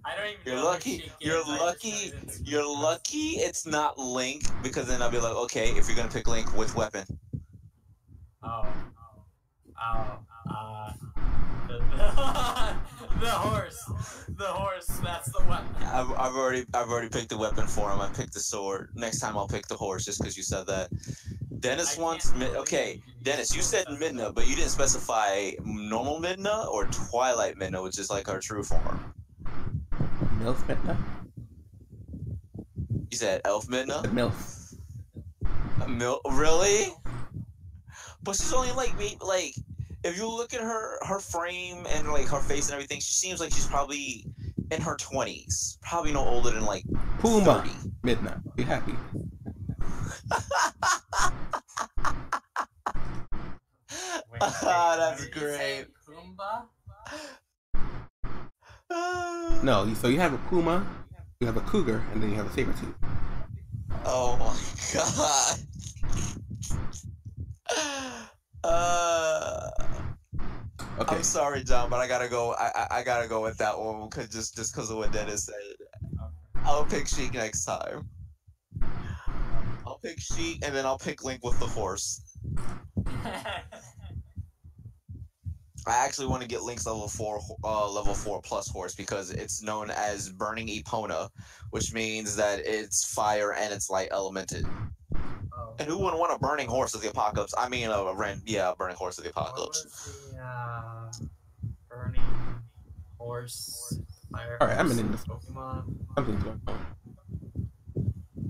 S6: I don't even
S4: You're
S6: know
S4: lucky. You're lucky it's not Link, because then I'll be like, okay, if you're gonna pick Link, which weapon?
S6: The horse, that's the weapon.
S4: I've already picked the weapon for him. I picked the sword. Next time I'll pick the horse, just because you said that. Dennis wants okay. Dennis, you said Midna, but you didn't specify normal Midna or Twilight Midna, which is like our true form.
S1: MILF Midna?
S4: You said Elf Midna?
S1: MILF.
S4: Really? But she's only like me. Like, if you look at her frame and like her face and everything, she seems like she's probably in her 20s. Probably no older than like
S1: Puma
S4: 30.
S1: Midna. Be happy.
S4: That's great.
S1: No, so you have a Puma, you have a Cougar, and then you have a Sabertooth.
S4: Oh my god.
S1: Okay.
S4: I'm sorry, John, but I gotta go. I gotta go with that one because just because of what Dennis said. I'll pick Sheik next time. I'll pick Sheik and then I'll pick Link with the horse. I actually want to get Link's level 4 plus horse because it's known as Burning Epona, which means that it's fire and it's light elemented.
S6: Oh.
S4: And who wouldn't want a burning horse of the apocalypse? I mean, a burning horse of the
S6: What
S4: apocalypse.
S6: was the burning horse, fire
S1: All right, I'm
S6: horse
S1: in this.
S6: Pokemon?
S1: Something's going on.